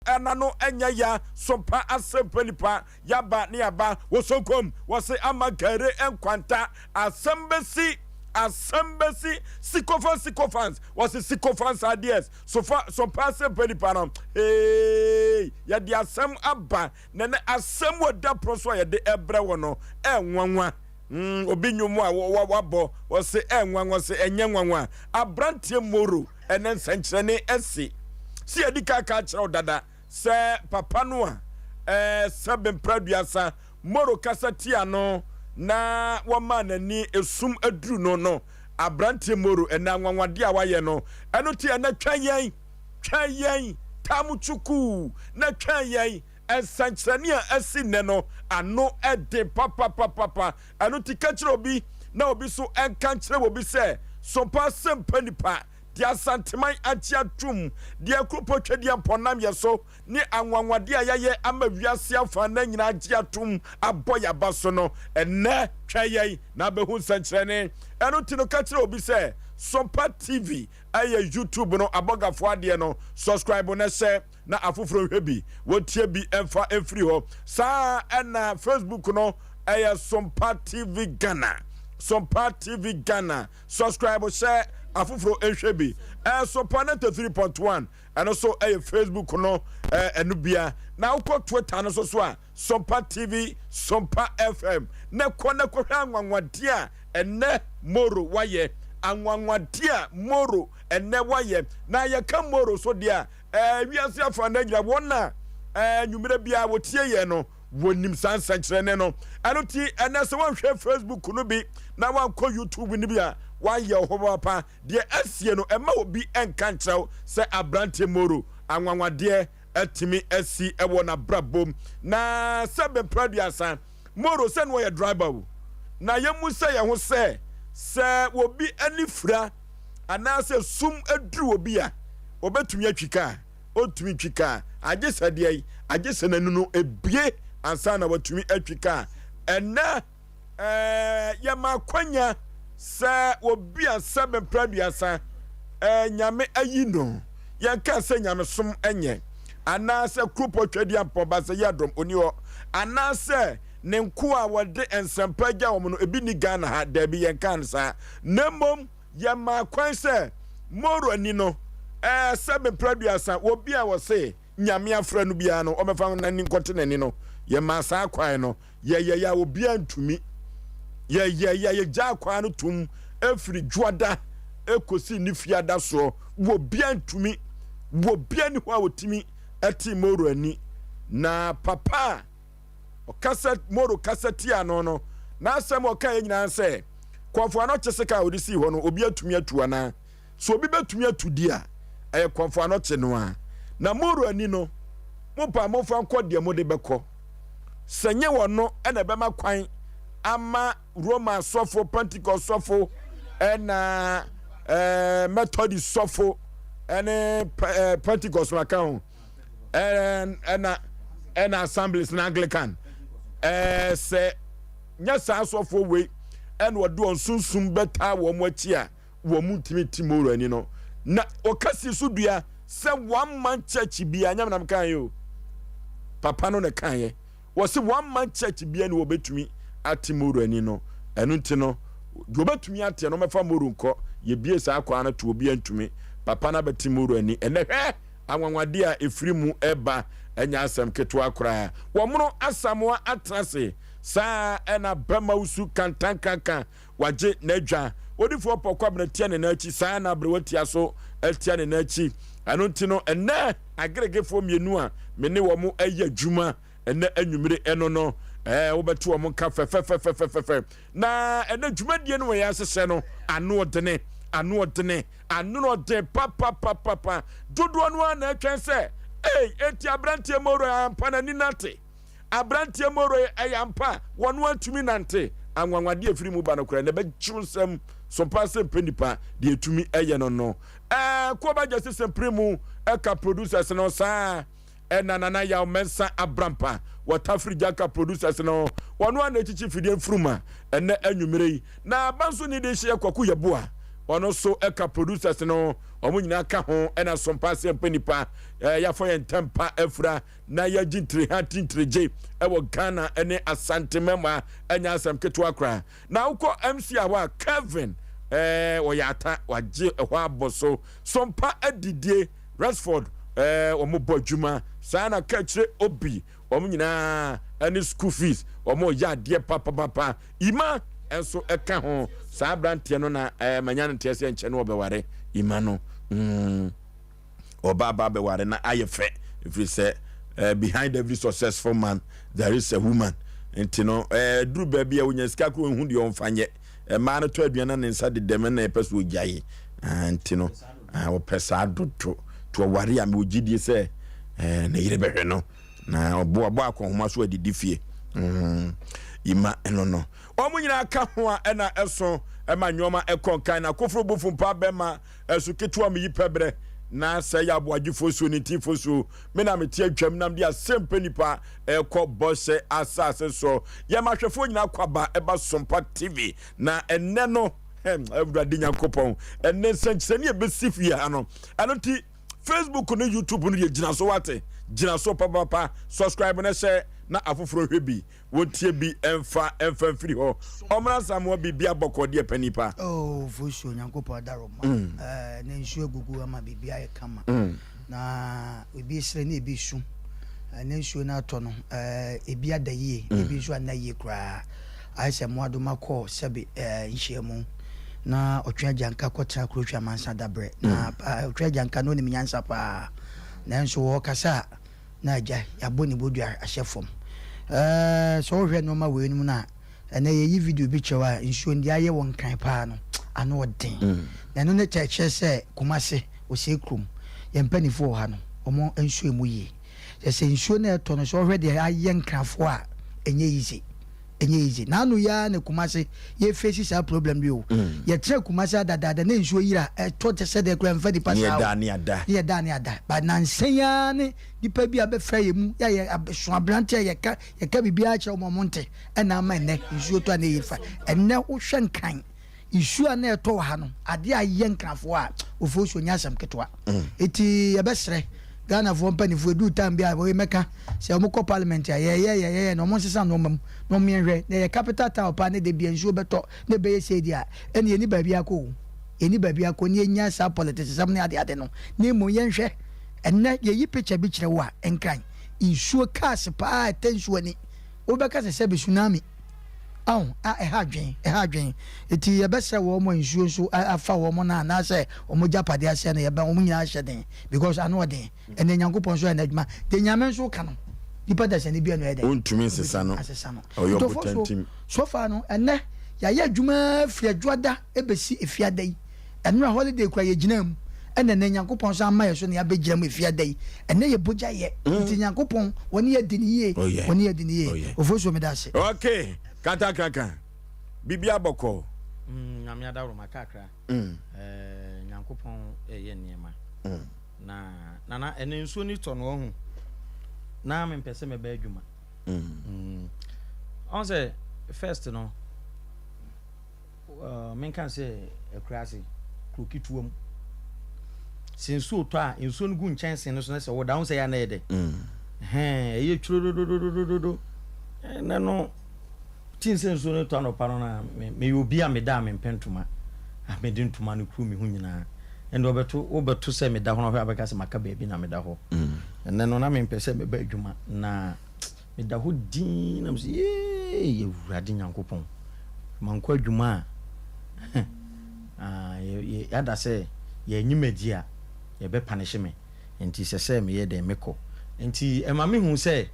enano enya ya Sompa Asem Mpe Nipa yaba ni aba wosonkom wose amagare enkwanta asembesi sycophants was a sycophants ideas so far some person penny panam hey ya di asem abba nene asem wada proswa ya de ebre wono enwanwa obi nyomu a wabo was say enwanwa se enyanwanwa abrantie moro enen senkyere esi si edika ka kire dada se papa no a sebem praduasa moro kasatia no na wama nani esum aduru no abrantie moro ena nwanwade a waye no eno ti na twayen tamuchuku na twayen ensankyerane a asine no ano ede papa eno ti ka kire obi na obi so enka kire obi se Sompa Asem Mpe Nipa dia santeman achiatum dia kropotwe dia ponam yeso ni anwanwade ayaye amawiase afa na nyina achiatum aboya baso no ene twaye na behu sankyerene eno tino ka kire obi se Sompa TV aye YouTube no abogafo ade no subscribe na share na afoforo hwebi wotie bi emfa efri ho sa ena Facebook no aye Sompa TV Ghana subscribe share afufro ehwebi Sompa 3.1 and also Facebook no enubia na uko Twitter no so a Sompa TV Sompa FM na kwana kwa anwanwade a enne moro waye anwanwade a moro enne waye na ye ka moro so dia wiase afa na nyira wona nwumere bia wotie ye no wonim sansankyerene no anoti ene se wonhwe Facebook no bi na wanko YouTube ni bia waye ho pa de asie no ema obi enka nkyerɛw se abrantie moro anwanwade atimi asi ewo na brabom na sebe praduasa moro se no ye driver na yemu se ye ho se obi anifra anase sum aduru obi a obetumi atwika otumi twika agese nanunu ebie ansa na watumi atwika ena yama kwanya se obi asebe praduasa nyame ayino yanka se nyame som enye anase krupo twedi ampoba se yadrom oni ho anase ne nko a wode ensempa gya wo no ebi ni Ghana ha da bi yanka nsa nemom yama kwan se moro ani no sebe praduasa obi a wo se nyame afra no bia no obefa nani nkote nani no yama sa kwan no ya obi antumi ye ja kwan no tum efiri dwoda ekosi ni fiada so wo bia ntumi wo bia ni ho a wotimi ati moro ani na papa o cassette moro cassette ano no na asem o kan nyina se kwafo ano kyese ka odisi ho no obi atumi atu ana so obi betumi atu di a kwafo ano kye no a na moro ani no mo pa mo fa nkọ de mo de beko senye wono ena be ma kwan ama Roman sofo Pentecost sofo ena Methodist sofo ene Pentecost makan ena Assemblies na Anglican se nyasa sofo we ena wodo onsunsum beta wo mo achi a wo mu timiti moro ani no na okasi so dua se one man church bia nyam nam kan yo papa no ne kan ye wo se one man church bia ne wo betumi atimoro ani no enu nti no do betumi atie no mefa moro nko ye bie sa akwa na to obi antumi papa na betimoro ani ene hwe anwanwade a efirimu eba enya asem keto akora wo mono asamoa atrase sa ena bema usu kantankanka waje nadwa odifo pokwa bna tie ne nachi sa na brewati aso atia ne nachi anu nti no ene agregefo mienu a mene wo mo aya dwuma ene anwumire eno no wobetu wo mo ka fe na ene dwumadie no ya sese no anu odene papa dodo no na atwen se eti abrantie moro ampa na ninate abrantie moro ayampa wono atumi nante anwanwade afiri mu ba no kora na be chusem Sompa Asem Mpe Nipa de etumi eye no ko ba je sesem premu eka producers no sa nana Yaw Mensa Abrampa watafri jaka producers no wono ana chichi fidie fruma ene anwumere yi na banso ni de hye kwaku yeboa ono so eka producers no omo nyina ka ho ena Sompa Asem Mpe Nipa ya fo yen tempa afra na ya gintri hatintreje ewo Ghana ene Asante Mema enya asem keto akra na uko MC awa Kevin oyata waje ho aboso Sompa adidie Rashford omo bodjuma sana kachre obi omo nyina ene school fees omo ya de papa ima enso eka ho sa brantie no na manya no tiese enche no obeware ima no Obaba beware na ayefe if you say behind every successful man there is a woman ntino duru baby a wonya sika kro hu de onfanye ma no to aduana ne nsa de dem na epeso ogiaye ntino wo pesa dodo to ware am ogidie se na yire behwe no na obo akonhoma so adidifie ima enono omunyina aka ho a na eso ema nyoma ekonkan na kofro bofu mpa bema esu ketua me yipebre na Osei Aboagye Oforisuo ni ti Oforisuo me na me tie atwam nam dia Asem Mpe Nipa ekọ bose asase so ye mahwefo nyina kwaba eba Sompa TV na enne no everybody nyankopon enne senchene e besifia ano anoti Facebook no YouTube no ye gina so wate gina so papa subscribe na share na afoforo hwebi wontie bi emfa mfiri ho omra samo bibia bokode panipa Oforisuo nyankopon daroma na nsu egugu ama bibia ye kama na ebi sire na ebi su na nsu na to no ebi adaye ebi su anaye kra aise mo adoma ko sebe nhyiemu na otwa janka kotra krotwa mansa dabre na otwa janka no ni nyansa pa na nso wo kasa na aja yaboni bodu ahyefom so hwe no ma we num na na ye video bi chewa nsuo ndi aye won kan pa no ano odin na no ne cheche se kumase Osei krum ye mpanifo ha no omo nsuo mu yi se nsuo na eto no so hwe de aye nkrafo a enye easy na anu ya ne kumase ye face sa problem bi o ye tre kumase adada na nsuo yira to te se de kra mfa di pasa ye da ni ada ba na nsenya ne dipa bi abefra ye mu ya ye abeso abrante ye ka bibia a kire mo monte na ama ne nsuo to na yifa enne wo hwe nkan nsuo na eto ha no ade aye nkrafo a Oforisuo nya asem ketwa eti ye besre Ghana for company for do time bia we meka se omko parliament ya ye no mo sesa no mam no me hwe na capital town pa ne de bia nsuo beto ne be ye dia ene eni ba bia ko ne enya sa politics sam ne ade no ne mo ye hwe enne ye yi picture bi kire wo a enkan nsuo cars pa attention ni wo beka se be tsunami ehadwen eti ye bese wo mo nsuo so afa wo mo na se o mo japade ase na ye ba o mo nyina hye den because ano den ene nyankopon so na adwuma de nyame so ka no dipa da se ne bia no ye den ontumi sesa no oyo potentim so far no ene ya ye adwuma firi adwada ebesi efiada yi eno holiday kwa ye ginam ene ne nyankopon so ama ye so ne abegira mu efiada yi ene ye boja ye nti nyankopon woni ye diniye Oforisuo me da se okay kaka bibia boko nyame adawro makakra nyankopon ye niema na ene nsuo ni to no hu na me mpese me ba adwuma on say first no men kan say ekrase krokituom sinsu to a nsuo no gu nchense no so na say wo down say ya na yede ye twurodododododo na no tinsen so no to no pa no na me obi a me da me mpentuma a me de ntuma no kru me hu nyina ende obeto se me da ho no hwa beka se maka baabi na me da ho enne no na me mpese me ba adwuma na me da ho din na me se ye wurade nyankopon manko adwuma ye ada se ye nyimadi a ye be punish me enti se me ye de meko enti e ma me hu se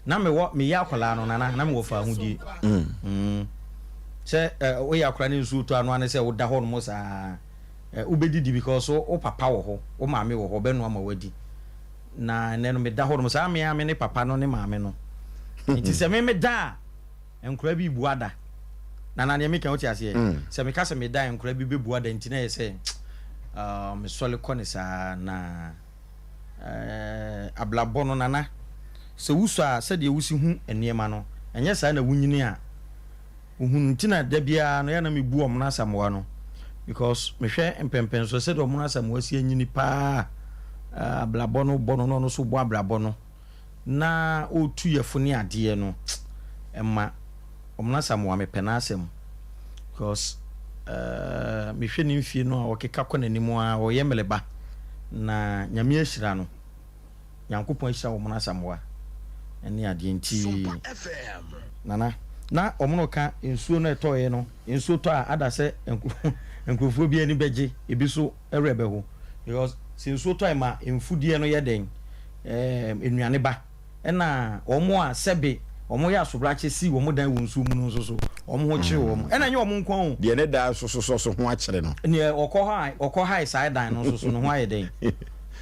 na me ya akwala no na me wo fa hudi se o ya akwala ni nsu to anu an se wo da ho no mo sa ubedidi because o papa wo ho o maame wo ho be no ama wadi na ne no me da ho no sa me ne papa no ne maame no nti se me da enkura bi buada na ne me kan o ti ase se me ka se me da enkura bi buada nti na ye se me sole kone sa na ablabo no nana se wuso a se de wusi hu eniema no enye sa na wunyini a uhunu ntina da bia no ya na me buom na samoa no because me hwe empempen so said omo asam wasi anyini pa ablabo no bono no so bo ablabo no na otu yefuni ade no emma omo asam wa me pena asem because me hwe ni mfie no a okeka kɔ nanimu a oyɛ meleba na nyame ahyira no yankopɔn ahyira omo asam wa ene ade nti nana na omo ka ensuo no etoye no ensuo to a adase enkrofo bi ani beje ebi so erebe ho because ensuo to ma emfudie no yeden enuane ba na omo a sebe omo ya sobrache si omo dan wonsu mu no so omo ho kire omo na nye omo nkon ho de ne da so ho akire no ne okọ ha side dan no so no ho ayeden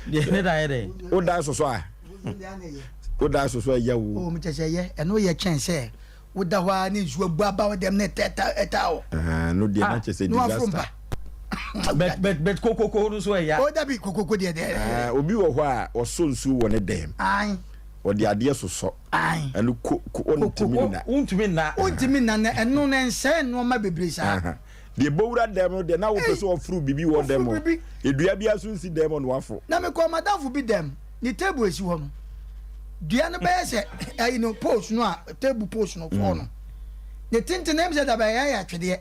de ne da yeden o da so a o da so ya wo o mchese ye eno ye chense woda hwa ni nsuo bu aba dem ne eta o no de na chese disaster bet kokoko no so ya o da bi kokoko de obi wo hɔ a oso nsu wo ne dem ai o de ade soso ai enu ko ontimi na eno ne nse no ma bebre sa de bowura dem de na wo pese ofuru bibi wo dem edua bia so nsi dem no wafo na me ko madamfo bi dem ni table esi ho no dua no be se no post no a table post no for no ne tintin nem se da ba ya twede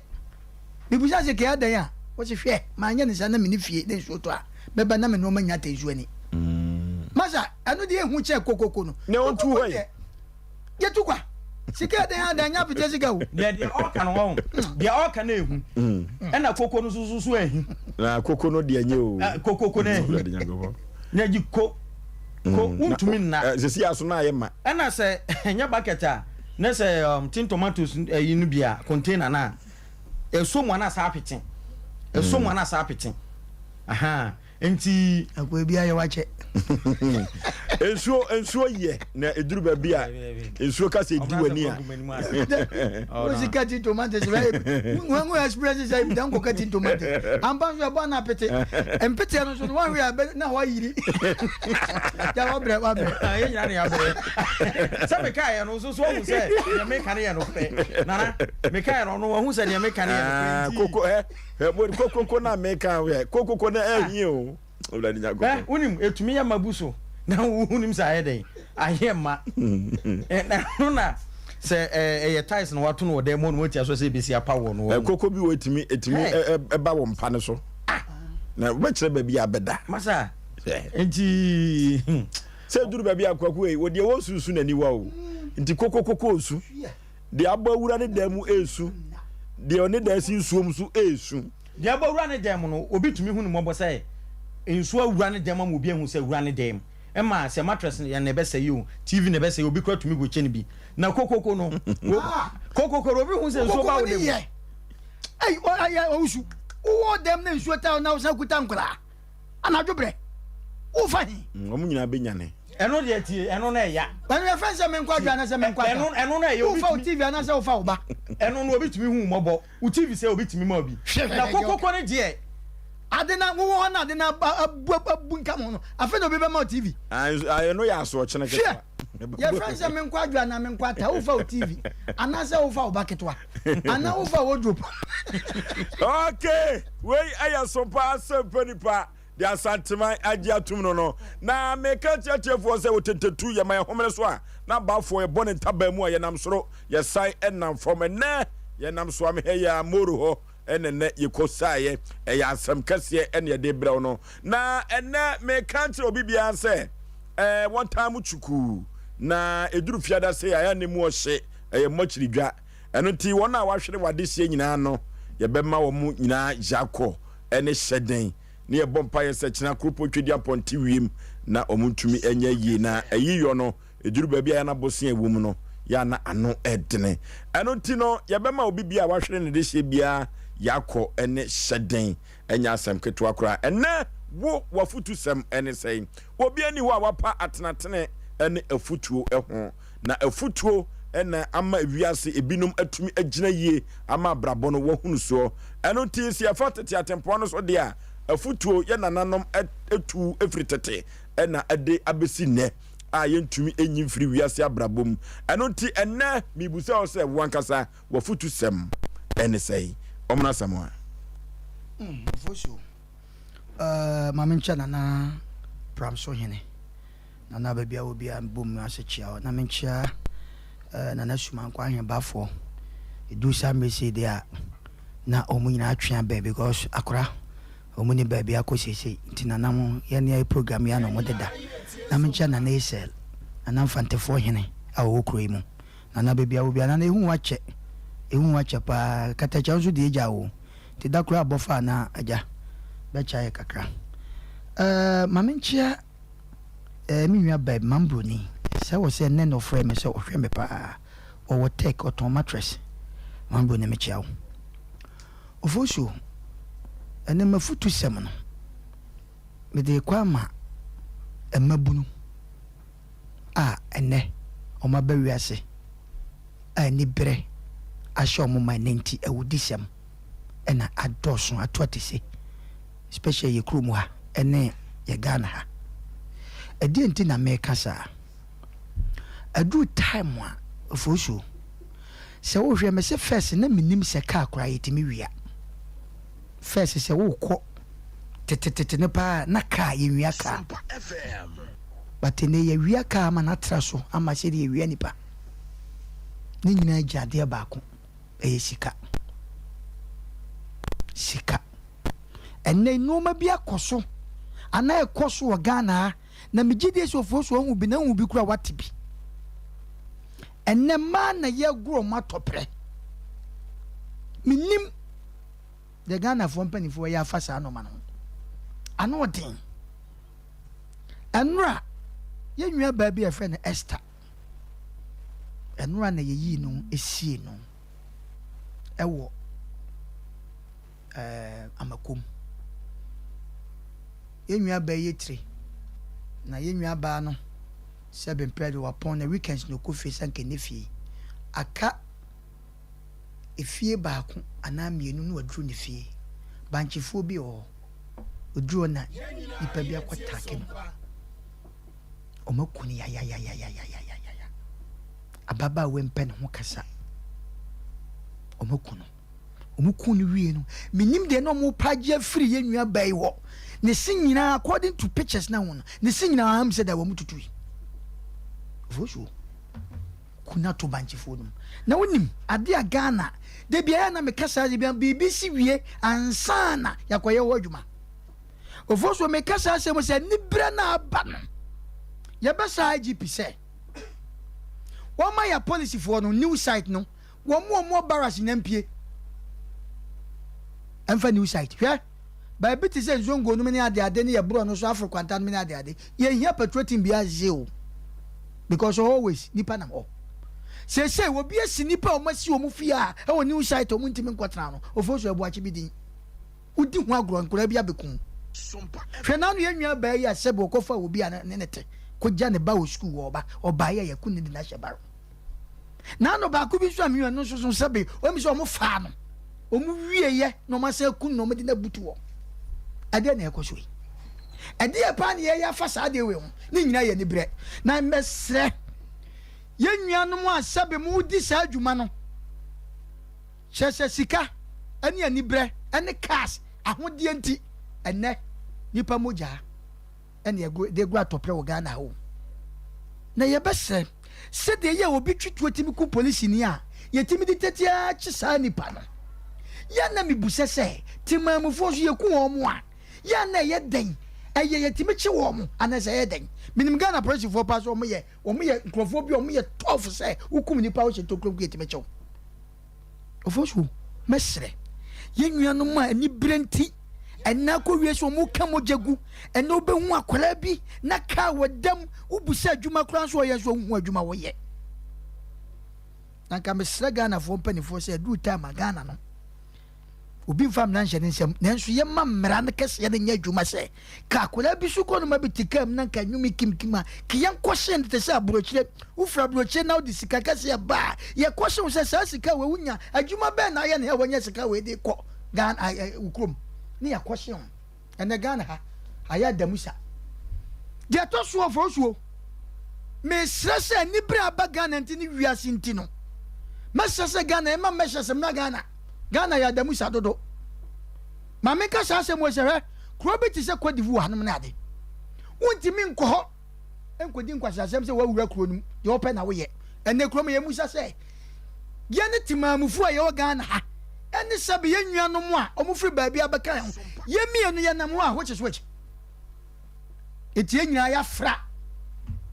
bibuja se ke adan a wo se hwe ma anya ne sa na me ni fie de so to a me ba na me no ma nya tezu ani masa anu de hu che kokoko no ne on tu hoye ye tu kwa sika adan nya pete sika wo de all kan wo de all kan ehu e na kokoko no susu ehi na kokoko no de anye o kokoko na ehi na ji ko untumi na se si aso na ye ma e na se nya bucket a na se tin tomatoes yinu bia container na eso mo na sa apetin eso mo na sa apetin aha enti akwa bia ye wache ensuo ye na eduru ba bia ensuo ka se di wani a o zikati tomatoes nwangu express say dan ko kati tomatoes amban so ba na apete empete no so no wan we na wa yiri ja wa bre ye nyane ya bre se me kai no so hu se ye me kan ye no pe nana me kai no no hu se ye me kan ye no pe koko na me kan we koko na ehie o obla nya koko unim etumi ya mabuso na unim sa yeden ahema na no na se ye ties no wato no dem no wati aso se besi apa wo no koko bi wetimi eba wo mpa ne so na we kire ba bi abeda masa enti se duru ba bi akwaku e wo de wo susu na niwa o nti koko osu de abawura ne demu esu de oni da si nsuom su esu de abawura ne demu no obi tumi hu no mo bo sai nsuo awura ne demu mo bi ehu sai awura ne demu ema se mattress ya ne be say you TV ne be say obi kra tumi go che ne bi na kokoko no kokoko obi hu se nsuo ba wo dem ai o usu wo dem ne nsuo ta na usa kuta nkura ana dwobre wo fa hi omu nyina be nyane eno de tie eno na ya ba ne fa se me nkwadwa na se me nkwadwa eno na ya obi fa TV ana se wo fa wo ba eno no obi tumi hu mobo u TV se obi tumi ma obi na kokoko ne de adena wo na adena abu nkam no afa no obi be ma TV I know ya so chene ke ya friends me nkwadwa na me nkwata wo fa o TV ana se wo fa wo baketwa ana wo fa wo drop okay we aya Sompa Asem Mpe Nipa de asanteman agye atum no na me ka tiatiefo se wo tetetu ya mai homere so a na bafo e bone ntaba mu a ye nam soro ye sai enam from ene ye nam so am he ya moru ho enene yekosaye ya asem kase ene de brew no na ene me ka tire obi bia se one time chuku na eduru fiada se ya ne mu o hye mochiridwa eno ti wona wahwere wade sie nyina no ye bema wo mu nyina jako ene hyeden ne ye bompa ye se kina kropo twedi aponti wiem na omuntumi enya yi na ayiyo no eduru ba bia na bosen ewum no ya na ano edene eno ti no ye bema obi bia wahwere ne de hye bia yako ene hyeden enya asem keto akora ene wo wafutu sem ene sei obi ani ho a wapa atenatene ene afutuo eho na afutuo ena ama wiase ebinom atumi agina yie ama brabo no wahunu so eno ti si afatete atempo no so de a afutuo ye nananom etu efritete ena ade abesi ne a yentumi enyi firi wiase abrabom eno ti ene mibusa o se wankasa wafutu sem ene sei omna samwa Oforisuo mamencha nana pramso hene nana babia obi a bom asechia na mencha nana suma kwa hene bafo do some say there na omunyina atwea be because akora omuni baby akosese ntinana mo ye ne program ya no modeda na mencha nana esel nana mfantefo hene a okuro mu nana babia obi nana ehu wache pa katacha nso de eja wo ti dakura abofa na aja becha ye kakra mamencha mi nwa babe mambroni se wo se ne no frame se ohwe me pa o take auto mattress mambroni me chiawo Oforisuo ene mafutu sem no me de kwa ma emabunu ene o ma bawiase ni bere ahye o mo ma nenti awudi sem ena adoso atotese especially ye krumu ha ene ye Ghana ha edi enti na me kasa adu time a Oforisuo se wo hwe me se first na minim se ka akora yetimi wia first se wo kɔ tete ne pa na ka ye wia ka but ne ye wia ka ma na traso ama se ye wia nipa ni nyina jade ba ko sika enne no ma bia koso ana ekoso wo Ghana na megide so Oforisuo hu bi na hu bi kura watibi enne ma na ye gro matopre minim de Ghana fo mpanifo ya afasa anoma no ano odin enra ye nwa ba bi efe na Esther enra na ye yi no esie no ewo amakom ye nwa ba ye tire na ye nwa ba no seven period upon the weekends no kofi sanke nefie aka efie baako ana mienu no aduru nefie banchifo bi oduru na ipa bi akwatake no omakuni ya ababa wempe ne ho kasa omukunu wie no minim de no mo pagye free ye nwa bai wo ne sinyina according to pictures na wono ne sinyina am said that wo mututui Oforisuo kuna to banchifo no na wonim ade a Ghana de bia na me kasa de bia BBC wie ansana yakoye wo adwuma Oforisuo me kasa asem se nibra na aba no ye be sa IGP se wo ma ya policy for no new site no wo mo barrage na mpie emfa new site hwe ba biti se zongo no me ade ne ye bro no so Africa kwantan me ade ye hia patrioting bia zeo because always nipa na ho say wo bia si nipa o masi o mu fia e wo new site o mu ntimi nkwatra no Oforisuo Aboagye bidin udi hu agro nkura bia bekun Sompa hwe na no ye nwa ba yi asebe okofa wo bia ne nete ko ja ne ba o school wo oba ya yakun ne na hyebaro na no ba ku bi so amiwa no so sebe o mi so mo fa no o mu wie ye no ma se kun no me di na butu wo ade na ekoso yi ade e pa ne ye ya fa sa de we ho ni nyina ye ni bre na mesre ye nuanom a sebe mu di sa adwuma no hye sika ane ani bre ane cars ahode anti enne nipa moja ene de gwa topre wo Ghana ho na ye besre se de ye obi twitwo timi ku police ni a ye timi di tetia chi sa nipa no ya na mibusese timamufo so ye ku wo mo a ya na ye den ye timi chi wo mo anase ye den minim Ghana police for pass wo mo ye nkrofo bi wo mo ye tough say hukum nipa wo che tokrom ku ye timi chi Oforisuo mesre ye nuanom a ani brenti enna ko wie so mo kamo jagu enna obehu akwala bi na ka wadam ubusa adwuma kran so ye so hu adwuma wo ye na ka mesre Ghana fo mpanifo say do time Ghana no obi fam na nhye nsem nanso ye mamra ne kese ye nya adwuma say ka akwala bi so ko no mabitikam na ka nwumi kimkima ki yan kwhye ne te say abrochire ufra abrochire na odi sika kese ba ye kwhye say sa sika we wunya adwuma be na ye ne wanya sika we de ko Ghana ukrom ni ya kwhye on ene Ghana ha aya damusa de to so Oforisuo me srese ni bra ba Ghana ntini wiase ntino me srese Ghana e ma me srese na Ghana ya damusa dodo Mame ka sa asem wo hwe kuro bi ti se kwadivu hanom na ade wontimi nkɔ hɔ enkodi nkwasasɛm sɛ wawura kuro num de opɛ na woyɛ ene kuro me yemusa sɛ ye ne timamufu a ye Ghana ha ene sɛ be yenuanom a omufri baabi abɛka ho ye mienu ye nam ho a hoche switch etie nyina ya fra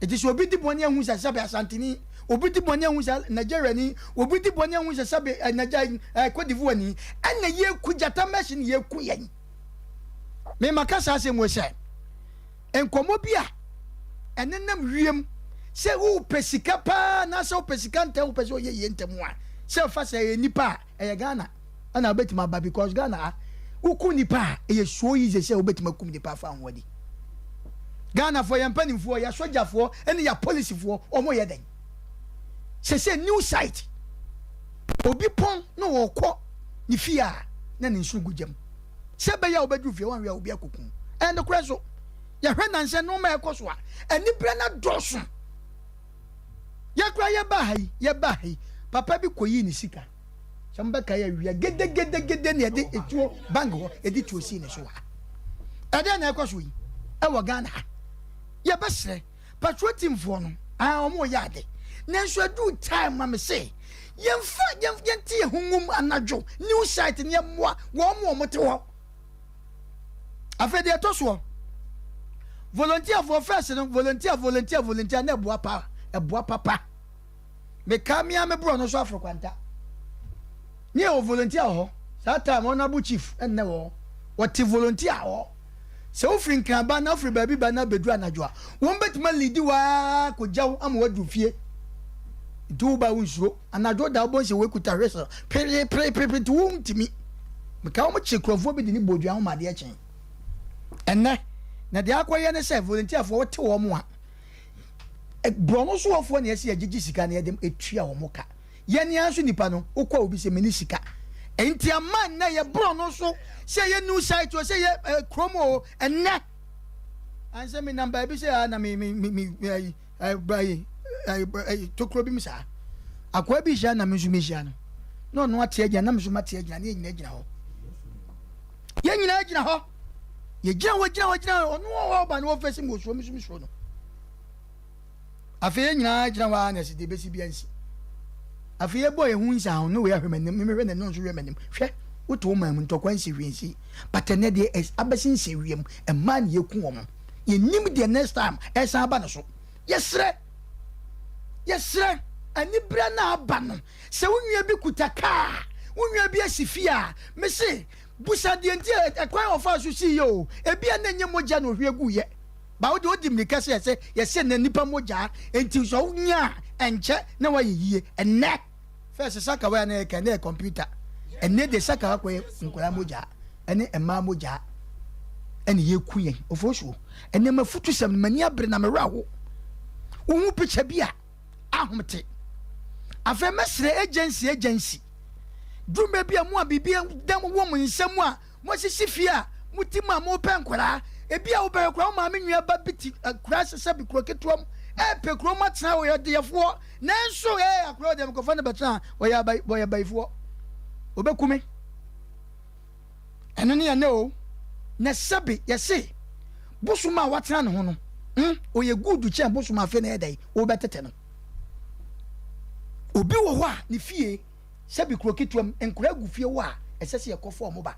eti so obi di bɔne ahu sɛ sɛ be asantini obi di bɔne ahu sɛ Nigeria ni obi di bɔne ahu sɛ be Nigeria kwadivu ni ene ye kujata machine ye ku yen me makasa asem wo sɛ enkomo bia enenam wiem se wo pesika pa na se wo pesika ntam wo pese wo ye ntam a se fa se nipa e Ghana ana betima ba because Ghana uku nipa e so easy se wo betima kum nipa fa anwadi Ghana for ya mpanimfo ya sojafo ene ya policefo omo ye den se new site obi pon no wo kɔ ni fia na ne nsu gujam se be ya obedu fie wan wi obi akokun and the kweso ya hwe nanse no ma ekoso a ani bre na doso ya kra ya ba hai papa bi koyi ni sika chamba ka ya wi gede ne de etuo bank ho edi tuo si ne so ha ade na ekoso yi e wo Ghana ya besre patriotim fo no omo ya ade nanso adu time ma me say yenti ehungum anadwo new site ne moa wo mo te ho afede to so volunteer for first no volunteer na eboa papa me kamia me bro no so afro kwanta ni o volunteer ho that time on abu chief enne wo what volunteer ho se o frin kan ba na fri baby ba na bedu anadwo a won betima lead wa ko jaw am wadu fie do ba unsuo anadwo da bo se we kuta resa pre to untimi me ka mo chekrofo bi ni bodua ho made chen enne na de akoye ne se volunteer for wote wo mo a brono so ofo ne ese agigi sika ne dem etua wo mo ka ye ne anso nipa no ukwa obi se meni sika enti aman na ye brono so se ye new site o se ye chromo enne anse me number bi se na me tokro bi misa akwa bi sha na me zumi sha no no ate agya na me zuma ate agya ne nyina gyina ho ye nyina gyina ho ye gyina ono wo ba no ofesi mo so mi so no afi nyina gyina wa na si de besi bia nsi afi ye boy hu nsa ho no we ahwemanim me hwe na no so hwemanim hwe woto ma mu ntokwa nsi hwensi but ne de abasin nsi wiem e man ye ku wo ye nim de next time esa aba no so yesre ani bra na aba no se wonua bi kutaka wonua bi asifia me se busa de nti ekwan ofa so si yo ebia na nye moja no hwe gu ye ba wo de odi mika se ye na nipa moja enti so nya enche na wa yiyie enne first saka wa na ka na computer enne de saka kwa nkola moja ene ema moja ene ye kuye ofosuo ene mafutu sam mani abre na merawo wo picture bia ahomte afa mesre agency dume bia mo abibia dam wo mo nsam a mo sisi fia mutima mo penkwara ebia wo be kwara ma menua ba biti kura sese bi kuro ketuam pe kuro matena wo yedefo nanso akuro dem ko fa ne betena wo ya baifo obekume eno ne ya ne o na sabi yesi busuma watena ne ho no oye gudu chen busuma fe na edai wo betete no obi wo ho a ne fie sabi kuro ketuam enkura gu fie wo a esese ye kofo mo ba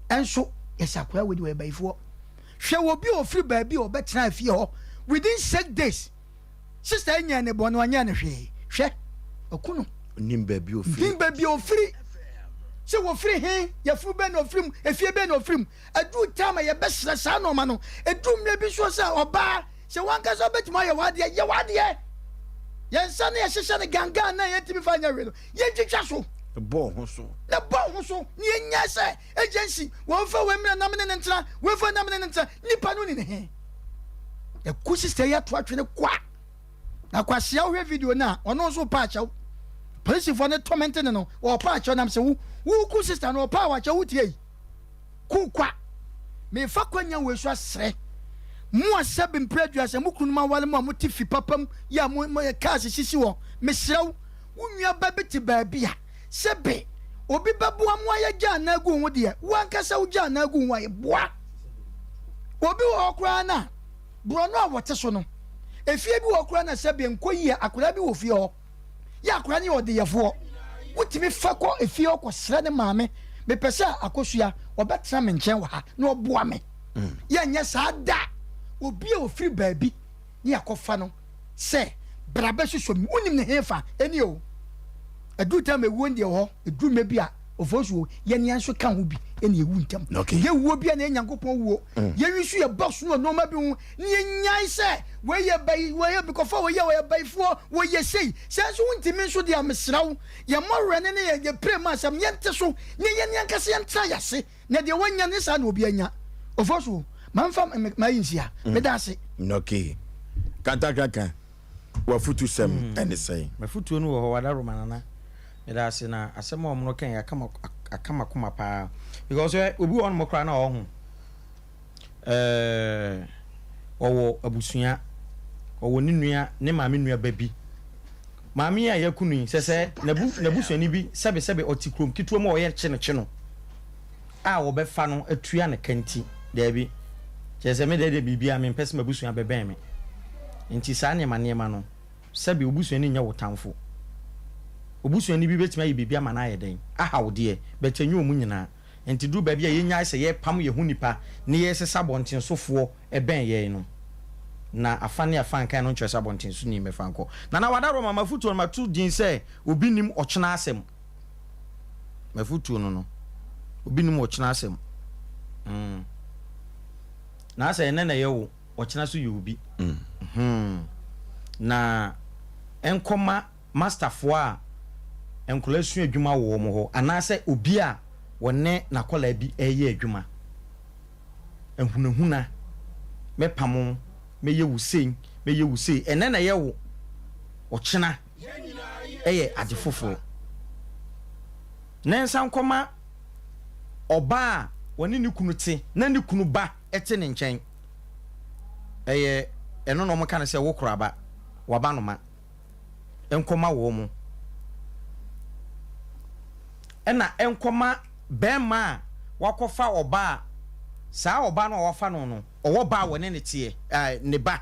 enso yesakura we de baifo hwe wo bi ofri ba bi obetena fie ho within 6 days sister anya ne bono anya ne hwe okunu nimba bi ofri se wo free he ya fu be no frim efie be no frim adu tama ye besra sa no ma no edu mle bi so sa oba se wanka so betima ye wade ye nsa ne ye hyehyɛ ne ganga na ye timi fa nya we no ye twitwa so bo ho so ni enya se agency wo fa we mra na me ne ntra we fa na me ne ntra nipa no ni ne he e ku sister ya to atwe ne kwa na kwa sia wo video na ono so pa acha police for ne torment ne no wo pa acha na me se wo ku sister no pa wa cha wo tie ku kwa me fa kwanya we so asre mu asabe mpredua se mu kunuma wale mu amutifi papam ya mu cars sisi wo me srew wo nua ba beti ba bia sebe obi bɛboa mo ayɛ gya na agu ho deɛ wankasa wo gya na agu ho ayɛ boa obi wɔ okura na bro no a wɔte so no efie bi wɔ okura na sɛ bi nkɔ yie akura bi wɔ fie hɔ ya akura ne ɔde yɛfoɔ wotimi fa kɔ efie hɔ kɔ srɛ ne maame mepɛ sɛ akosua ɔbɛtena me nkyɛn wɔ ha na ɔboa me yɛnyɛ saa da obi a ofiri baabi ne akɔfa no sɛ brabe hwehwɛ mu wonim ne hefa ɛni o adu tam ewu ndie hɔ edu me bi a Oforisuo yɛnia nso ka ho bi ɛna ewu ntam yɛ wuo bi na Nyankopɔn wuo yɛ wisu yɛ box no no ma bi ho ne nyai sɛ we yɛ bai we yɛ bikɔfa we yɛ baifo we yɛ sei sɛ nso wontimi nso de amsraw yɛ mɔwrɛ ne yɛ pray ma asɛm yɛnte so ne yɛnia nkase yɛntra yɛse na de wanya ne sa na obi anya Oforisuo mamfa ma yinsia meda ase okay kanta wafutu sem ɛne sɛn mafutu no wɔ hɔ wada romanana meda ase na asɛm a ɔmo kan akama kuma pa because obi wɔ no mokra na ɔho ɔwɔ abusua ɔwɔ ne nua ne maame nua babi maame a yakunu sɛ nabusuani bi sɛbe ɔti krom kituo ma ɔyɛ kye no a wɔbɛfa no atua ne kanti daabi kyerɛ sɛ me de bibia me mpɛ sɛ mabusua bɛbɛn me nti saa nneɛma no sɛbe obusuani nya wo tamfo obusuani bi betima yi bibia ma na ayɛ den aha wo de betanyi omu nyina nti du ba bia yenya sɛ yɛ pam yɛ hu nipa ne yɛ sesa bonten sofoɔ ɛbɛn yɛ no na afane afankan no nkyerɛ bonten so ni mefanko na wadaro mama futu no matu din sɛ obi nim ɔkyena asɛm mafutu no obi nim ɔkyena asɛm na sɛ ene na yɛ wo ɔkyena so yɛ obi na enkoma masterfo a enkola su adwuma wo mo ho anase obi a wonne na kola bi eye adwuma ehunahuna mepamo meye wusei ene na ye wo okyena eye ade foforo nensa nkoma oba a woni ne kunu te na ne kunu ba ete ne nkyɛn eye eno no mo ka ne se wo koraba waba no ma enkoma wo mo ena enkoma bema wakofa oba saa oba no wafa no owo ba wone ne tie ne ba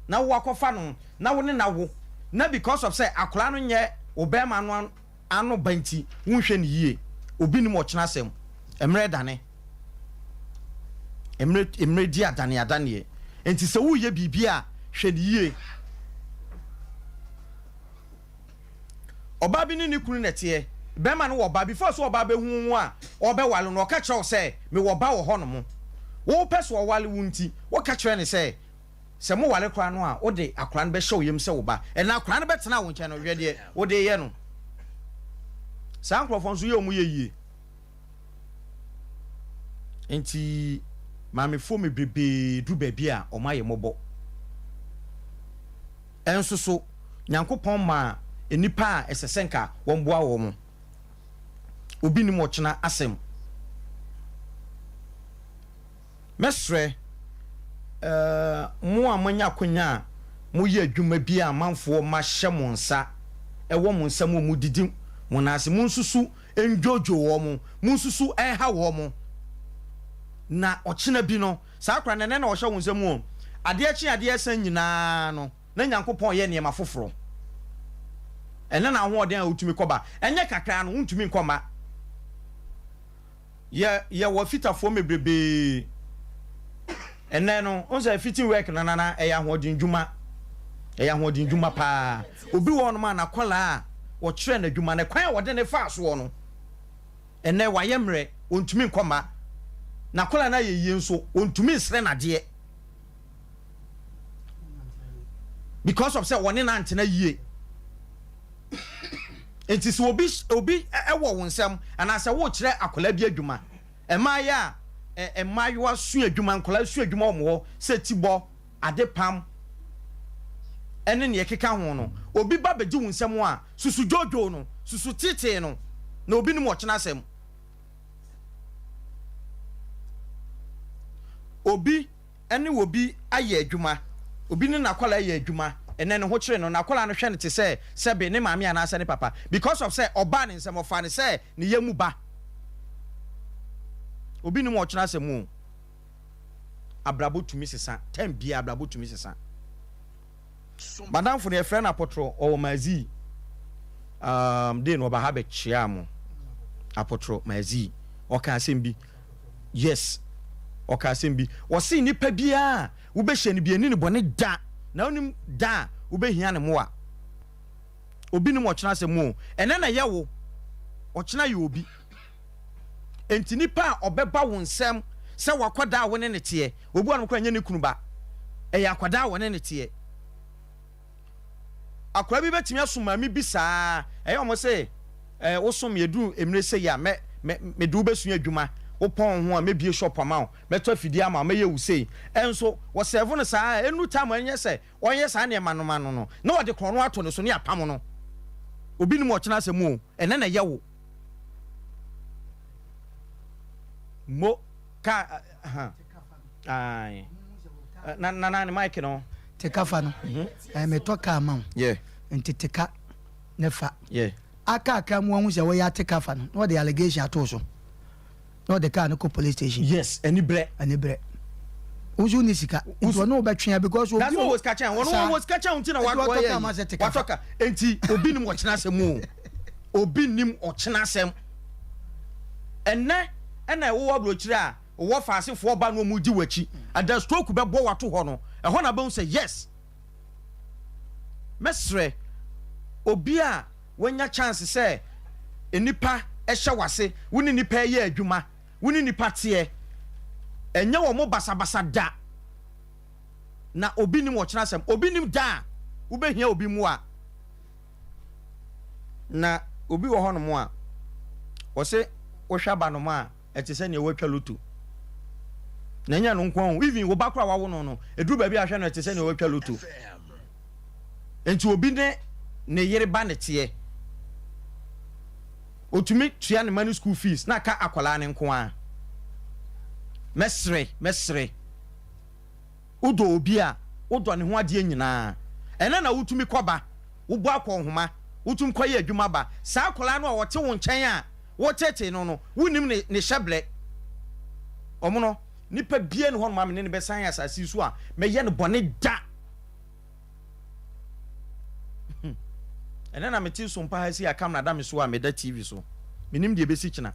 na wakofa no na wone na wo na because of say akola no nye obema no ano banti wonhwe ne yie obi ni mo kyena asem emre dane emre di adane enti se wo ye bibia hwe ne yie oba bi ni kunu nete bema no oba before so oba be hu a obe wale no ka kyerɛw sɛ me oba wo hɔ no mo wo pɛ so wale wunti wo ka kyerɛ ne sɛ mo wale kra no a wo de akra no be hyɛ oyem sɛ wo ba ɛna akra no betena wo nkyɛn no hwɛ de wo de ye no saa nkrofo nso ye omu ye yie enti maame fo me bebe du ba bi a o ma ye mobɔ enso so Nyankopɔn ma enipa a esesenka wonboa wo mo obi ni mo kyena asem mesre mo amanya konya mo ye adwuma bi a manfo ma hye mo nsa ewo mo nsa mo didi mo na ase mo nsusu enjojo wo mo nsusu enha wo mo na okyena bi no saa kra ne na wo hye wo nsa mu ade akyi ade san nyina no na Nyankopɔn ye niema foforo ene na ho ɔden a utumi kɔba enye kakra no untumi nkɔma ye wo fitafo mebrebe ene no onse fitting work na eya ho ɔden dwuma pa obi wɔ no ma na kola a wo kyerɛ na dwuma na kwan wɔde ne fa so no ene wayɛ mrɛ untumi nkɔma na kola na ye nso untumi nsre na de because of say wɔne na antena yie enti so obi ewo wonsam anase wo kire akola bi adwuma emaya emayo su adwuma nkola su adwuma omo se tibɔ ade pam ene ne yekeka ho no obi ba beji wonsam a susu jojo no susu tete no na obi ni mo kyena asem obi ene obi aye adwuma obi ni nakola aye adwuma and then ho kire no na akola no hwe ne te say sebe ne maami anasa ne papa because of say oba ne nsem ofa ne say ne yemu ba obi ni mo ochena asemu abrabo tumi sesa tem bia abrabo tumi sesa madam for the friend apotro o mazi dey no ba ha be chia mo apotro mazi o ka asem bi yes o ka asem bi o si nipa bia wo be hye ne bia ni ne bone da na onim da wo be hia ne mo a obi ni mo ochena asemu ene na ye wo ochena ye obi enti nipa obeba wo nsem se wakwada wo ne nete obi wan kwa nya ne kunu ba eya akwada wo ne nete akwa bi betimi asoma mi bisa eya omo se wo som yedu emire se ya me du besu adwuma wo pon ho a mebie shop ama meto afidi ama me ye wusei enso wo serve no saa enu time enye se onye saa ne manu no na wo de krono ato ne so ne apam no obi ni mo chena se mu ene na ye wo mo ka ai na ni mic no teka no me toka ama yeah enti teka ne fa yeah aka mu hu se wo ya teka fa no no the allegation ato so no the car no ko police station yes ani bre uzu ni sika nto no betwea because that's what was catching one was catching until na watoka enti obi nim ochena asem obi nim ochena asem enne ena wo abrochire a wo faasefo ba no mu di wachi ada stroke be bo wato ho no e ho na be say yes mesre obi a wanya chance say enipa ehye wase woni nipa ye adwuma woni nipa tie enye wo mo basabasa da na obi nim wo kyena asem obi nim da wo behia obi mu a na obi wo ho no mu a wo se wo hwa ba no mu a eti se ne wo twa lutu na nya no nkon even wo bakra wa wo no eduru ba bi ahwe no eti se ne wo twa lutu enti obi ne yere ba ne tie otumi tua ne manu school fees na ka akwala ne nko a mesre udo obi a udo ne ho ade nyina ene na wutumi koba wo bo akọ nhoma wutum koye adwuma ba sa akwala no a wote wo nkyɛn a wo tete no wunim ne hyeble omo no nipa bie ne ho no ma me ne be san asasi so a me ye ne bone da ene na meti Sompa ha si akam na da me so a me da TV so menim de be si kina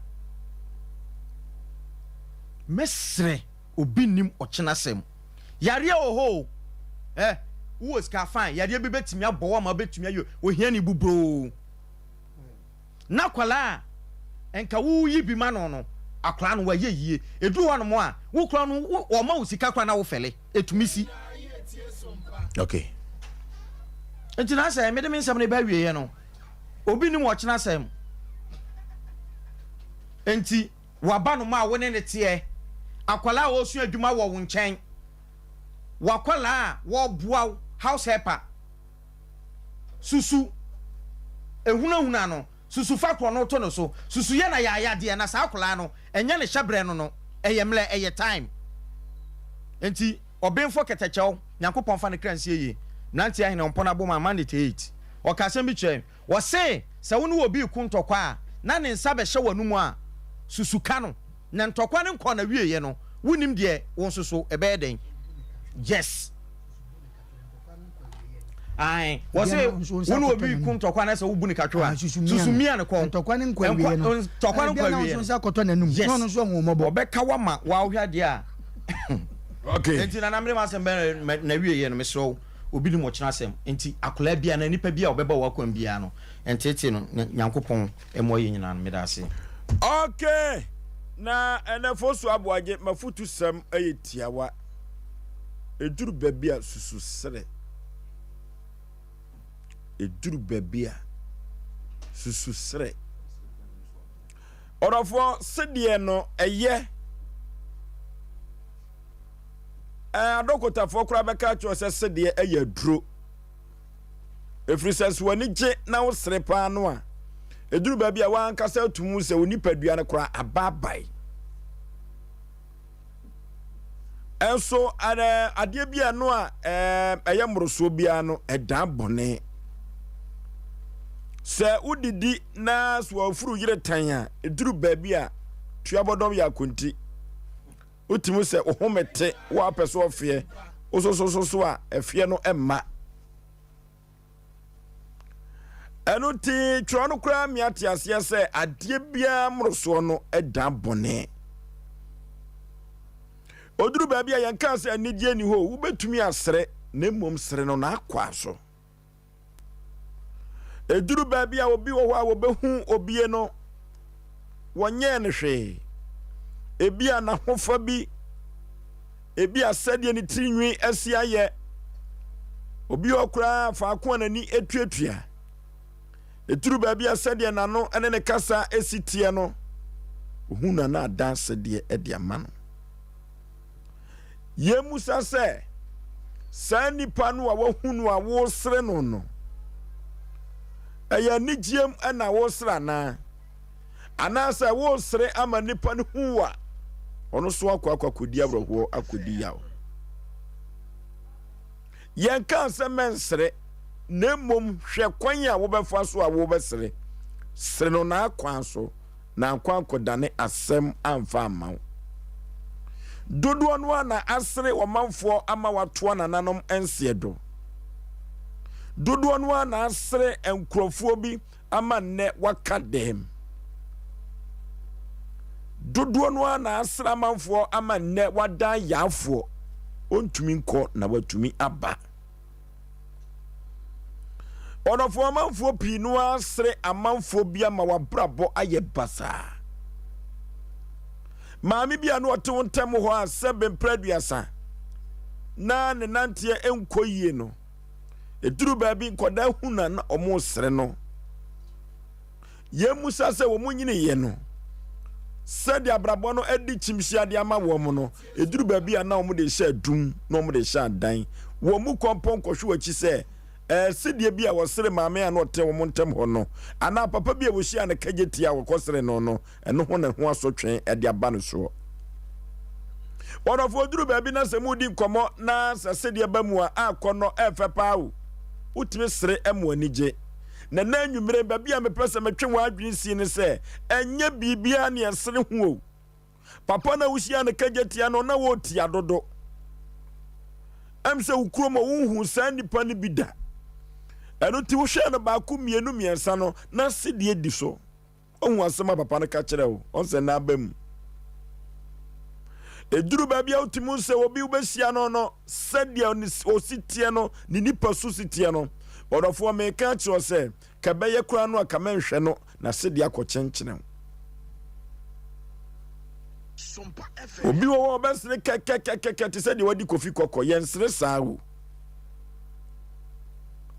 mesre obi nim ochena sem yare oho wo ska fine yare bi betimi abowa ma betimi ayo ohia ni bubro na kwala enka wo yi bi ma no akwala no wa ye yie edu ho no mo a wo kwala no wo ma wo sika kwa na wo fele etumi si okay enti na say me de nsam ne ba wie ye no obi nim ochena sem enti waba no ma wo ne ne tie akwala wo su adwuma wo nkyɛn wakwala wo boa house helper susu ehunahuna no susu fakro no to no so susu ye na ya de na sa akwala no enya ne hyebre no eyemle eye time enti obenfo ketechew nyankopon fa ne kransie yi nanti ahina mpona boma mandate 8 okasem bi chem wo se wonu obi ku ntokwa a na ne nsa be hye wanu mu a susu ka no na ntokwa ne nkɔ na wie ye no wunim de won soso ebe den yes ai wo se wonu obi ku ntokwa na se wo bu ni katwa susu mia ne kɔ ntokwa ne nkɔ wie no ntokwa ne nkɔ wie no so akoto nanum no no so ho mobo obeka wa ma wa hwade a okay enti na namre ma sem na wie ye no mesro obi ni mo kyena asem enti akola bia na nipa bia obeba wa kwam bia no entete no nyankopon emoye nyina no medase okay na Osei Aboagye mafutu sam ayetiawa eduru babia susu sere eduru babia susu sere orofo sedie no eye adokota fo kura beka cho se sedie eye duro efrisas wani je na wo sere pa no a eduru babia wan kasa tumu se oni padua ne kura ababai enso ade bia no a eye moroso bia no edan bone se udidi na so afuru yire tan a eduru baabi a tuabodom ya konti utimu se ohomete wo apeso ofie osososo a efie no emma enu ti twa no kra miate ase se ade bia moroso no edan bone oduru baabi a yanka se anidie ni ho wo betumi asre na mmom sre no na akwa so eduru baabi a obi wo ho a wo behu obie no wonye ne hwe ebia na hofa bi ebia sadie ni trinwi asia ye obi okura faako anani etuatua eduru baabi a sadie na no ene ne kasa esitie no ohuna na adan sadie ede amano ye musa se sa nipa no a wohunu a wo sre no no eya nigiem ana wo sra na anasa wo sre ama nipa no huwa ono so akwa abroho akodi yawo yanka se mensre na mom hwe kwan a wo befa so a wo besre sre no na akwan so na akwan kodane asem amfa amawo dodo no na asre omanfo ama watoa nananom ensiedo dodo no na asre enkrofo bi ama ne wakadem dodo no na asre amanfo ama ne wada yafo ontumi nko na watumi aba onofo amanfo pi no asre amanfo bi ama wabrabo aye basa maami bia no ote ntem ho a seben praduasa na ne nantie enkoyie no eduru baabi nkoda huna na omo sere no yemusa se wo munyine ye no sede abrabo no edi chimhia de ama wo mo no eduru baabi a na omo de hye adum na omo de hye adan wo mu kompon kohwe achi se sidie bia wo sere maame a no ote wo ntem ho no ana papa bia wo hia na kagetia wo kosere no no eno ho na ho asotwen ede aba no so onofo duru baabi na se mudi nkomo na sidie ba mu a akono efepa wo utime sere emo anije na nanwumire baabi a mepese metwe wo adwene si ne se enye bibia ne esere ho papa na wo hia na kagetia no na wo ti adodo amse ukromo wo hu san nipa ne bida eno ti wo hwe na ba ku mienu miensa no na sidie di so ohun asema papa na ka kire wo on se na abam eduru baabi a utimu se obi ubesia no no sadia ositie no ni nipa so sitie no odofo me ka kire se ka beye kura no aka menhwe no na sidia ko kyenkyene Sompa obi wo obesre kekekeke ti se de wadi kofi kokko yensre saawo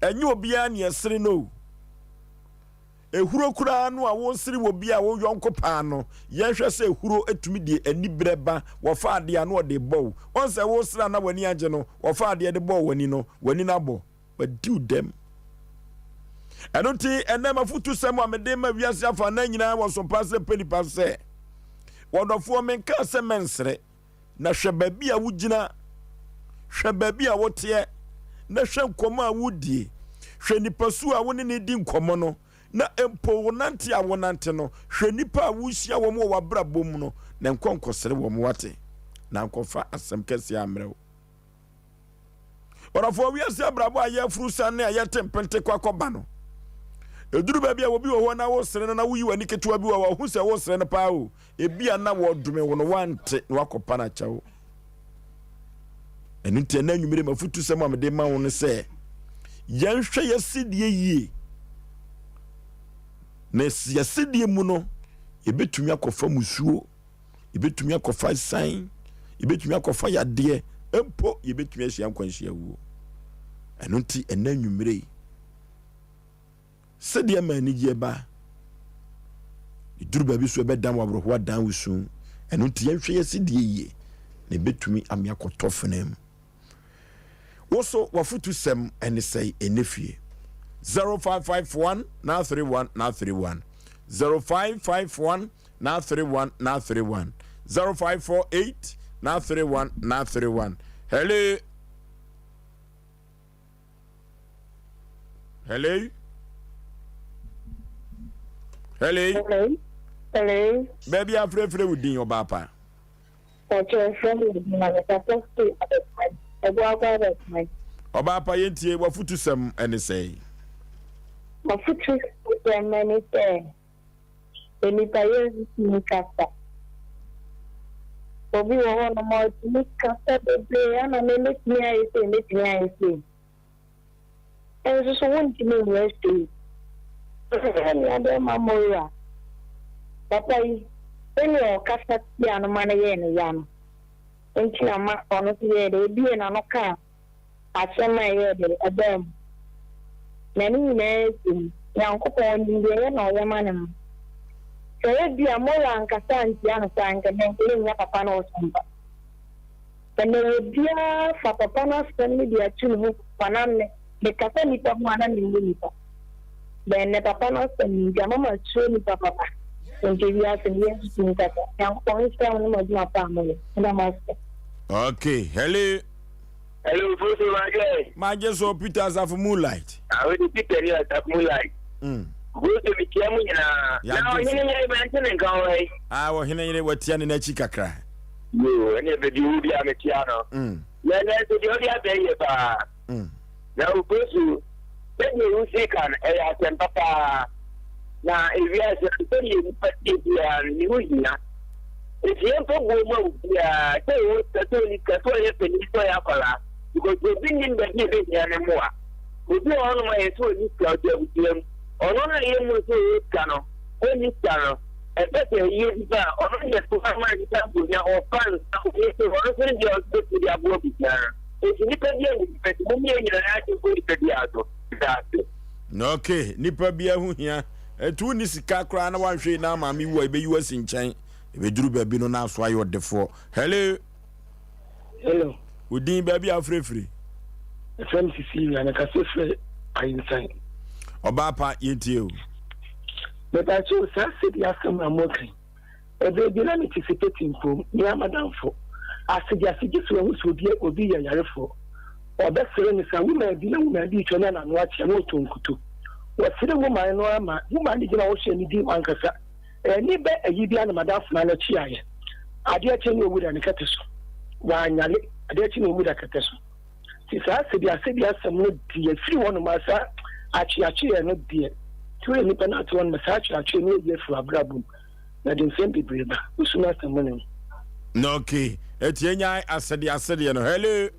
enye obia ne esre no ehuro kura no a wo siri wo bia wo yonko pa no yenhwe se ehuro etumi de anibreba wo fa ade a no de bow on se wo sira na wani age no wo fa ade de bow wani no wani na bo wadiu dem enoti enem afutu sem amede ma wiase afa na nyina wo so passe pelipa se wodofo menka se mensre na hwe baabi a wugina hwe baabi a wote na hwe nkomo a wudie hwe nipasu a woni ne di nkomo no na empo wonante a wonante no hwe nipa a wuhia wo mo wabrabom no na nkonkosere wo mo wate na nkofa asem kese amrew orafo wiase abrabo aye frusan na aye tempente kwakoba no eduru baabi a wobi wo na wo sere no na wuyi wani ketewa bi wo hu se wo sere no pa o ebia na wo dume wo no wante na wakopa na chawo enunte na nwumire mafutu sem amede ma wo no se yenhwe yasidie yie na yasidie mu no ebetumi akofa musuo ebetumi akofa san ebetumi akofa yade empo ebetumi ahia nkwanhia wuo enunte ena nwumire sede ma anigye ba iduru baabi so ebedam wabroho adan wusu enunte yenhwe yasidie yie na ebetumi amia kotofenam woso wafutu sem ene say enefie 0551 na 31 na 31 0551 na 31 na 31 0548 Now 31. Hello. Hello. Baby, I'm free with your papa. Okay, Obapa yentie wafutu sem ene say. Wafutu sem ene say. Nipa yezi nikasa. Obi wo no mo nikasa bebe ana me metimi ayese. Enso so wonti me westi. Ani ade mamoya. Papa yi eni o kasa ti anu mane ye ne yam. Enti ama ono ti ye de bi na no ka. Asem ye de adam. Nani ne yankopon ndi ye na o yamanam. Kaya bi amoya ankasa anti anu sanka ne nya papa na osomba. Tene bia fa papa na semi dia tunu panamne de kasa ni pa mwana ni nipa. Bene papa na semi dia mama tru ni papa. Okay, hello. Hello, Osei Aboagye. My so Peters of Moonlight. I will be Peter of Moonlight. Go to the Kiamina. Now, you know, I'm going away. I will hear what Tian in a chicacra. You and every duty on the piano. Then there's the other day. Now, go to let me second, and Papa. Na evia se tuli patia ni huina etiempo gomo ya tewo tatoli katole penito ya kala because we bring in the give ya ne moa obi ono ma yeso ni cloud ya ono na ye mo so kano oni kano e pete ye ba ono ye to ma ni ta bunya o fan ye so ono so ni o so dia bo bi ya e ni pe dia ni pe mo mi ni na ya ko ni pe dia to okay nipa bia hu hia etu ni sika kra na wanhwe na maami wo ebe US nchen ebe duru baabi no na so ayo defo hello udin baabi afrefre FM Cecilia na kasefre ayinsan obapa yentie o beta cho sa sidi asem amokri ebe bi na anticipating from ni amadamfo asidi so obi ya yarefo obesere ni sa wuma bi na wuma di twona na no ache no tonkuto wasire wuma no ama wuma di gina wo hye ni di wankasa ni be ayi bia na madamfo na no chi aye ade ache ni owura ni kateso wa anyale ade ache ni owura kateso ti sa sidi asem no di firi wono ma sa achi no di tuwe ni pana to one massage achi no ye fu abrabum na den sem bibreba usuna asem no no okay etienya asede no hello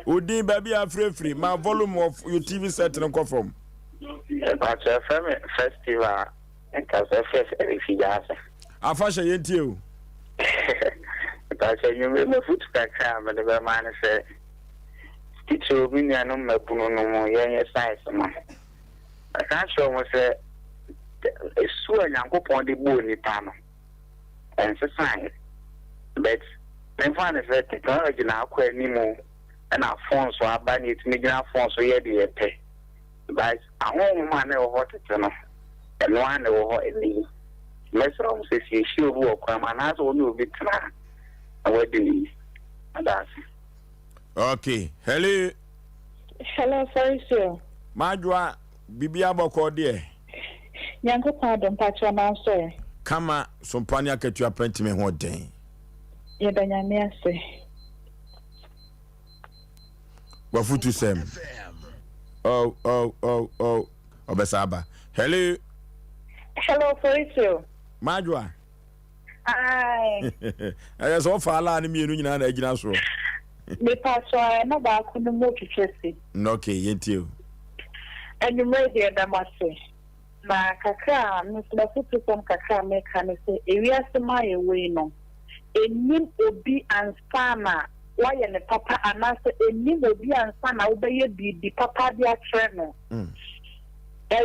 Udin baby afrefri my volume of your TV set no come from but festival and cafe efijasa afasha yentie o but you me foot kakra me the man say tito bi ni anu mabunu no mo ye size ma aka show mo say esu anyankopon de bo ni pa no and so sign but when find the technology na akwa ni mo na phone so abani it me gina phone so ye de pe but ahon ma na ho tete no and one na ho eni mesro say si obu okwa ma na so no bi tra awadi that's okay hello Oforisuo majwa bibia boko de nyanko pardon patwa na so kama sompani akatu apprentime ho den ye danyame ase wafutu sem obesaba hello Oforisuo majwa ai aya so fa ala ni mienu nyina na agina so me patwa na ba ko no mo twetwesi no okay yentie and you made the damase na kakra no so futu kom kakra me kan se ewiase ma ye we no enim obi ansana why ne papa anase enim obi ansana obeye bi papa dia treno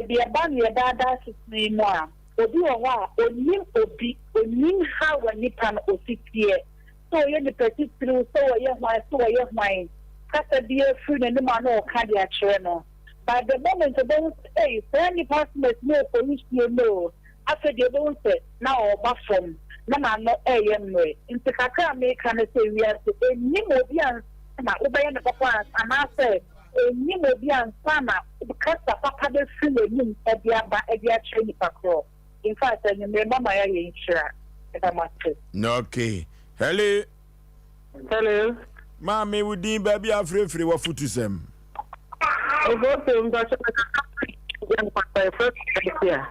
bi aba ne dada sisi mu a obi wo a onim ha wani pan otitie so ye ne petitru so ye hwan kasa dia fu ne ma no ka dia treno by the moment they say any passport no police no after the bones now or from na no mwe nti kakra me kan say we are say ni obi an na obey na papa ana say ni obi an sana because papa dey feel ni e bia ba e bia tre ni pakro in fact any me mama ya yin shira e ba mate no okay hello mama we din baby afrefre wa futusem ogo te mba so yan papa first here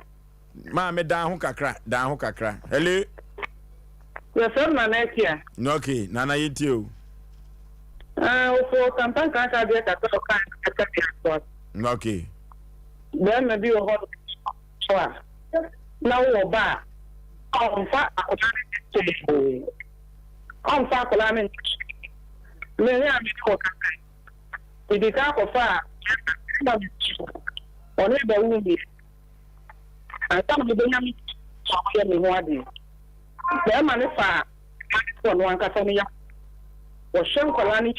mama dan ho kakra hello yes sir na next year no okay nana yitio for campaign can be at the transport okay then maybe you hold now oba on fa kolamin me ya mi ko kan idika ko fa oni be wumi atam de nyami so ya mi ho ade be ma ne fa ko no anka so ne ya o shen kolani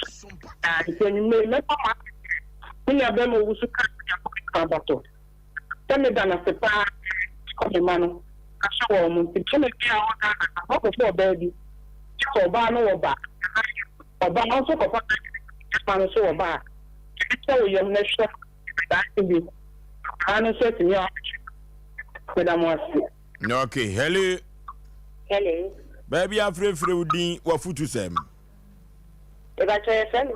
a de ni me pa ni ya be mo wusu ka bato teme dana se pa ko me manu ka so wo mu ti teme bi a wo ka ko fo baby ko ba no wo ba oba no so ko fa pa no so wo ba so wo yem na sho that be anu so ti ya madam wasi okay hello baby afrefre udin wa futusem e ba che sen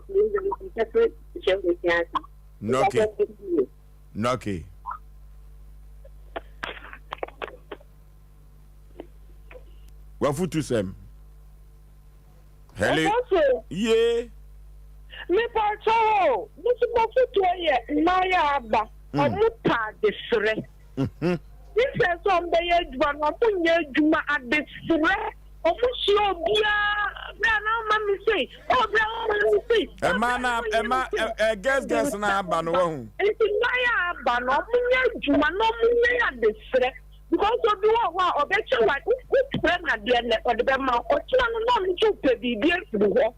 no okay wa futusem hello yeah me pa cho mo ti mo futu ye na ya aba o mu pa de sre this is on the edge one o munye djuma ade sre o mu si obia na na ma mi say obia ma mi say guess na aba no hu enti na ya aba no munye djuma no munye ade sre because of the one obeche wa which friend na de ne o de be ma o ti anu no mi chu pe bibie furu ho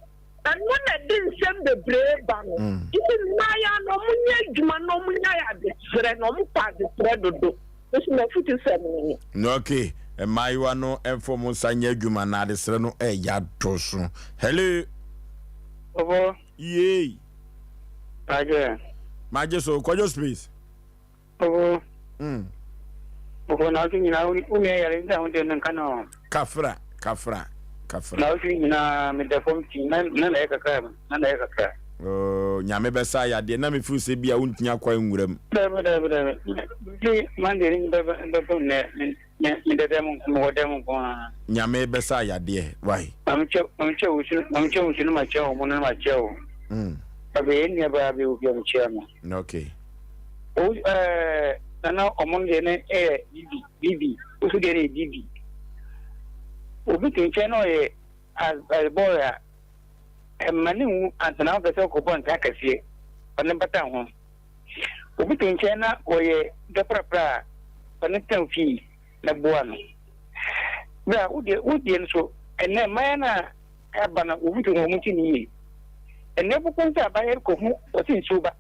and when I didn't send the brave bano even maya no munye djuma no munya ya de sre no mu pa de sre dodo this na futu sem no okay maiwa no enfo sanya djuma na de sre no ya doso hello Obo ye maje so kwajo space Obo Obo na kinyi na uni ya rinda unde nan kana kafra na kinyi na me da pomti na ya kaka oh nyame besa ya de na me fu se bia untinya kwa nwuram da di mande rin da ne me da dem mo dem ko nyame besa ya de why amche ushinu ma chao mo na ma chao abe ni ba be u biam chama okay o na omonde ne bibi usu dere bibi obi tinche no ye as boya mani antana pese ko bon ta kasie onen bata ho obi tinche na oye de prapra onen tanfi na boano bra udi nso ene mayana abana obi to mo tini ene bu konta ba yer ko hu o tin suba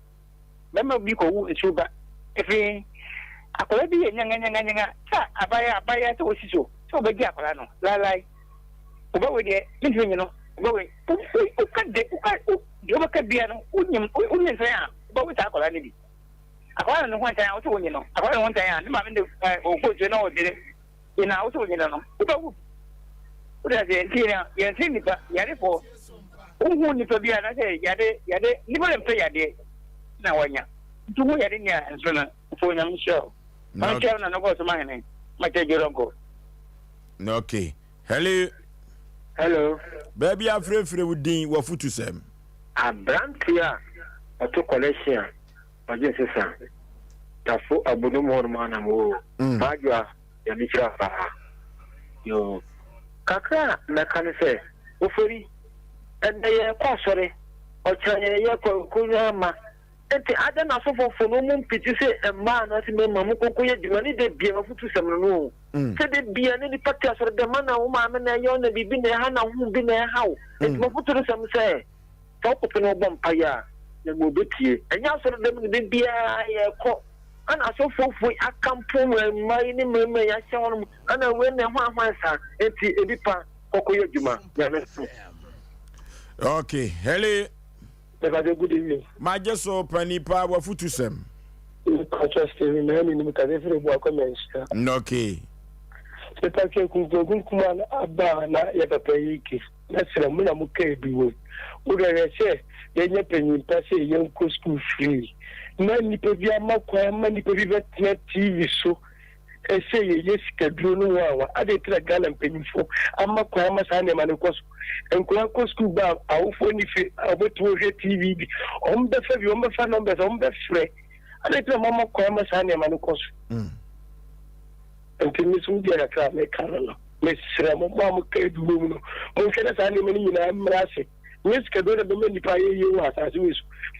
be ma bi ko hu suba efi akola bi nyanga sa abaya to osiso so be gi akola no lalai oba we de nti no oba we o ka de o ka bia no unyem sa ya oba we ta akola ni bi akola no ho tan o to onye no akola no ho tan ya ni ma me de o ko je na o dire ina o to onye no oba wu o da je nti na ye nti ni ba ya de fo hu ni to bia na se ya de ni ba le mpe ya de na wanya tumu ya de ni nso na fo nyam show ma che na no ko so ma ne ma che jirongo okay hello baby afrefre wudin wa futusem abrantia auto collection oje sesa tafo abuno mo na mo bajwa ya mikira fa yo kakra na kanise ofori ende kwa sore o chanye ye ko kunya ma enti ada na so fofo no mu mpiti se ma na se mema mu kokoye dwani de bia ma futusem no se de bia ne pati asore de mana wo ma na yo na bibi na ha na hu bi na ha wo enti ma futusem se to ko no bom paya na mo betie enya asore de mu de bia ye ko ana so fofo akampo mai ni meme ya hye ana we na hwansa enti edipa kokoye djuma ya mesu. Okay, hello. Good evening. Majeso Mpe Nipa wa futusem. Interesting, me ni mkaze fere bo akomensia. Okay. Sepa ke kungogun kuma na aba na ya papa yiki. Na sira mu na muka biwo. Ugere se yenye penyin pase yen ko school free. Na ni pe bia makwa ma ni pe bia TV so. Ese ye schedule no wa ade tra Ghana penyin amakwa ma sa ne ma ne koso. Enkura ko school ba awofo ni fe aboto hwe TV bi. Ombe fa bi ombe fa numbers ombe frɛ. Ade tra mama kwa ma sa ne ma ne koso. Enti mi so dia ka me kanalo. Me sira mo ma mo ka du mo no. Mo kena sa ne me ni na mrase. Ni schedule be me ni pa ye wa sa so.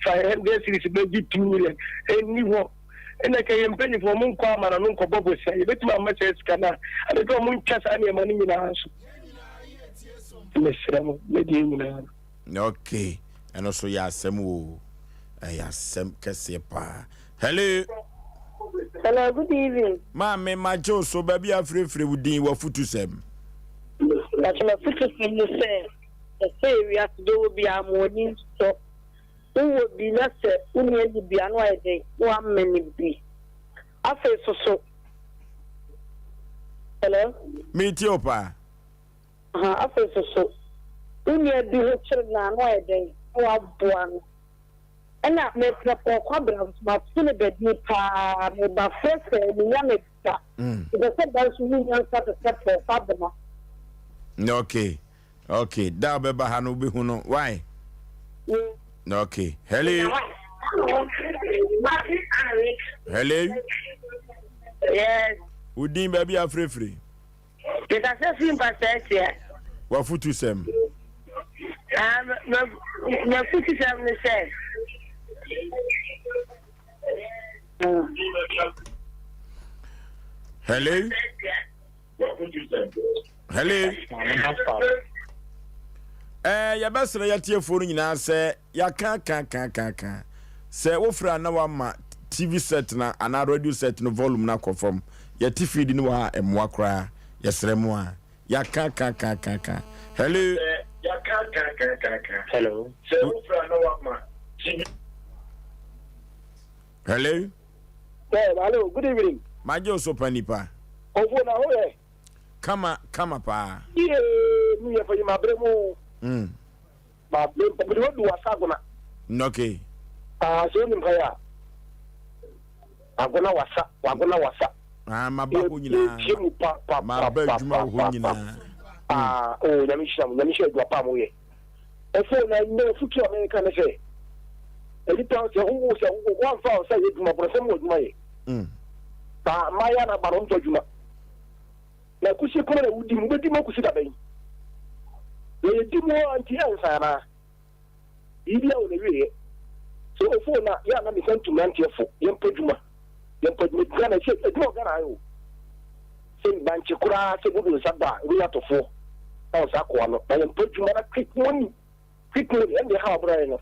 500 series be di 2 million. Eni ho ena ka yempeni fo mun kwa mana nun ko bobo sai betima ma se skana ade to mun kasa ne mani mina so mesramo me di mina. Okay, and also ya asem wo ya asem kese pa. Hello. Hello, good evening. Me majo so baby afrefre wudin wa futusem. That's my futusem no say we have to do be our morning so who be na se uni di bia no ede wa meni bi afa so hello Me tiopa afa so uni di ho chire na no ede wa boan ena me prepo kwa bra ma fune be di pa me ba fresh ni ya me ta the said that you need to start for fabema. Okay, da be ba ha no be hu no why. Okay. Hello. Hello. Yes. Udin baby afrefre. It has a simple here. Wa futusem. My futusem ne says. Hello. Hello. Ya besra ya tiefo nyina se ya kan se wo fra na wa ma TV set na ana radio set no volume na confirm ya tifidi ni wa emwa kra ya sremu a ya kan hello Ya kan hello se wo fra na wa ma hello hello good evening Majo Osei Mpe Nipa ofo na ho ye kama pa mi ya fa ma bremu ba be do wasaguna okay so ni mkaya aguna wasa maba ho nyina maba djuma ho nyina nyamisha do pa mo ye efo na ne futu America ne fe edita se hu se hu fa o se ye djuma pro se mo djuma ye ta maya na baron to djuma na kusi ko na wudi mo bedi mo kusi da ben ye di mo anti ansa na ibi a o le wi so ofo na ya na mi santu nanti efo yempoduma gana se edimo gana ayo se banchi kura se bubu saba wi atofo na o sakwa no na yempoduma na quick money ende ha obra no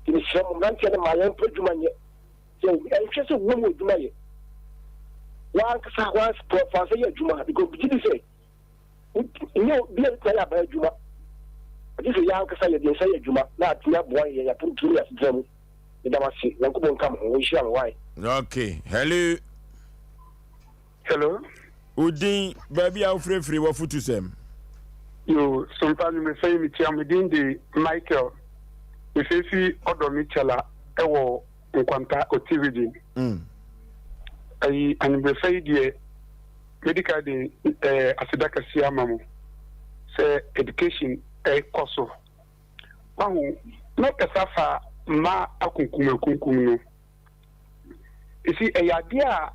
kini shemo nanti na ma yempoduma nye so en se wo mo duma ye wa ka sa wa sport fa se ye duma because biji se no bi e ya ba duma ati se ya ka sa ye de se ye duma na atia boy ye ya punturi ya semu idamasi yankubon kam o ishia why. Okay, hello Udin baby afrefre wa futusem yo Sompa me say mi tia me din de Michael me say fi odo mi chala e wo nkwanta otividi ai an be say de medical de asidaka siamamu say education e koso wahu no kasafa ma akunkum no isi eyadia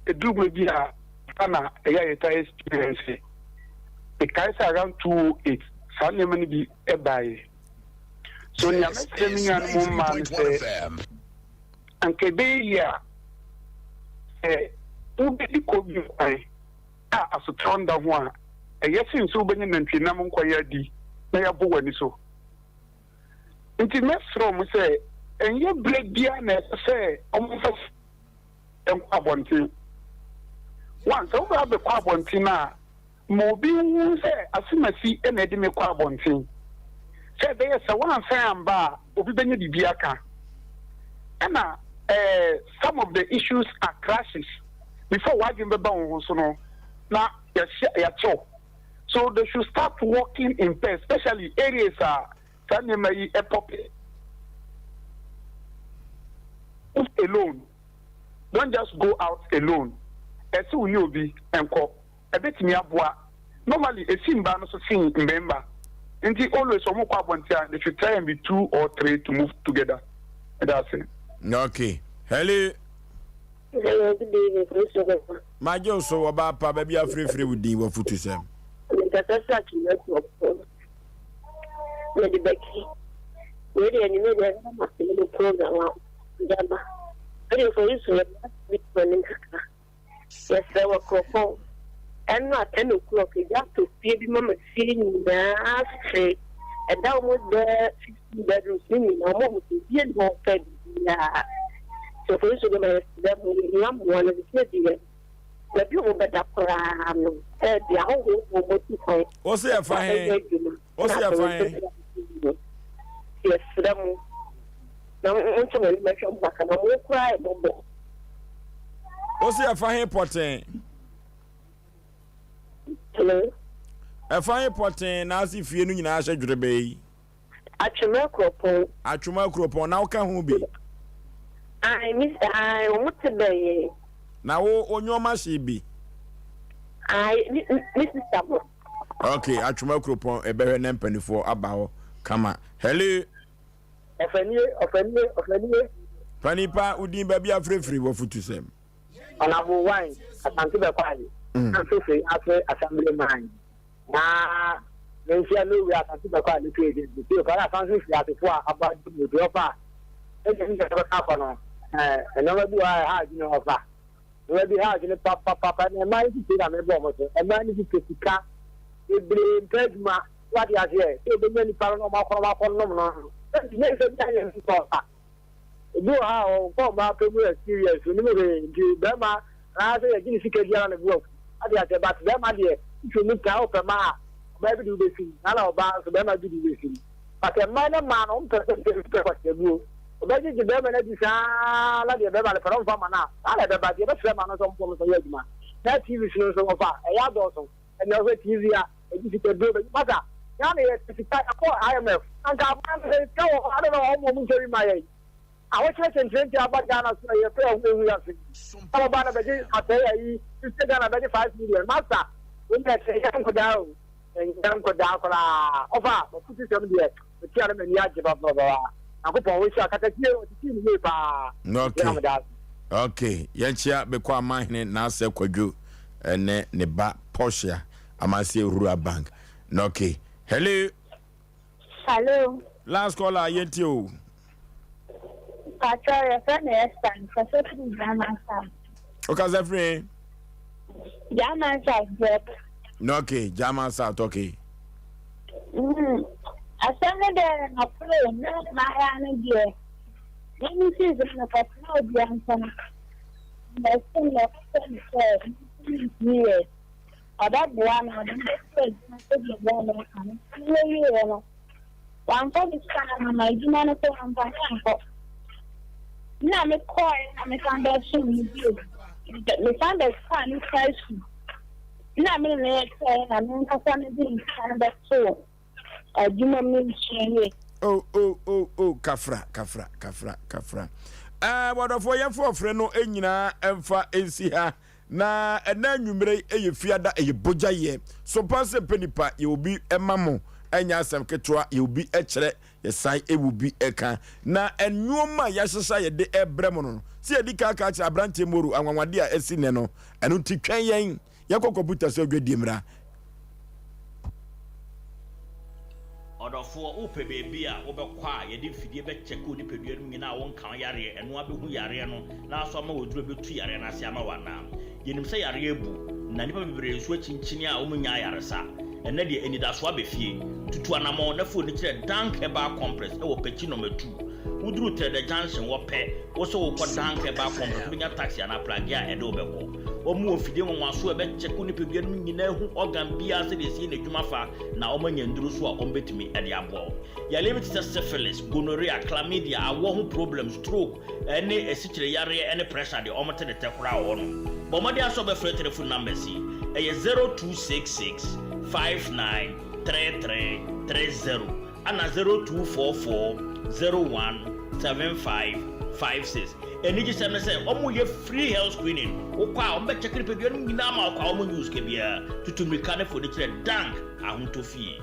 edugbe bi a ana eyayeta experience e kaisa around 28 salemani bi ebaye so nya mesemian mo man se anke be ya ubi ko bi ai a asotronda ho a eyesin so benye nantwinam nkwaya di na yabo wani so nti mesro mo se enye break bia na se omo enkwa abonti one so we be kwa abonti na mo bi hu se asimasi e na de me kwa abonti se be se one fan ba obi benye bibia ka na some of the issues are crashes before why you remember on so no na ya cho so they should start working in pairs, especially areas sanema a pop alone. Don't just go out alone. As soon you be and call a bit me abwa. Normally a sim ban also sing remember. And the always they should try and be 2 or 3 to move together. And that's it. Okay. Hello. Hello, good evening. My Joe so about baby free with the what to say. That's actually Lady Becky. Really, and you know that I must be the program. Very for you, so with running. Yes, there were crop. And not 10 o'clock, you have to feed the moment feeling that straight. And that was the 16 bedroom swimming. I want to be more fed. So for you, so the young one of the city. The people better plan. The whole will What's your fine? What's your fine? Yes, them. Now, I'm going to make sure I won't cry. What's your fine potting? Hello? A fine potting, as if you knew I should be. At your microphone. At your microphone, now can who be? I want to be. Now, on your machine be. Mrs. Sabo. Okay, at your microphone, a better name penny for about. Come on. Hello. Offended. Panipa, Udin baby, a free what food to say. Honorable wine, I can't do the party. I'm so free after assembly mine. Nah, then she knew we are to the party created. The I can't see that before about the dropper. It didn't ever happen. And never do I have no offer. Maybe how you papa and my city and a bomb, and my city car. It be encouragement. What you are here? It be many paranormal phenomenon. Next time, do how come back to me serious. You know, the Bema, I say, I didn't see a young work. I said, but them idea, if you look out a man, maybe do the thing. I know about the Bema do the thing. But a minor man on person what they do. But it's the Bema that is like the Bema from Famana. I had about the best man on some form of a young man. That TV shows so far, a yard also, and no way easier. It is a good matter. IMF. And I don't know how momentary my age. I was just 20 about Ghana, so you pay we are seeing. How about a budget? I tell you, you still got a 5 million. Master, when I say young go down, and young go down for offer, but put it on the chairman and Yaji, blah, blah, blah. I hope I wish I could take you to see. Okay, Yanchia be kwa mine na se kwaju ene ne ba Porsche amase Rural Bank. Okay. Hello. Hello. Last caller yentio. Patrol, your friend is stand for certain German side. Okay, Zefri. German side, no, okay, German South, okay. I send there and I play, not my idea. Let me see the patrol, Johnson. The thing of years. Or that one, I don't know. One for this time, my humanity and financial. Now, I'm a coin, I'm a foundation with you. The found a funny price. Now, I'm in the say, I'm in a family kind of so. A human means Oh, Kafra. What of your friend no enyina emfa ensiha na ena nwumre eyefiada eyeboja ye so Asem Mpe Nipa ye obi emamo enya asem ketwa ye obi ekere ye sai ewubi eka na enwoma ya hyehyɛ ye de ebrem no se edi ka ka kira brante moru anwanwade a esi ne no eno titwan yen ye computer so dwedi mra Odofo upe baby a wobekwa ye de fidie be check odi pedua no nyina won kan yare eno abehu yare no na so ma woduro betu yare na ase ama wana yenim se yare ebu na nipa bebre nso achinchini a omunya yare sa ɛnɛ deɛ anidaso abɛfie tutu anamɔ na fo ne kyerɛ dank herbal compress ɛwɔ pɛkyi number 2 woduru trade junction wɔpɛ wo so wokɔ dank herbal compress benya taxi ana plage a ɛde wobɛkɔ ɔmo ofidie mo aso ɛbɛkyɛ ko ne pɛbia no nyinaa hu organ bia sɛ de sie ne dwuma fa na ɔmo nya nduru so a ɔmo betumi ɛde aboɔ ya limit syphilis gonorrhea chlamydia awɔ ho problem stroke ɛne asikyire yare ɛne pressure de ɔmo te de tekora wɔ no bɔmɔde aso bɛfrɛ telephone numbers yi ɛyɛ 0266 593330 ana 0244 017556 eni gise no say omo ye free health screening okwa ombe check ni pedua nyina ma okwa omo news ke bia tutumika ne for de kire dank ahontofie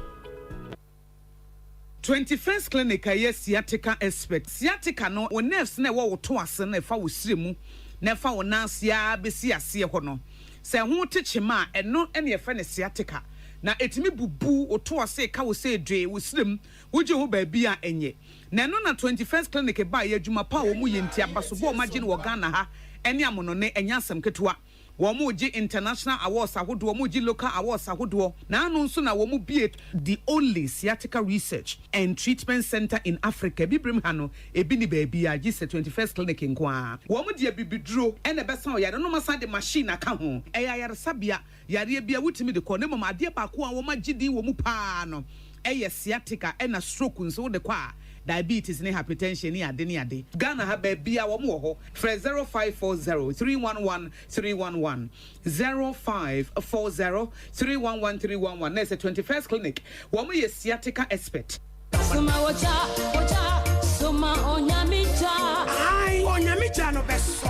21st clinic aye sciatica expert sciatica no o nerves na wo to ase na fa wo siremu na fa wo nansia besi ase ho no se ho techema eno ene fa ne sciatica na etimi bubu o to ase ka wo se dwe wo sirem wo je ho ba bia enye na no na 21st clinic ba ye adwuma pa wo mu yenti abaso bo ma gine wo Ghana ha ene amono ne enya asem ketewa wo mu gi international awards ahodo wo mu gi local awards ahodo na anu nso na wo mu bie the only sciatica research and treatment center in Africa bibrim ha no ebi ni ba bia gi se 21st clinic nko a wo mu de bibiduro ene besa o yare no masa de machine aka ho eya yare sabia yare bia wutimi de ko ne mama ade pa ko a wo ma gidi wo mu pa no eye sciatica ena stroke nso de kwa diabetes ne hypertension ne ade ne ade Ghana ha ba bia wo mo ho for 0540 311 311 0540 311 311 na 21st clinic wo mo ye sciatica expert soma wocha soma onyamija ai onyamija no beso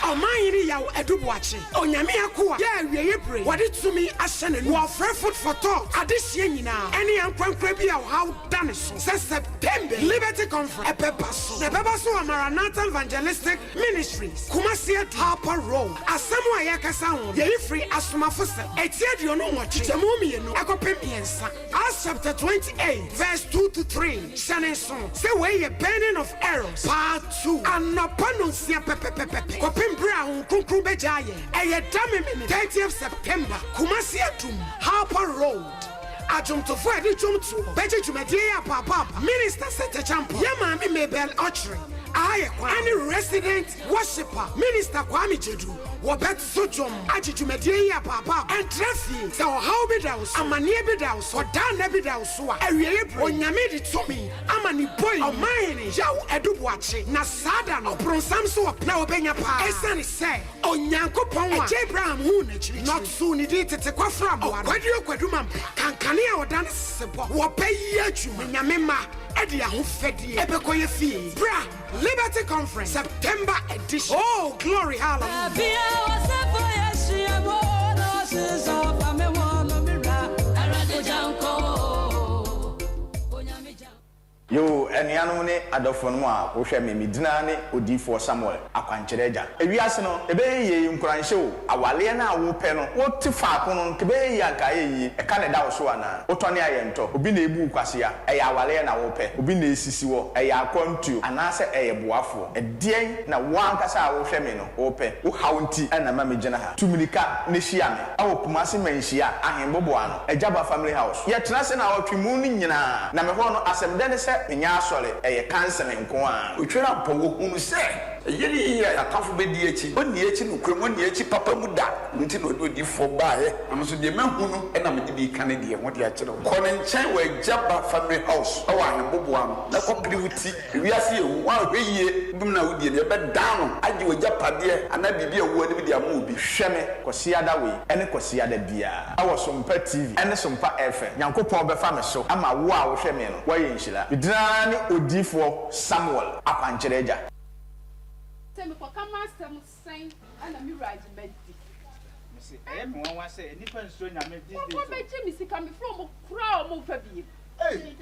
Omayiri Yaw Edubuachi Onyame akoa ya wieye bre wade tumi ahyene no ofre food for thought adesie nyina ene yankwankwa bi a how dane so September Liberty Conference ebebaso na bebaso Maranatha Evangelistic Ministries Kumasi Harper Road asemu ayakasa ho ye free asomafo se etiedio no nwochi temumi no akopem yensa Acts chapter 28 verse 2 to 3 shaneso say we burning of arrows part 2 anopano sia pepepepe kopem bra ho kunkru bejaye eye damemini 30th September Kumasi Atum Harper Road Ajumtofo edi jumtu beje jumedie ya papa Minister Sete Champo Yama mi Mabel Ochre aye kwa any resident worshipper Minister Kwame Jedu wobet sojom ajijumedie ya papa and trafi so how be daus amanie be daus odan be daus so awiele onyame di tomi amani boy omahini Yaw Edubuachi na sada no bronsam so na obenya pa esani say onyankopon wa Abraham hu na chiri not soon ni di tete kwafra bo kwadi okwaduma kankane a odan sebo wo peyi adwuma nyame ma edi ahofedie ebekoye fie bra Liberty Conference September edition oh glory hallelujah Yo, enianu ne adofo no a wo hwe me medina ne odifo Samuel akwanchereja ewiase no ebe ye nkuranhye wo awale na wo pe no wo ti faako no ke be ye aka ye e ka ne da wo so ana wo tone ayento obi na ebu kwase ya e ya awale na wo pe obi na esisi wo e ya akwantuo anase e ye boafo e dien na wo ankasa wo hwe me no wo pe wo haunti na ma megina ha tuminika ne hia me awo kumase manhia ahembobo ano ejaba family house ye tena se na wotwemu ni nyina na me ho no asemde ne se nya asole eye counseling nko a otwera mpo wo hunu se yeri ya atafo bedi echi oni echi no kwem oni echi papa mu da nti no odi fo baaye no so de mahunu e na me de bi kan de ho de a kire ko ne nchen wa jaba family house awa ahembobo ano na ko priwiti wiase ewu wa hweye dum na wodi e be down agi wa japade ana bibi ewu ani bi de amu bi hweme kwasiada we ene kwasiada bia awo Sompa TV ene Sompa FM yankopon be fa me so ama wo a wo hweme no wa ye nshira ni odifo Samuel akwanchereja temi kwa kama sem sen ana mi ride medi misi me wan say nipa nso nya me this day ko be che misi ka me from kra o mo fa bi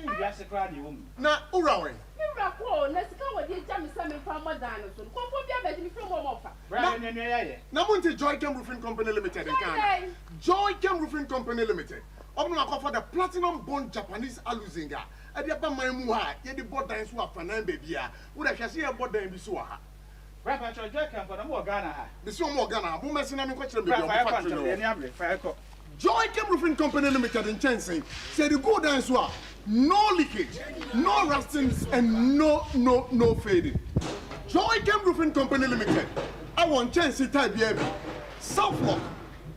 you are secret ni wo na urawe ura ko na sika wo di ja me say me fa modan so ko fo bia be di from mo fa na ne ye na monte Joy Chem Roofing Company Limited in Ghana Joy Chem Roofing Company Limited obno akofo the platinum bond Japanese aluzinga e de ba man mu ha ye di bodan so afanan baby a wo da hwese ye bodan bi so ha Papa Joy Chem for na mo Ghana ha bi so mo Ghana bo mesi na me ko kire baby o factory no ni abre fa ko Joy Chem Roofing Company Limited in Chensing said the go down so no leakage, no rusting, and no fading. Joy Chem Roofing Company Limited. I want Chensing type BM, Southlock,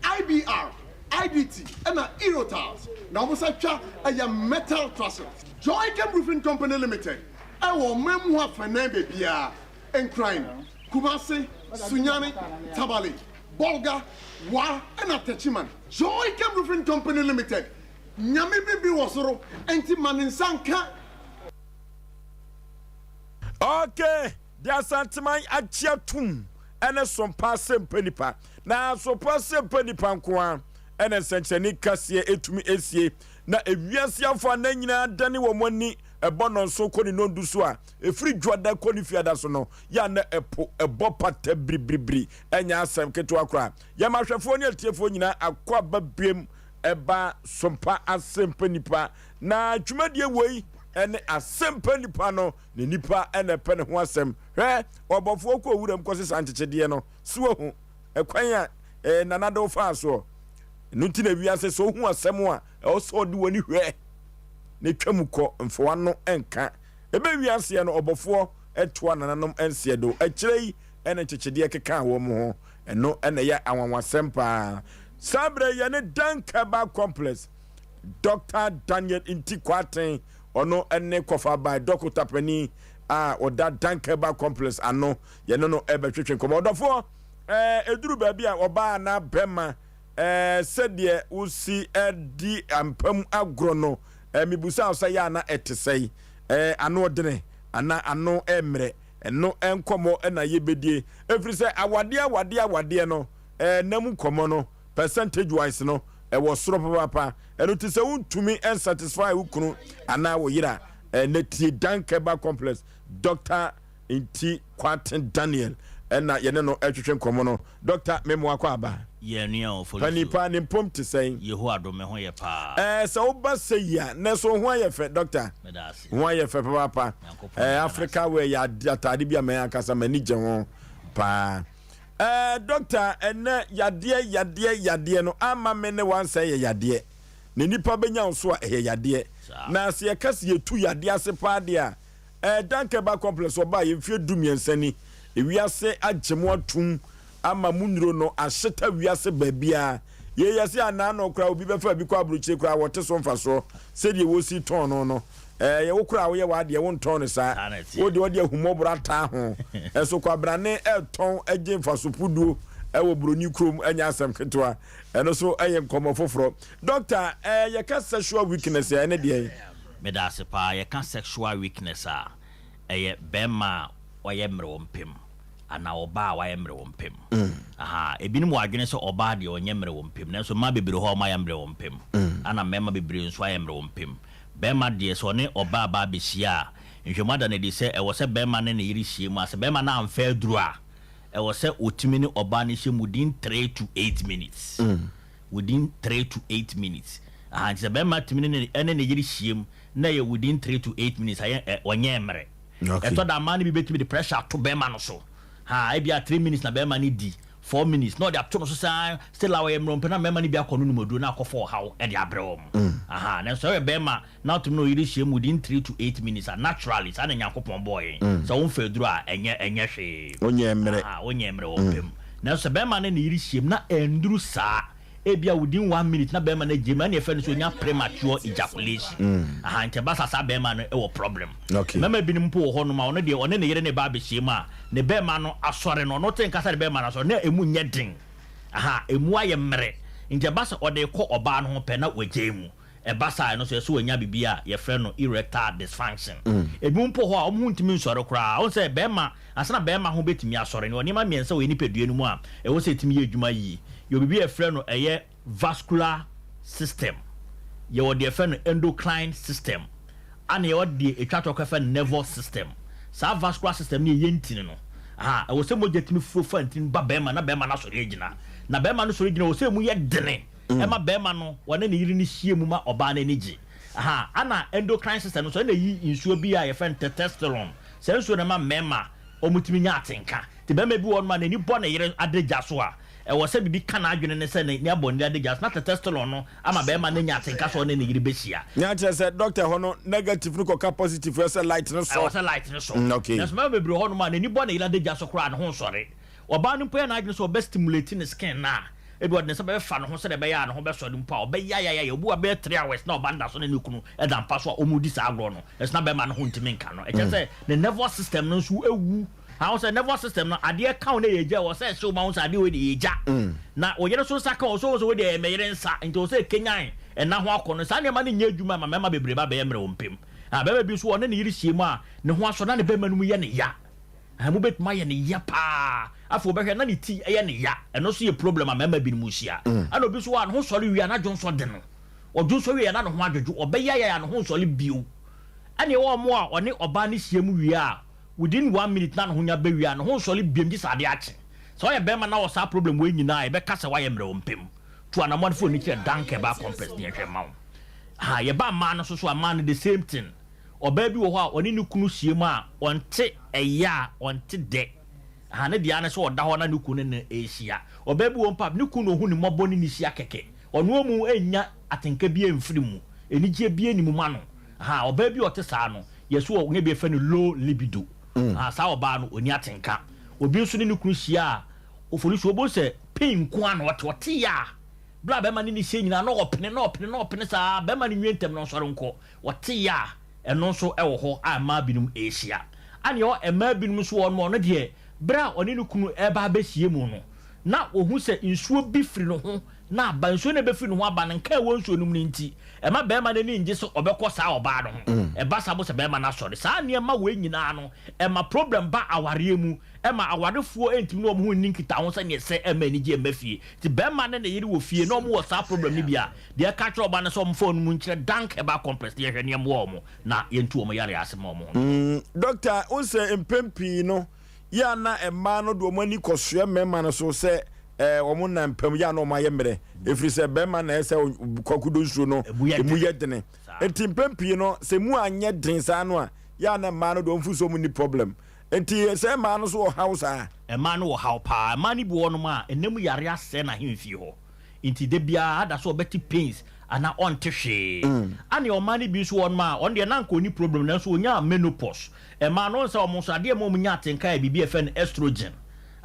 IBR, IDT, and Erotiles. Now was a metal trusses. Joy Chem Roofing Company Limited. I want memoir for Nebe Bia and Crime, Kumasi, Sunyani, Tabali, Bolga, Wa, and Atachiman. Joy Chem Roofing Company Limited. Nyame Bibi Wasoro, Enti Maninsanka. Okay, there's something I tum and a Sompa Asem Mpe Nipa. Now, Sompa Asem Mpe Nipa Nkwa, and essentially Cassia etumi esie. Na ewiasia for nanyina dane wo moni ebono so koni no nduso a efri dwada koni fiada so no ya na epo ebopata bribribri enya asem keto akra ya mahwefo ni atiefo nyina akwa babiem eba Sompa Asem Mpe Nipa na dwumadie wei ene Asem Mpe Nipa no ne nipa ene pe ne ho asem hwe obofo ko owuram kosi sanchechede no so hu ekwan a nanado fa so nuti na wiase so hu asem a also de woni hwe ne twamuko mfoa no enka ebe wiase no obofo etoa nananom ense do akirei ene chechede keka wo mo ho eno ene ya awanwasem pa sabre ya ne dankaba complex Dr. Daniel Intikwaten ono ene kofa by Dr. Pani oda dankaba complex ano ye no ebe twetwe komo odofo eduru ba bia oba na bema sedie usi edi ampam agro no mibusa osei ana etesei ano odene ana ano emre eno enkomo na yebedie efri se awade no namu komo no percentage wise no was soro papa eno ti se untumi unsatisfy ukunu ana wo yira neti dankeba complex Dr. Intikwaten Daniel na yene no etwetwe komo no Dr. Memo Akwaba ye nua Oforisuo panipa ni pom te sen yeho adome ho ye pa se oba se ya na so ho ye fe Doctor medasi ho ye fe papa Africa we ya atade bia me akasa mani je ho pa Doctor ene yade no ama me ne wan say ye yade ne nipa benya nso a ye yade na se ye kase ye tu yade ase pa de a dankeba complex oba ye mfie dumiensani ewiase agemo atum ama munro no ahyeta wiase babia ye yase anano kra obi befa bi kwa abruchi kra wote so mfa so se de wo si ton no ye wo kra wo ye wa de wo nton no sa wo de ahumobra ta ho eso kwa brane eton age mfa so pudu wo broni krom anya asem ketwa eno so ayem komo foforo doctor ye ka sexual weakness ya ne de medase pa ye ka sexual weakness a eye bema waye mre wompem ana oba waye mre wompem aha ebinim wadwene so oba de onye mre wompem nanso ma bebere ho ma ya mre wompem ana mema bebere nso aye mre wompem bema de so ne oba ba behia nhwemada ne de se e wo se bema ne ne yiri hie mu ase bema na amfa duru a e wo se otimi ne oba ne hie mu within 3 to 8 minutes within 3 to 8 minutes aha se bema timi ne ene ne yiri hie mu na ye within 3 to 8 minutes aye onye mre eto da man bi betimi the pressure to bema no so ha e bia 3 minutes na bema ni di 4 minutes no dey up to no so say still away mrompe na bema ni bia kono no modu na akofo how e dey abrem aha na so bema na to no yiri hye within 3 to 8 minutes naturally sa na nyankopon boy so won feduru a enye hwe onye emre opem na so bema na yiri hye na enduru sa ebia within 1 minute na bema na jema na efe no so nya premature ejaculation aha nke basa sa bema no e wo problem mama binim po ho no ma ono de one ne yere ne ba be hyema ne bema no asore no no ten kasa de bema na so na emu nye den aha emu aye mre nke basa ode ko oba no ho pe na wagemu e basa no so nya bibia ye frɛ no erectile dysfunction ebim po ho a omu ntimi nsore kra on say bema asana bema ho betimi asore ne oni ma miensa we ni pedua no mu a e wo se timi ye adwuma yi yo bibi e frɛ no eye vascular system ye wo de frɛ no endocrine system ana ye wo de etwato ka frɛ nervous system sa vascular system ne ye ntini no aha e wo se mojetimi fufa ntini ba bema na bema na sore gina na bema no sore gina wo se mu ye dene ema bema no wane ne yiri ni hie mu ma oba na nigi aha ana endocrine system so na yi insuo bi a ye frɛ testosterone se nsuo na ma mema omutimi nya atenka te bema bi won ma na ni bo na yire adregya so a was said be can argue and say near Bondia de gas, not a testosterone, no, I'm a bear man in Yatinka or any Besia. Nyacha said, Doctor Hono, negative, no positive, was a light, no, so was a light, no, so okay. There's maybe Bruno man, anybody that they just cry and home, sorry. Or Barnum Pay and I just so best stimulating the skin now. It was never fun, who said a bayan, who best on power, but ya, who are bear 3 hours, no bandas on a new and then pass what Omudis Agrono. It's not bear man who to make cano. It just say the nervous system knows who. How say nervous system no ade count dey eja was say show mounts ade we dey eja na oyere so saka so we dey emeyere nsa nti say kenyan e na ho akono sa ne ma ne nya adwuma ma mema bebre ba be emre wompem ha beba bi so one ne yiri hiemu a ne ho aso na ne bema no mu ye ne ya ha mu bet ma ye ne ya pa afo be hwe na ne ti ye ne ya eno so ye problem a mema bi mu hia ana obi so wa ne ho sori wi ana jonso de no ojo so wi na ne ho adwojo obeya ya ne ho sori bio ane wo mo a one oba ne hiemu wi a within 1 minute na ho nya be wi a no ho soli biem gi sade ache so ye be ma na wo sa problem we nyina e be kasa wa ye mre ompem to anamon fo ni kire danke ba complex ni hwe ma ha ye ba ma no so ama no the same thing oba bi wo ho a oni ne kunu hie mu a onte eya onte de ha ne dia na so oda ho na ne kunu ne ehia oba bi wo mpa ne kunu hu ni mobo ni hia keke ono mu enya atenka bi emfiri mu enije bi enimu ma no ha oba bi ote sa no yeso wo nge bi fe no low libido sa oba no oni atenka obi nso ne kunu hia Oforisuo obo se pain ko an wote ya bra be ma ne hie nyina no opene sa be ma ne nwentem no soro nko wote ya eno nso ewo ho ama binum ehia ane o ema binum so won mo no de bra oni ne kunu eba be hie mu no na ohun se nsuo bi firi no ho na ba nsuo ne be firi no ho aba nka wo nsuo num ne nti ema be ma ne ni nje so obekọ sa oba no ho eba sa bo se be ma na sori sa ne ma we nyina no ema problem ba aware mu ema awarefuo entim no mo ni nkita ho se ne se ema ni je mafie ti be ma ne yiri wo fie no mo wo sa problem ni bia de ka tro oba ne so mo phone mu nkire dank eba complex de hwe ne mo mo na yentu o mo yare asem o mo Doctor Osei Mpempi no ya na ema no do mo ni kosua mema no so se omo na mpam ya no ma ye mre efri se be ma na ese kwakudo nsuo no emu ye dene enti Mpempi no se mu anye den sa no a ya na ma no do mfu so mu ni problem enti se ma no so house a ma no how pa ma ni bi wono ma enemu yare ase na hemfi ho enti de bia ada so obeti pains ana on tehwe ani o ma ni bi so wono ma on de na nko ni problem na so onya menopause ma no se o mo so ade mo nya atenka bibi e fe no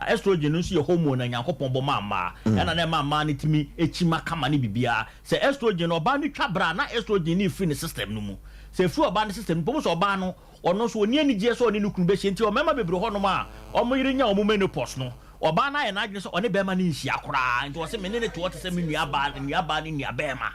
estrogen nso ye hormone na Nyankopon bo mama na na mama ni timi echima kama ni bibia se estrogen oba ni twabra na estrogen ni free ni system no mu se free oba ni system bo so oba no ono so oni anije so oni nukunu be henti o mema bebre ho no ma o mo yire nya o mo menopause no oba na ye na adwene so oni be ma ni nhia kora nti o se me ne to o te se me nua ba ni nua be ma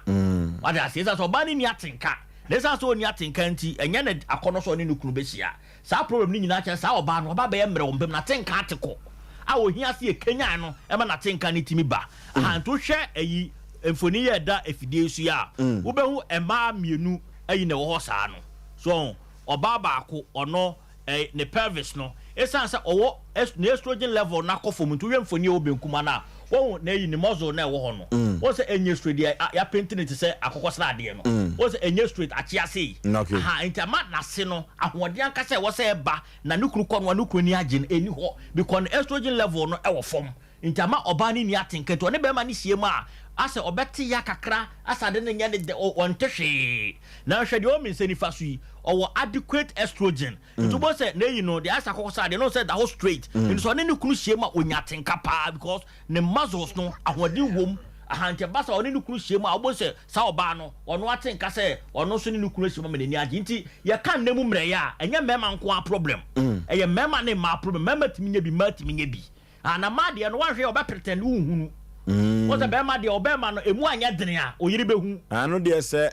wada se so oba ni atenka lesa so oni atenka nti enya na akono so oni nukunu be hia sa problem ni nyina cha sa oba no oba be ye mre o mpem na tenka ateko a ohia se Kenya no e ma na tenka ni timi ba han to hwe ayi emfoni ye da efidie su ya wo be hu ema mienu ayi na wo ho sa no so oba baako ono ne pelvis no esansa owo estrogen level na kofom nto hwemfoni e obenkuma na wo na yi ni muscle na wo ho no wo se enye straight ya pentinity se akokosra ade no wo se enye straight achia sei ha intama na se no ahode anka se wo se ba na nukuru ko no nukuru ni agin eni ho because estrogen level no e wo fom intama oba ni atenka to ne be ma ni hiemu a ase obeti ya kakra asade ne nya de ontehwe na hwede o min se ni faso yi owo adequate estrogen to bo se na yi no de asa kokosa de no say that whole straight so ne kunu hiemu a onyatenka pa because ne muscles no ahode wom ahante basa oni nukuru hiemu a obo se sa oba no ono atenka se ono so ni nukuru hiemu ma ni agi nti ye kan nemu mre ya enye mema nko a problem eye mema ne ma problem mema timinya bi ma timinya bi ana ma de no wanhwe oba pretend uhunu what's a bema de obema no emu anya dene a oyiri behu ano de se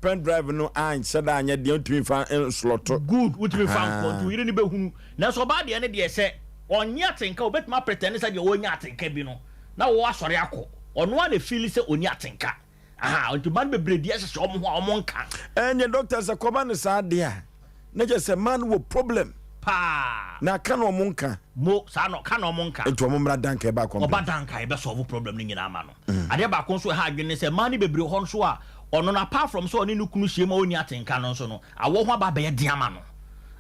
pen drive no an se da anya de ntumi fa slot good utimi fa nko oyiri ni behu na so ba de ne de se onya tenka obetuma pretend se de onya tenka bi no na wo asore akọ ono a na feel se onya tenka aha ontuman bebredi ese omo nka enye doctor se koba ne sa de a na je se man wo problem pa na kana omunka mo sa no kana omunka eto omumra danka e ba kompa oba danka e be solve problem ni nyina ama no ade ba kon so ha adwene se mani bebre ho so a ono na apart from so oni nukunu hiema oni atenka no so no awo ho aba be ye de ama no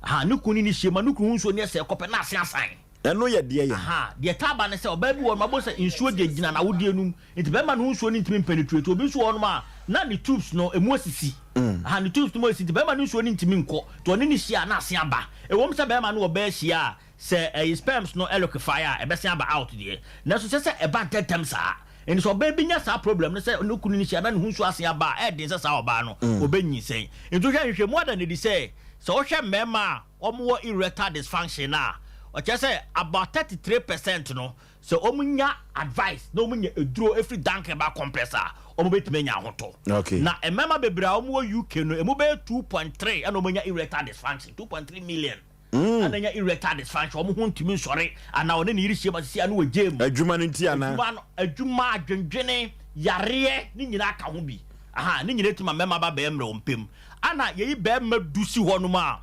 ha nukunu ni hiema nukunu so ni se kope na ase asan eno ye de ye aha de taba ne se oba bi wo mabo se nsuo de gina na wodi enum nti be ma no nsuo ni ntimi penetrate obi nsuo no ma na ni tubes no emu asisi aha ni tubes no asisi be ma no nsuo ni ntimi nko to ni hia na ase aba ewom se be ma no oba hia se sperms no liquefy e be se aba out de na so se e ba tetem sa eni so oba bi nya sa problem no se no kunu ni hia na ne nsuo ase aba e de se sa oba no oba nyi sen nti hwehwe more than dey say so hwe mema omo erectile dysfunction na o say about 33% no so omunya advice no omunya eduro every danke ba compressor omo betime nya hoto na emema bebra omo UK no emu be 2.3 and omunya erectile dysfunction 2.3 million ananya erectile dysfunction omo ho ntimi nsore ana one ne yirihie ba sia no wagem adwuma no nti ana adwuma adwendwene yare ni nyina ka ho bi aha ni nyina tima mema ba be emre ompem ana yeyi be madusi ho no ma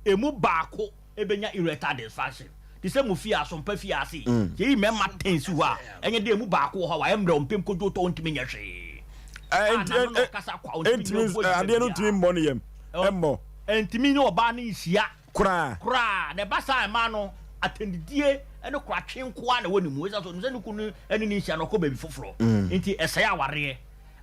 emu baako ebenya erectile dysfunction the same fia Sompa fia si ye mema tensi wa enye de mu baako ho wa emre ompem kojo to ntimi nya hwe ade no timi mbɔ ne yam emmo entimi ne oba ne hia kura ne basa ma no atendidie ene kura twenkoa na woni mu esa so nse ne kunu ene ne hia no ko baby foforo enti esai aware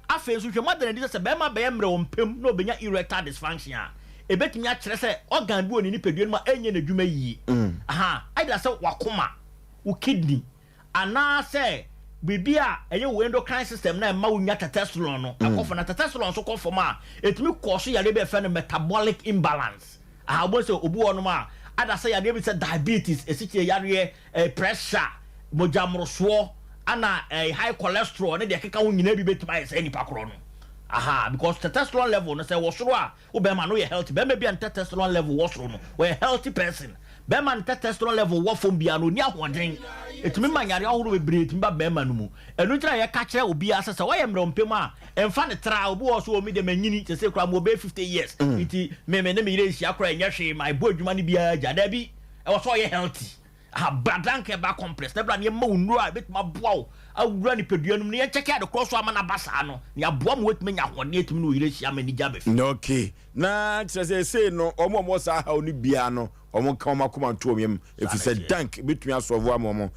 afen so hwe modern dis se be ma be emre ompem na obenya erectile dysfunction ebetimi a kire se organ bi oni ni pedue ma enye na dwuma yi aha aida se wakoma wo kidney ana se bibia enye wo endocrine system na ma wo nya testosterone no akofo na testosterone so kofo ma etimi koso yare be fe no metabolic imbalance aha bo se obu ono ma ada se yare be se diabetes esiche yare pressure mojamroso ana high cholesterol ne de keka wo nyina bi betima se nipa kro no aha because testosterone level no say wosoro a wo be ma no ye healthy be ma bi an testosterone level wosoro no we a healthy person be ma testosterone level wo fom bia no ni ahoden etimi ma nyare ahoro be bre etimi ba be ma no mu enu tira ye ka kire obi asese wo ye mre ompem a emfa ne tra obi wo so o mi de manyini te se kra mo be 50 years iti me ne me ire hia kra nya hwe my bo adwuma ne bia jada bi e wo so ye healthy ah bradanke ba complex na bra ne ma unru a betima boawo awura ni peduanum ne ye check out the cross ama na basa no ne aboa mo wetime nya hode etimi no yire hia mani ja befi okay na say no omo sa ha oni bia no omo ka omo akoma nto omyem efi se dank betumi asovo amomo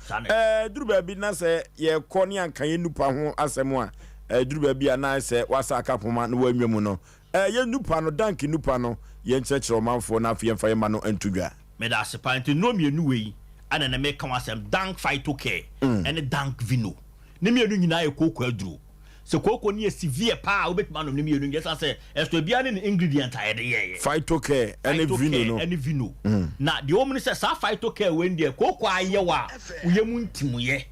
duru ba bi na se ye ko ne anka ye nupa ho asem a duru ba bi na se wasa akapoma no wanwemu no ye nupa no dank nupa no ye nkyekere omanfo na afie mfa ye ma no antudwa me da se pant no mienu wei ana na me ka wasem dank phytocare ene dank vino ne mienu nyina ye koko aduro se koko ni severe pa obetima no ne mienu nyesa se esto bia ne ingredient ayede ye phytocare ene vino no ene vino na de omni se sa phytocare we ndie koko aye wa uyemu ntimuye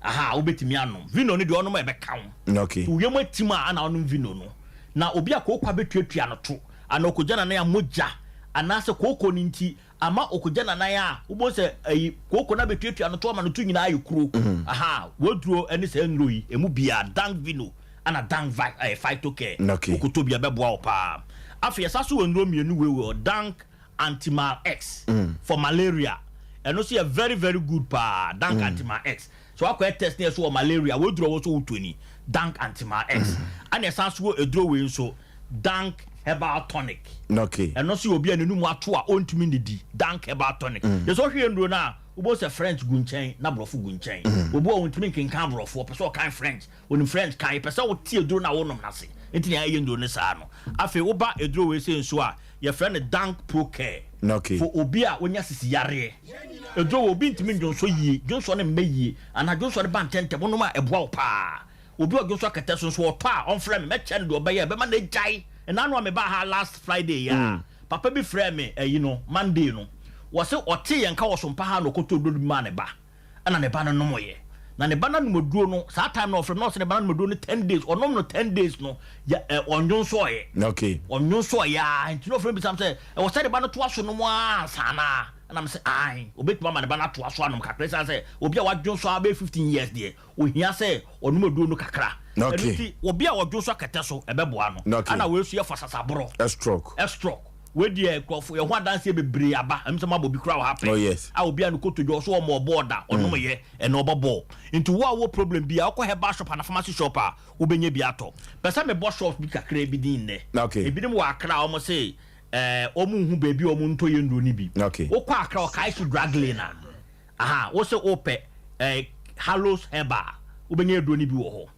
aha obetimi anom vino ne de onom e be ka ho okay uyemu atima ana onom vino no na obi akoko abetuatua no to ana okojana na ya moja anase koko ni nti ama okojana na ya ubo se koko na betuatua no to ama no tu nyina ayekuro aha woduro ene se nroi emu bia dank vino ana dank phytocare okoto bia beboa opa afi esaso wonro mienu wewe dank antimal x for malaria eno so very very good pa dank antimal x so akwa test ne so malaria woduro wo so wotoni dank antimal x ana esaso eduro we nso dank herbal tonic okay and no see obi anenu mu ato a ontumi ndidi dank herbal tonic ye so hwe nduro na ubo se french gunchen na brofu gunchen obi o ontumi nkenkan brofu person kan french oni french kan person o tie duro na wonom na se enti ya ye nduro ne sa no afi wo ba eduro we se nso a ye friend dank pro care okay for obi a wonya sisi yare eduro obi ntimi ndonso yie jonso ne meyie ana jonso ne ban tente mo no ma eboa opa obi o jonso akete so so oto a on frame me chen do obaye be ma na jai and I know I'm about last Friday, Papa be frame me, Monday, no. Was it or tea and cow some paha no koto do man ba, and an ebana no more. Nan a banana would do no, that time no from not in a ban would do 10 days or no 10 days no, on your soy. Okay, on your soy, and you know, for some say, I was said about 2 hours no more, Sana. And I'm saying, I obey Mamma Banana to us one of Cacres. I say, Obi what John saw 15 years there. We hear say, or no do no cacra. Okay, Obi what Joshua Catasso, a bebuano. And I will see you for Sasabro. A stroke. Where dear for your one dance be briaba, and some will be crowd happy. Oh, yes. I will be able to go so more border or no ye and over ball. Into what problem be alcohol have bash up and a pharmacy shopper who be beato. But some boss shops be cacre be in there. Okay, it didn't work almost say. Omu hu baby omu nto yendo ni bi. Okay. Okwa akra o kai su drag lane aha wo se ope Hallows Heba ubenye droni bi wo ho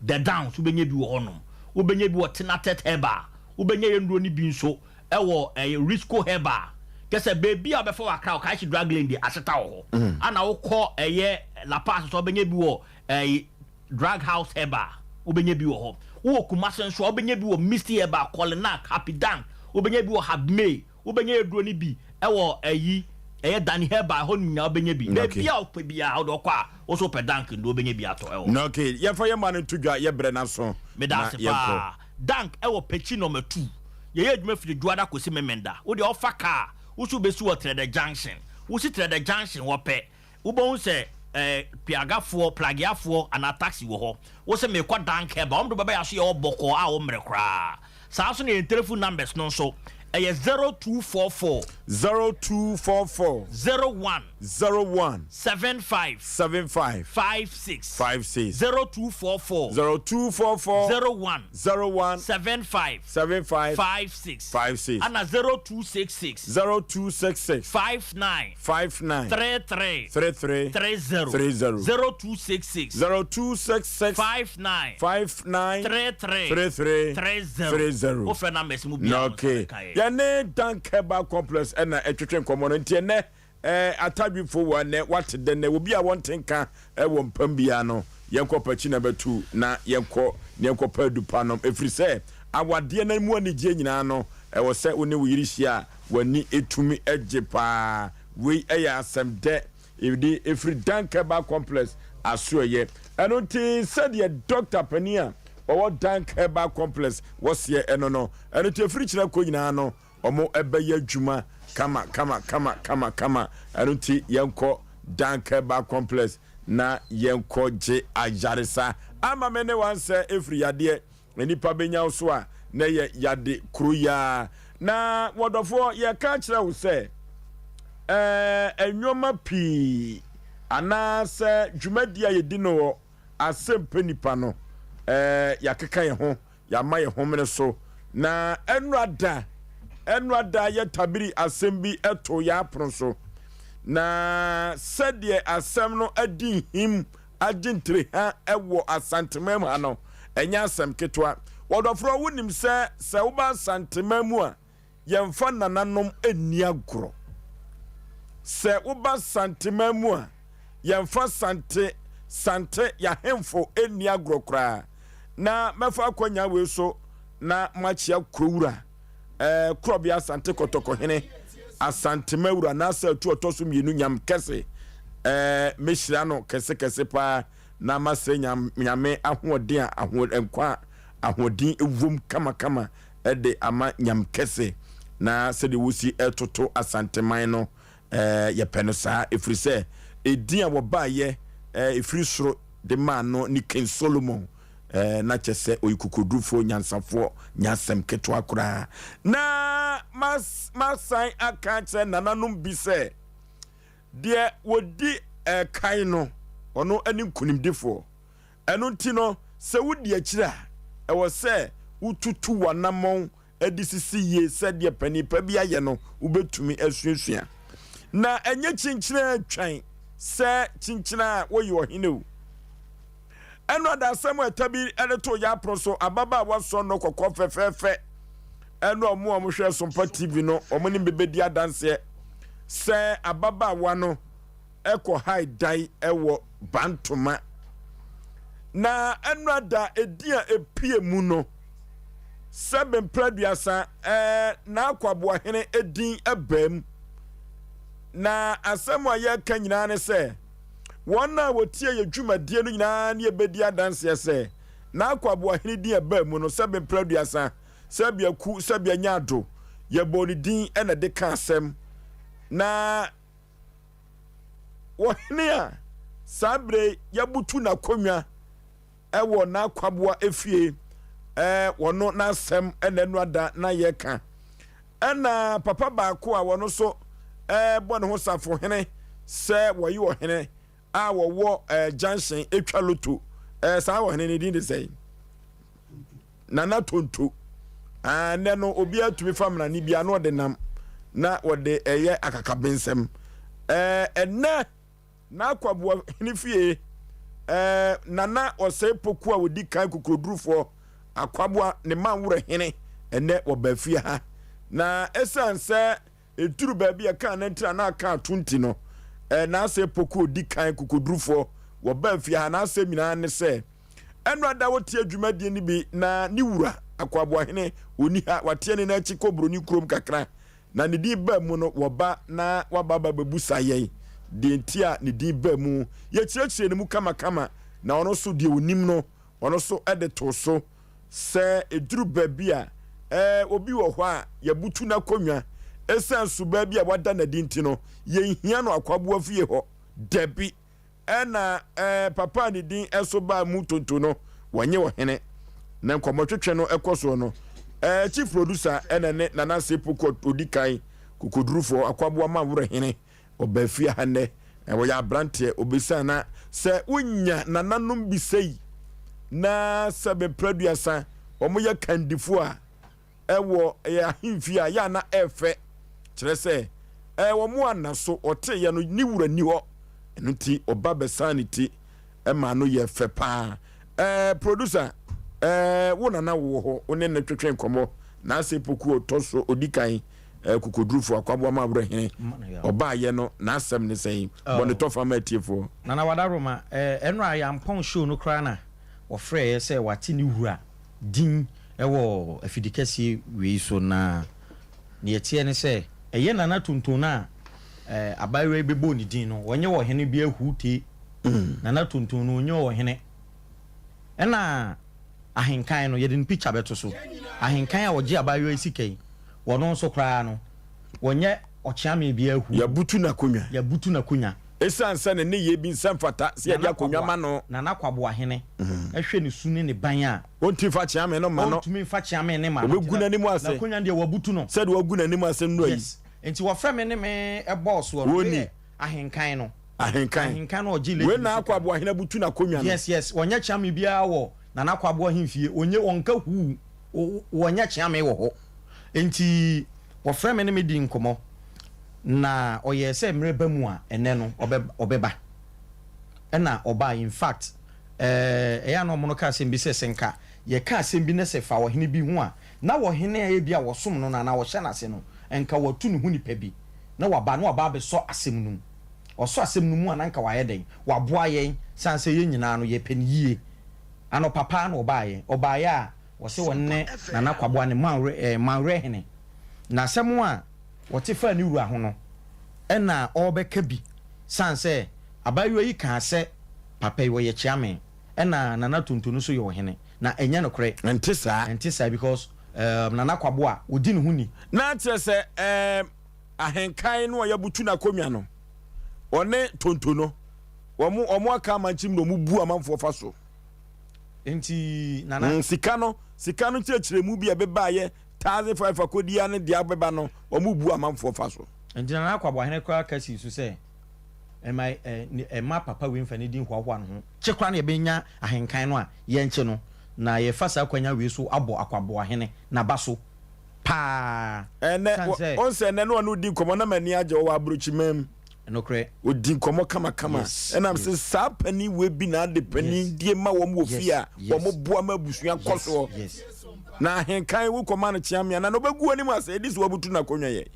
the downs ubenye bi wo ho no ubenye bi wo tenatet Heba ubenye droni bi nso ewo Risco Heba kese baby abefa wakra o ka chi drag lane di aseta wo ho ana wo kọ La Paz so ubenye bi wo drag house Heba ubenye bi wo ho wo Kumasi nso ubenye bi wo Misty Heba Kolinak Happy Dank ubenye bi wo Habme ubenye droni bi ewo Danny Heba ho nya ubenye bi baby a ope bia o do kwa o so pe Dank ndo ubenye bi ato ewo no okay ye fa ye man tudwa ye bre na so me da se pa Dank ewo pechi number 2 ye adwuma firi duada kosi memenda wo de ofa car wo so besu wo Trade Junction wo si Trade Junction wo pe wo bon se piagafo plagiafo ana taxi wo ho wo se me kwa Dank Heba omdo baba ya so ye oboko a wo mre kra sa so ne telephone numbers no so 0244 01 75 56 0244 01 75 56 ana 0266 59 33 30 0266 59 33 30 offer numbers mu bia okay yane Dank Heba complex na etwetwe nkomo no ntie ne atadwifo wa ne what de ne obi a wontenka wo mpam bia no yenko pachi na betu na yenko padu panom efri se awade na mu ani gye nyina no wo se woni wirihia wani etumi ejepa we eya asem de edi efri Dank Heba complex asoye eno ti said ye Dr. Pania owo Dank Heba complex wosie eno no eno ti efri kira ko nyina no omo ebeye adwuma kama anunti yenko Dank Heba complex na yenko je ajaresa ama mene wanse efri yade nipa benya so a na ye yade kruya na wodofo ye ka kira wo se enwoma pi ana se dwumadi a yedi no Asem Mpe Nipa no yakeka ye ho ya ma ye ho mene so na enrada ye tabiri asem bi eto ya pronso na sedie asem no adi him agintre ha ewo asantemam ano enya asem ketwa wodofro wonim se woba asantemamu a yemfa nananom eni agro se woba asantemamu a yemfa sante ya hemfo eni agro kra na mefa akwanya we so na machia krowura krobia asante kotoko hene asante mawura na asa tu otoso mienu nyam kese mehira no kese pa na mase nyame ahoden ahoden ewum kama de ama nyam kese na se de wosi etoto asante man no ye peno saa efri se edin a wo baaye efri soro de man no ni King Solomon na chese oyikukodufo nyansafo nyasem keto akura na masai akache nananum bi se de wodi kan no ono ani kunimdifo eno nti no se wodi akira e wo se ututu wanamon edisisi ye se de panipa bi aye no ubetumi asuasua na enye chinchina twan se chinchina wo yo hine eno da Samuel tabi eneto ya proso ababa waso no kokko fefefe eno omo hwe Sompa TV no omo ni bebedi adanse se ababa wa no eko high dai ewo bantoma na eno da edia epie mu no seben pladuasa na akwabo hene edin ebam na asemu aye kan nyina ne se wona wotie ye dwumadie no nyina ne ebedi adanse se na akwabo ahene din eba mu no sebe pladuasa sebe ku sebe nyado ye boni din ena de ka asem na wohene a sabre yabutu na konwa ewo na akwabo efie wono na asem ena nu ada na ye ka ena papa ba ko a wono so bɔne ho safo hene sɛ wɔyi wɔ hene a wɔwɔ junction etwa loto saa wɔ hene ne din de sɛ nana tonto ne no obi atumi famna ni bia no de nam na wɔde ɛyɛ akakabensɛm ɛnɛ na Akwaboa hene fie nana Osei poku a wodi kan kokodrufo Akwaboa ne manwure hene ene obafie ha na esanse eturu baabi aka na ntira na aka tunti no na Osei poku odi kan kokodrufo wobafie ha na asem nyina ne se enrada wotie adwumadie ni bi na ni wura Akwaboa hene oni ha watie ne na achi kobroni krom kakra na ne di ba mu no woba na wababa bebusa yen de ntia ne di ba mu ye kirechire ne mu kama na ono so de onim no ono so edeto so se eduru baabi a obi wo ho a ye butu na konwa esansu baabi a wada na di nti no ye hia no Akwaboa fie ho debi na papa ne din eso ba mu tonto no wanye wo hene na nkomotwetwe no ekoso no chief producer enene nana Osei poku odikai kokodrufo Akwaboa manwure hene obafia hane wo ya brante obesa na se unya nananom bisei na sabe producer omoya kandifo a ewo ya himfia ya na efe kire se wo mu anaso ote ye no ni wura ni ho nti oba besanity ma no ye fe pa producer wo nana wo ho one na twetwe nkomo na Osei poku otoso odikan kokodrufo Akwaboa manwure hene oba ye no na asem ne sei bone to fama atiefo nana wadaroma enra ya mpon show no kra na wo frɛ ye sɛ wate ne wura din ɛwɔ afidikasi wei so na ne yetie ne sɛ ɛyɛ nana tonton na abayewa bebo ne din no wonye wo hene bi ahute nana tonton no onye wo hene ɛna ahenkan no yɛde ne picture beto so ahenkan a wɔgye abayewa sikai wono so kra no wonye ochiame bi ahu ya butu na konya esansa ne ye bi nsamfata se ya dia konwa ma no nana Akwaboa hene ehwe ne suni ne ban a onti fa chiame no ma no ontumi fa chiame ne ma no oguna nimu ase na konya de wabutu no se de oguna nimu ase no yi enti wo frɛ me ne me boss wo woni ahenkan no no ogile we na Akwaboa hene butu na konya no yes wonye chiame bi a wo nana Akwaboa hemfie onye wonka hu wonye chiame wo ho enti wo frɛ me ne me di nkomo na oye se mreba mu a ene no obeba ena oba in fact eya no mono ka asem bi se senka ye ka asem bi ne se fa wo hene bi hu a na wo hene e bi a wo som no na wo hye na se no enka watu ne hu nipa bi na waba no aba be so asem num oso asem num a na nka wa ye den waboa yen sanse ye nyina no ye peniyie ano papa na oba ye a wo se wonne na Akwaboa ne manwure hene na asem a wote fa ni wura ho no ena obeka bi sanse abayewa yi kan se papa yi wo ye chiame ena nana tontonu so ye wo hene na enya no kore entisa because nana Akwaboa odi ne huni na tese ahenkan no ya butu na konwa no one tontono omo aka manchim no mu bu amanfo fa so enti nana sika no chirechire mu bi ebeba ye 1500 kodia ne dia beba no omu bu amanfo fa so enti nana Akwaboa hene kwa kasi so se ema papa we mfa ne din hwahwa no ho chekra na ye benya ahenkan no a ye nche no na ye fasa kwanya we so abo Akwaboa hene na baso pa ene onse ne no di komo na mani age wo abrochimam no kre odi komo kama enam se sa pani we bi na de pani die ma wo mo ofia wo mo boa ma busua koso na ahenkan wo koma no chiamia na no begu ani mu ase edi so wabutu na konwa ye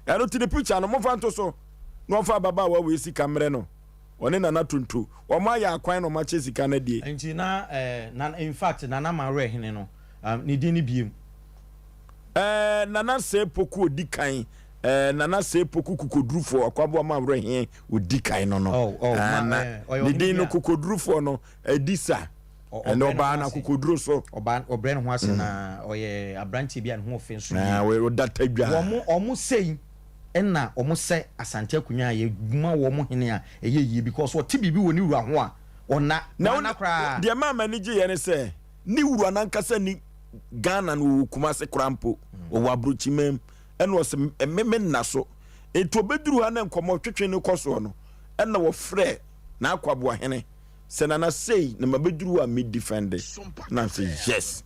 ero ti the picture no mo fa nto so no fa baba wa we sika mre no one nana tuntu o ma ya akwan no ma che sika na die enti na in fact nana manwure hene no ni din ni biem nana Osei poku odikan nana Osei poku kokodrufo Akwaboa manwure he odikan no ni din no kokodrufo no edisa eno ba na kokodru so obre no ho ase na oye abranti bia no ho ofenso na we data dwa omo sei enna omo se asante akunwa ye guma wo mo hene a eye yie because what bibi woni wura ho a ona na kra de ma manage ye ne se ni wura na nkasa ni Ghana no Kumase krampo o wabrochimem eno se meme na so eto beduru ha na nkomo twetwe ne koso no enna wo frɛ na Akwaboa hene se nana sei na mabeduru a me defend na say yes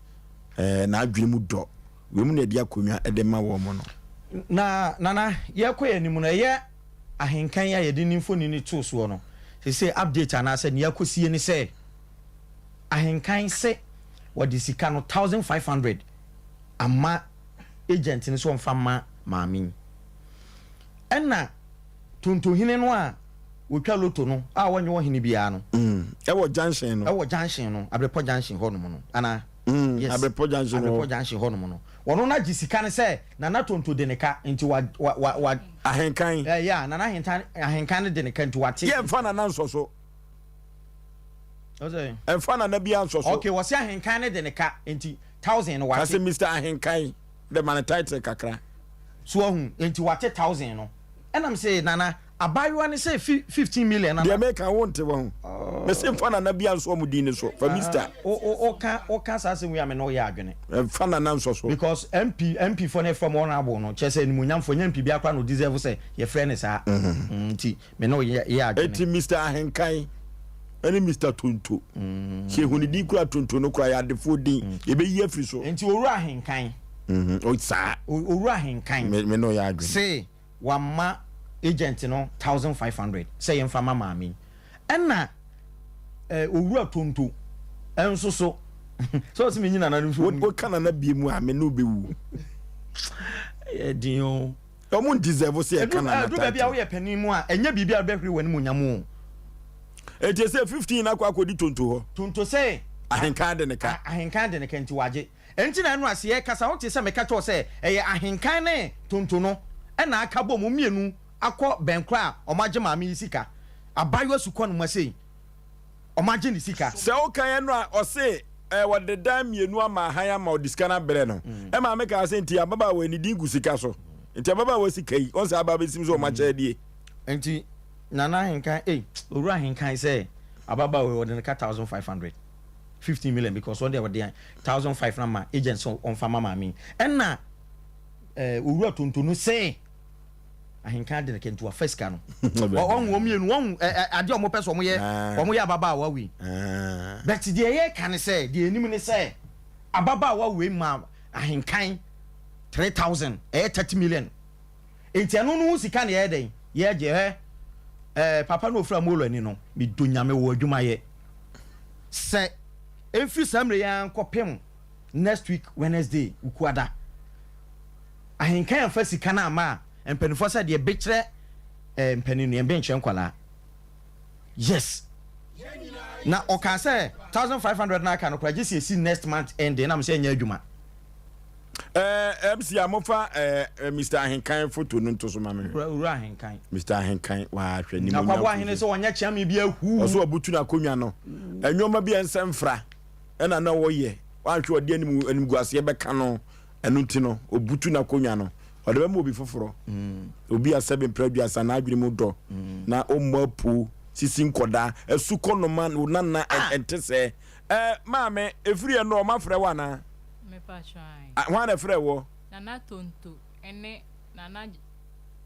na adwene mu do we mu na dia konwa edema wo mo no na nana ye koye ni mu na ye ahenkan ya yɛde nimfoni ni to so no say update ana say ne yakosie ni say ahenkan say what is sika no 1500 ama agent ni so mfa ma maami ɛna tontohene no a wotwa loto no a wonye wo hene bia no ɛwɔ junction no abrepo junction ho no no ana yes abrepo junction ho no no wono na gisika ne say na tonto de ne ka nti wa ahenkan ya na ahenkan de ne ka nti wate ye mfa na nsoso okay mfa na bia nsoso okay wo se ahenkan de ne ka nti 1000 no wate kasi Mr. Ahenkan the man title kakra so ohun nti wate 1000 no enam say nana abayo ne say 15 million na the make won't won me say mfa na bia nso omudi ni so for Mr. o ka sa se we am no ya adwene mfa na nsoso because MP for ne from honorable no chese ni munyam for MP bia kwa no deserve say ye friend sa nti me no ya adwene eti Mr. Ahenkan any Mr. Tonto she huni di kura Tonto no kura ya defo din ye be yi afri so nti oru Ahenkan o sa oru Ahenkan me no ya adwene say wama agent no 1500 say yemfa mama ami enna oru Tonto enso so so se me nyina na nso wo kana na bie mu a me no be wu dio o mun deserve say kana na do bia wo ye panin mu a enya bibia be hwere wani munyam eti say 15 akwa akodi Tonto ho Tonto say ahenkan de ne ka nti waje enti na anu ase ye kasa wo te say me ka to say eye ahenkan ne Tonto no na aka bom mienu akọ benkra omaje maami sika abayo sukọ no masei omaje ni sika se o kan no a o se what the dam mienu ama han ama odiskana bere no e ma me ka se nti ababa we ni dingu sika so nti ababa we sika yi on se ababa besim so omache die enti nana ahenkan oru ahenkan say ababa we wode ka 1500 15 million because one day wode 1500 na ma agents on farmer maami enna oru Tonto no say ahenkan de kentu wa first ka no won mienu won ade omo pese omo ye ababa wa wi but de ye kan say de enim ne say ababa wa wi ma ahenkan 3000 30 million enti anu no sika ne ye den ye je papa no fra molo ani no mi donyame wo adwuma ye se enfi samre ya nkopem next week Wednesday ukuada ahenkan fa sika na ama empenifo sa de bekire empeninu embe nche nkwala yes na oka say 1500 na aka no kwa gisi esi next month end na am say nya adwuma MC amofa Mr. Ahenkan photo no nto so ma me uru ahenkan Mr. Ahenkan wa hwe ni mu na kwa ahene so wonya chiam bi ahu oso obutu na konwa no enwoma bi ensemfra ena na wo ye wa hwe odi anim guase be ka no enu ti no obutu na konwa no ode be mo obi foforo obi asebe mpradua na adwene mu do na omapu sisi nkoda esuko no man nana entese maame efiri no ma frɛ wa na me pa try wana frɛ wo nana Tonto ene nana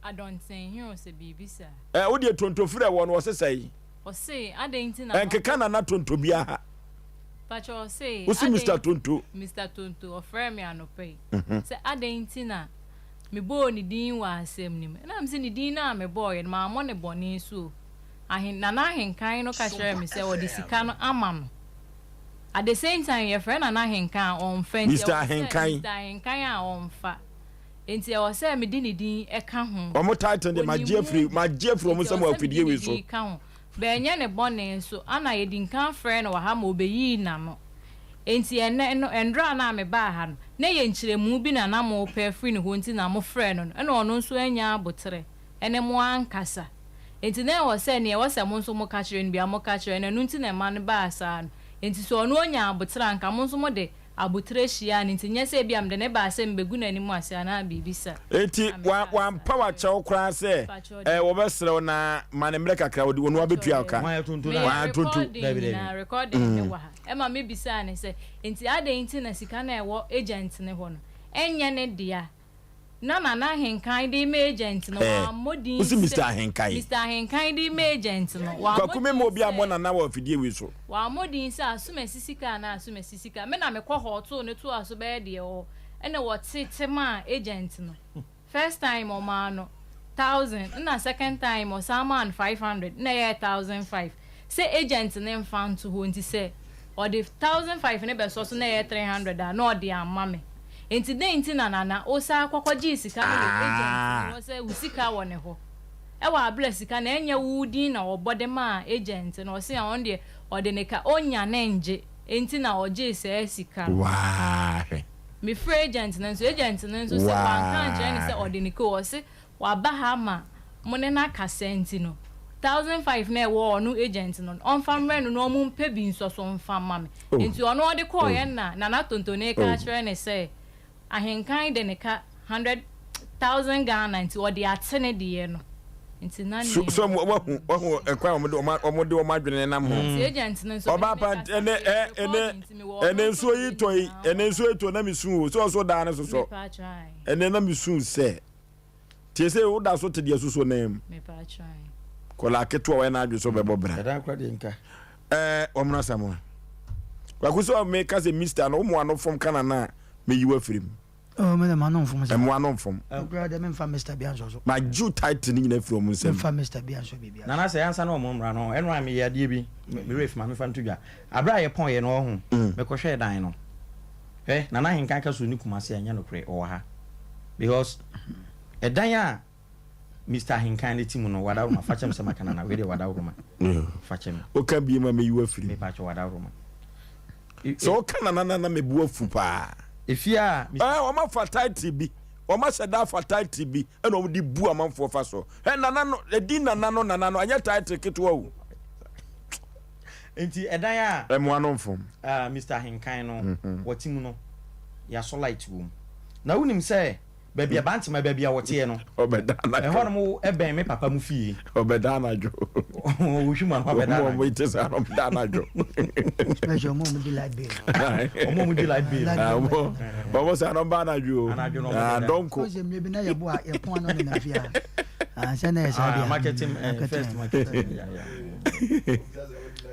adonten hero se bibisa wo de Tonto frɛ wo no wo sesai o se adenti na enkeka nana Tonto bia ha pa cho se wo si Mr. Tonto ofre me anope se adenti na me bo ni din wa asem nim na am se ni din na me boy ma mo ne boni so nana ahenkan no ka kyerɛ me se wo de sika no ama no at the same time your friend nana ahenkan on friend Mr. Ahenkan a on fa enti e wo se me di ni din e ka ho omo title de ma Jeffrey omo se mo afidie we so be enye ne boni so ana ye din kan friend wa ha ma obeyi na no enti ene no endra na me ba ha no na ye nkyeremu bi na mo pe free ne ho enti na mo friend no ene ono nso anya abotre ene mo ankasa enti na wo se ne wo se mo nso mo ka kyerɛ ne bia mo ka kyerɛ ne no enti na ma ne ba asa no enti so ono onya abotre anka mo nso mo de abotre hia ne enti nya se bia me de ne ba ase mbegu na animu ase ana bibisa enti wa power chew kra se wo besere na manemre kakra wodi wonu abetua aka wa Tonto na recording ne wa ha e ma me bisa ne se enti ade enti na sika na ewo agent ne ho no enye ne dia na ahenkan de me agent no wa modin usi Mr. Ahenkan de me agent no wa kwakume mo bia mo na wa fidie we so wa modin sa asuma sisika na asuma sisika me na me kɔ hoto ne to aso be de o ene wo tete ma agent no first time o ma no 1,000 na second time or someone 500 na ye 1,005 say agent ne mfa to ho nti say or the 1,005 ne be so na ye 300 na o de amame enti den nti na osa kwakwaji sika no agent no say usika wo ne ho e wa blessika na enye wudi na obode ma agent no say on de odeneka onya na nje enti na oje se sika wa me free agent na so say wan kan je ni say odeneka o say wa bahama mone na kasenti no 1,005 na wo no agent no on famre no mu mpe bi nso so mfa mame enti ono de call ye na tontone ka kire ne say ahenkan de ne ka 100,000 Ghana enti o de atene de ye no enti na ni so wo ekwa omode o madwene na mo agent no so oba pa ene nso yi toy ene nso yi to na misu so da na so ene na misu se tie se wo da so te de so nem me pa try kola keto we na adwo so bebo bra da kwa de nka omra samo kwa kuso me ka se mister no mo ano from Canada me yiwa firim me na manon from mo anon from brother me fa Mr. Bianso so ma ju tight ni nyina from nsem fa Mr. Bianso bibia na se yansa no mo mra no enwa me yade bi me ref ma me fa ntodwa abra ye pon ye no ho me ko hwe dan no na hinka ka so ni kumase anya no kre o ha because edan a Mr. Hinkani timu no wadauruma fachem se makana na we de wadauruma fachem o ka bi ma me yiwa firim me pa cho wadauruma so kana na me bu afu pa efia o ma fatality bi o ma sheda fatality bi e no di bu amanfo fa so nana no edi nana no anya title ketwa o enti edan a mo anon fom Mr. Hinkan no watimu no ya so light room na unim say baby abantima baby a wote no obeda na e hono mo eben me papa mu fie obeda na jo o hwuma no obeda na mo ite sa obeda na jo mejo mo di light bill o mo di light bill mo sa no ba na jo donko o je me bi na ye bo a ye pon no na fia se na esa dia marketing first marketing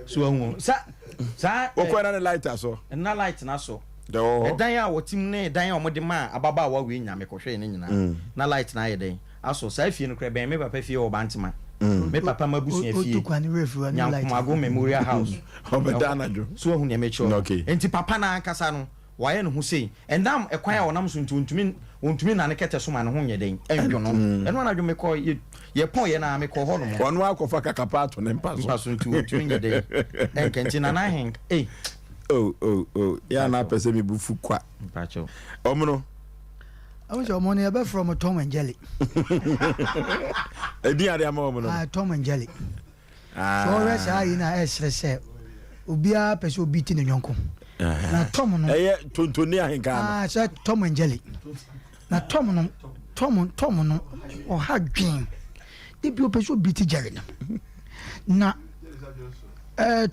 so hu sa o ko na light aso na light na so do edan a wotim ne edan a omode ma ababa wa we nya me kohwe ne nyina na light na yeden aso sa fie no kra ben me papa fie o bantima me papa mabusu ya fie nyankomago memorial house obeda na jo so hu ne me cho enti papa na akasa no waye no hu sei endam ekwan a wonam so ntumi na ne kete so ma ne ho nyeden enwo no eno na dwo me ko ye pon ye na me ko ho no mo ono akofa kakapa to ne mpa so ntumi nyeden enkenti na na hen ya na pese mi bufu kwa mpacho omno awo money ebe from Tom and Jelly edi ade ama omno Tom and Jelly so rest ayi na esrese obia pese obiti ne nyonko na Tom no tontoni ahenka so Tom and Jelly na Tom no o ha dwen de bi pese obiti Jelly na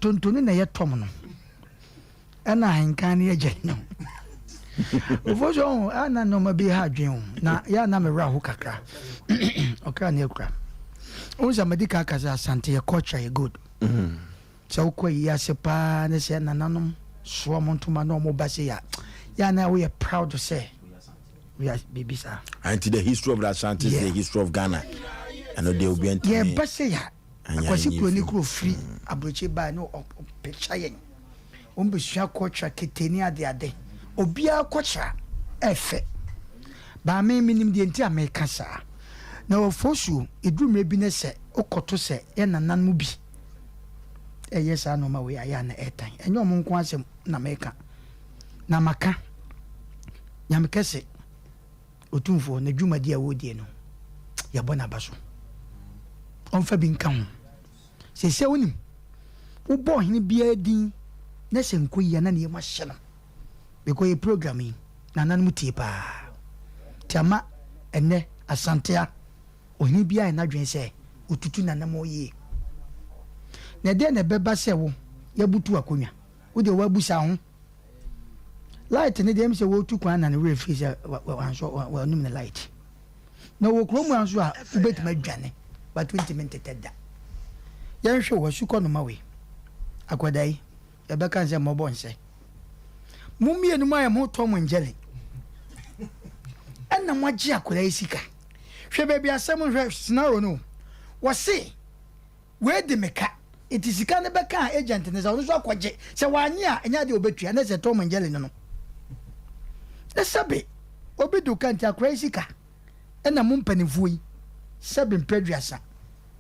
tontoni na ye Tom no ana hinkan ye je no ofojo ana no ma bi ha dwen na ya na me ra ho kakra okra na ekra onza medical kaza asante ye culture ye good so ko ya se pa ne se nananom so mo ntuma no mo ba se ya na we are proud to say we are bibisa and the history of Asante is the history of Ghana and they will be yeah ba se ya akwasi kroni kro free abroche ba no picture yen ombusua culture keteni ade obia culture efe ba me minim de nti America sa na ofosu edrume bi ne se okoto se ye nanan mu bi yesa no ma we aya na etan enyo mo nko asem na America na maka nyamekese otumfo na dwumadi a wodie no ya bona baso onfa bi nka ho se wonim wo bo hene bia din na se nko ya na ne ma hye no because programming na nan mutie pa tiama ene asantea ohini bia na dwen se otutu na nam oye na de na beba se wo ya butu akonya wo de wa busa ho light ne dem se wo tu kwan na ne refi se wa num na light na wo kromu anso a ubetima dwane ba 20 minutes da ya hwe wo suko no mawe akwadai ya beka nse mo bonse mumie no ma ya mo Tom and Jelly enna mo agi akwadai sika hwe baby asem hwe scenario no wose we de meka iti sika ne beka agent ne za so akwaje se wanye a enya de obetua na se Tom Angeli no na sabe obi du kan ta kwai sika ena mo mpanifo yi sabe mpedwasa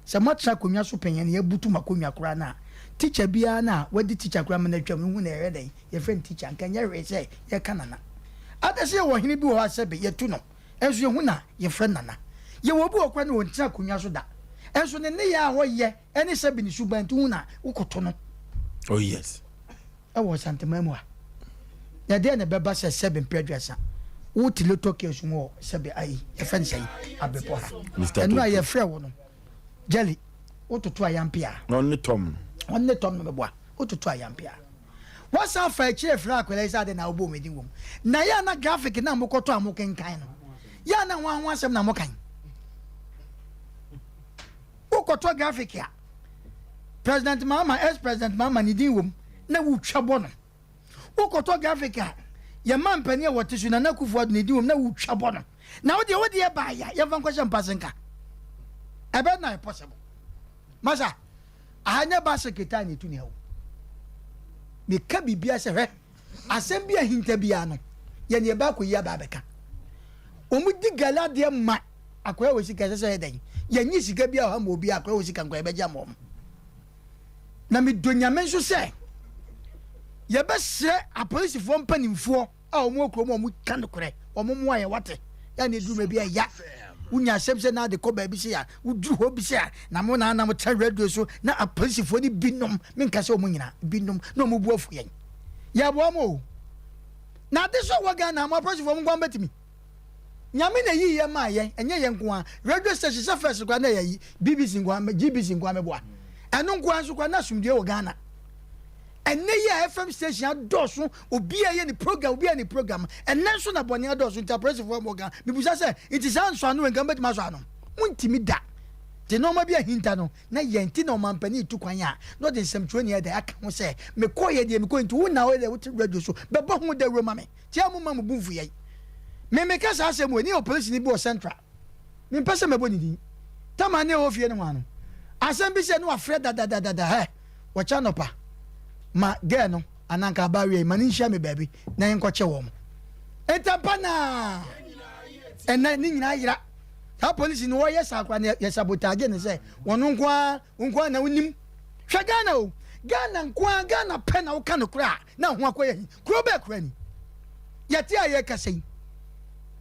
se matra konwa so panyan ya butu makonwa kora na teacher bia na wadi teacher kora ma na twam hu na ere den ye friend teacher kan ye re se ye kanana adase wo hini bi wo asabe ye tu no enso ye hu na ye friend nana ye wo bi okwa na won tira konwa so da enso ne ya wo ye ene sabe ni suban tu hu na ukoto no. Oh yes. I was antememu a ya de na beba se sabe mpedwasa wo ti loto ke sumo sabe ai ye friend say abepo ha eno ye frɛ wo no Jelly ototo ayampia no ne Tom no beboa ototo ayampia what's our fair chief fra akwela isa de na obo medin wom na ya na graphic na mokoto amokenkan no ya na wan wan asem na mokan okoto graphic ya president mama ex president mama ni din wom na wu twabo no okoto graphic ya ye man pani e wotisu na nakufu ad ni din wom na wu twabo no na wo de ba ya ye van kwasem pasenka ebe na possible masa ahanya ba sekretary ni tuni hawo me ka bibia se hwe asem bia hinta bia no ye ne ba ko ya ba beka omudi gala de ma akoya wo sika se den ye nyi sika bia ha ma obi akoya wo sika nkwa ebeja mom na me donyame nso se ye be sre apolice fo mpanimfo a omo okro omo kan kore omo mo aye wate ya ne duma bia ya unya sebse na de ko ba bi se ya udu ho bi se ya na mo na mo tra radio so na apolicefo ni binom menka se o mo nyina binom na mo bu afu yen ya bo mo na de so waga na mo apolicefo mo gwan betimi nyame na yi ye ma ye enye ye nko a radio station se first kwa na yi BBC ngwa GBC ngwa me bo a eno nko an so kwa na sumdie wo Ghana enne ye FM station adoso obi ye ni program enne so na boni adoso interpretive for moga mi busa se it is answer anu enka bet ma so anu muntimi da de no ma bia hinta no na ye nti na o mampani tu kwan a no de nsem ni da aka ho se me ko ye de me ko nti wo na wo de wo radio so be bo ho de roma me ti amu ma mu bufu ye me ka sa asem ni o police ni bi o central me pese me boni din tamane o fie ni wano asem bi se no afre da he wo cha no pa ma girl no ananka ba we mani hia me baby na enkoche wo mo etapana ena ni nyina yira ta police no wo yesa kwa na ye sabotage ne se wono nkwa na unim hwa Ghana o Ghana pe na wo ka no kura na ho akoya hi kuro be kura ni yati aye kasei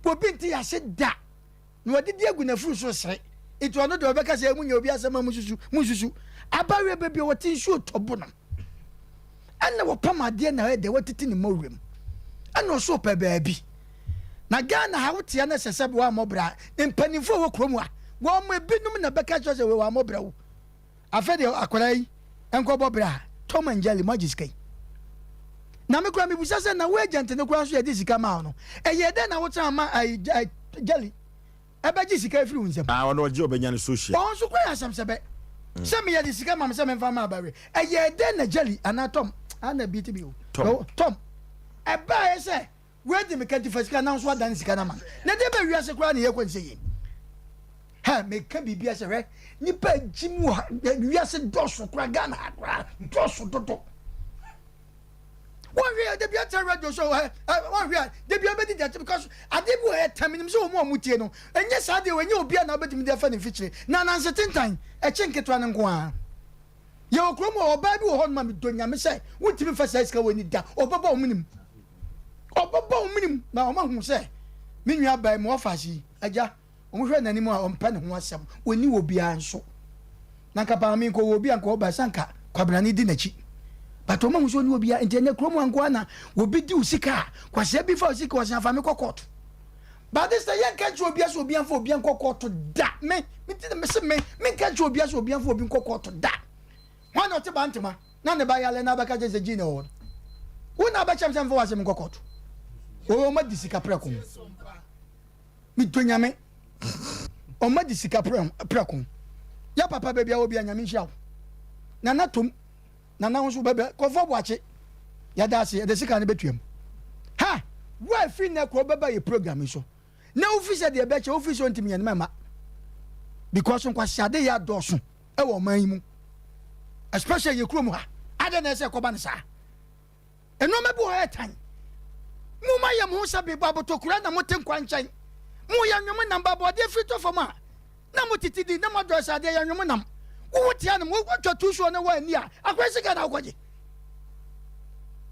obi nti ya se da no odidi agu na furu so sere itu ono de obeka se munye obi asema mususu abawe bebe wo tin shu tobo no ana wo pamade na de watiti ni mowrem ana so pe baabi na Ghana ha wotia na sesebe wa mobra mpanifo wo kromu a wo mo ebinum na beka chose we wa mobra wo afede akorai enko bobra Tom Angeli magiskai na me kura me busa se na we agent ne kura so ye disika ma no eye de na wo tra ma Jeli ebe disika free unsem ono oje obenya ne social on so kwa asem sebe se me ye disika ma me se me fa ma bare eye de na Jeli ana Tom ana BTB Tom eba ye se we de me kanti fasika na so adan sika na ma na de be wiase kura na ye kwanse ye ha me ka bibia se re ni pa jimu wiase doso kura Ghana kura doso dodo one real the Biata radio show one real the Biabedi that because I did wear terminum so more mutino and yes I did when you be an abet in their funny feature na certain time a chink it running go your chromo or Bible hold mammy doing ya say what to be first when you da or baba minimum now among who say mean you have by more fashy aja on anymore on pen who was some when you will be so Nakapamiko will be uncle by Sanka Quabrani Dinachi. But Oma was only be in the Chromo and Guana will be due sika, because before sick was a family court. But this the young catch will be as will be for Bianco court to that. Me catch will be as will be for Bianco court to that. Why not a bantama? None by Alena Bacas as a geno. Who now batch him for Asem court? Oh, my disica precum. Mitonyame. Oh, my disica precum. Ya papa baby, I will be an Yamisha. Nanatum. Nana wonso bebe ko fo boache ya da se de sika ne betuam ha wa fi na ko beba ye program so na officer de be che officer ntimi ye mama because nkwasiade ya dɔso ɛwɔ man mu especially yɛ kurom ha ada na ɛsɛ kɔba ne saa ɛnɔɔma bi wɔ ɛtan mo ma yɛ mo sɛ beba botokura na mo te nkwa nkyɛn mo yɛ nwom nam babɔde firi fam a na mo titidi na mo dɔsɛ ade yɛ nwom nam wo tia no mo twa tusuo ne wa ani a akwai sika na akɔgye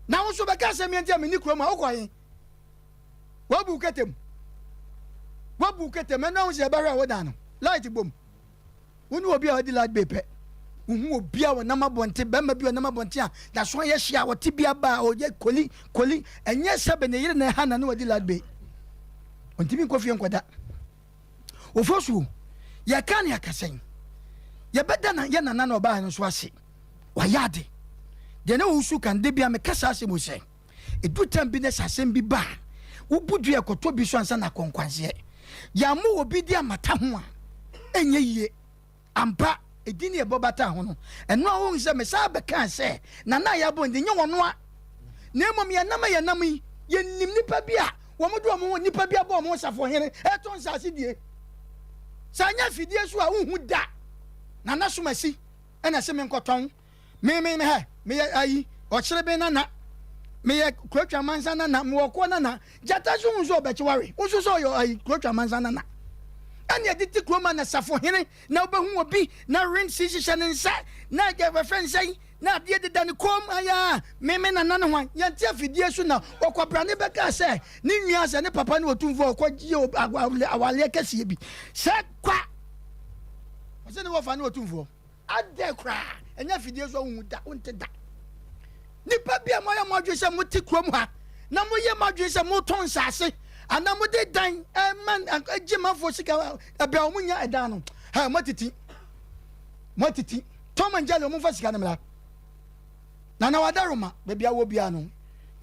na wo so bɛka sɛ miɛnti a meni kurom a wokɔye wabu ketem ɛna wo sɛ ɛbɛhwɛ a woda no light bom wo ne obi a wɔde light bepɛ wohu obi a wɔnam abɔnte bɛma bi wɔnam abɔnte a naso yɛ hyia a wɔte bi aba a ɔyɛ koli ɛnyɛ sɛ bɛ ne yere na ɛha na ne wɔde light be ɔntimi nkɔ fie nkɔda Oforisuo yɛka ne yɛkasɛn yɛbɛda na yɛ nana na ɔbaa no so ase wayɛ ade deɛ ne wɔwusu kan de bia mekasa asɛm wo sɛ ɛdu tam bi ne sɛ asɛm bi ba wobudu ɛkɔtɔ bi so ansa na kɔnkwanseɛ yɛamo obi di amata ho a ɛnyɛ yie ampa ɛdi ne yɛbɔ bata ho no ɛno a wohu sɛ mesaa bɛkaa sɛ nana yɛabɔ nde nyɛ wɔno a na mmom yɛnam yi yɛnim nipa bi a wɔmode ɔmo ho nipa bi abɔ ɔmo safohene ɛtɔ nsase die sɛ anyɛ fidie so a wohu da nana somasi ɛna sɛ menkɔtɔn meyɛ ayi ɔkyere be nana meyɛ kurotwa mansa nana mewɔkɔ nana gyata so hu sɛ ɔbɛkyeware wo so sɛ ɔyɛ ayi kurotwa mansa nana ɛne yɛde te kuroma na safohene na wobɛhu obi na rensi hyehyɛ ne nsa na bɛfrɛ nsɛn na adeɛ deda ne kom ayɛ meme nana ne ho yɛnte afidie so na ɔkɔbra ne bɛka sɛ ne nua sɛ ne papa ne ɔtumfoɔ ɔkɔgye awaleɛ kɛseɛ bi sɛ kwa ɔsɛ ne wɔfa ne ɔtumfoɔ adɛ koraa ɛnyɛ afidie so wohu da wonte da nipa bi a moyɛ mo adwe sɛ mote kurom ha na moyɛ mo adwe sɛ motɔn nsase ana mode dan man agye manfo sika ɛbɛ mo nya ɛdan no ha motiti Tom and Jelly mo fa sika ne mla na wadaroma baabi a wo bia no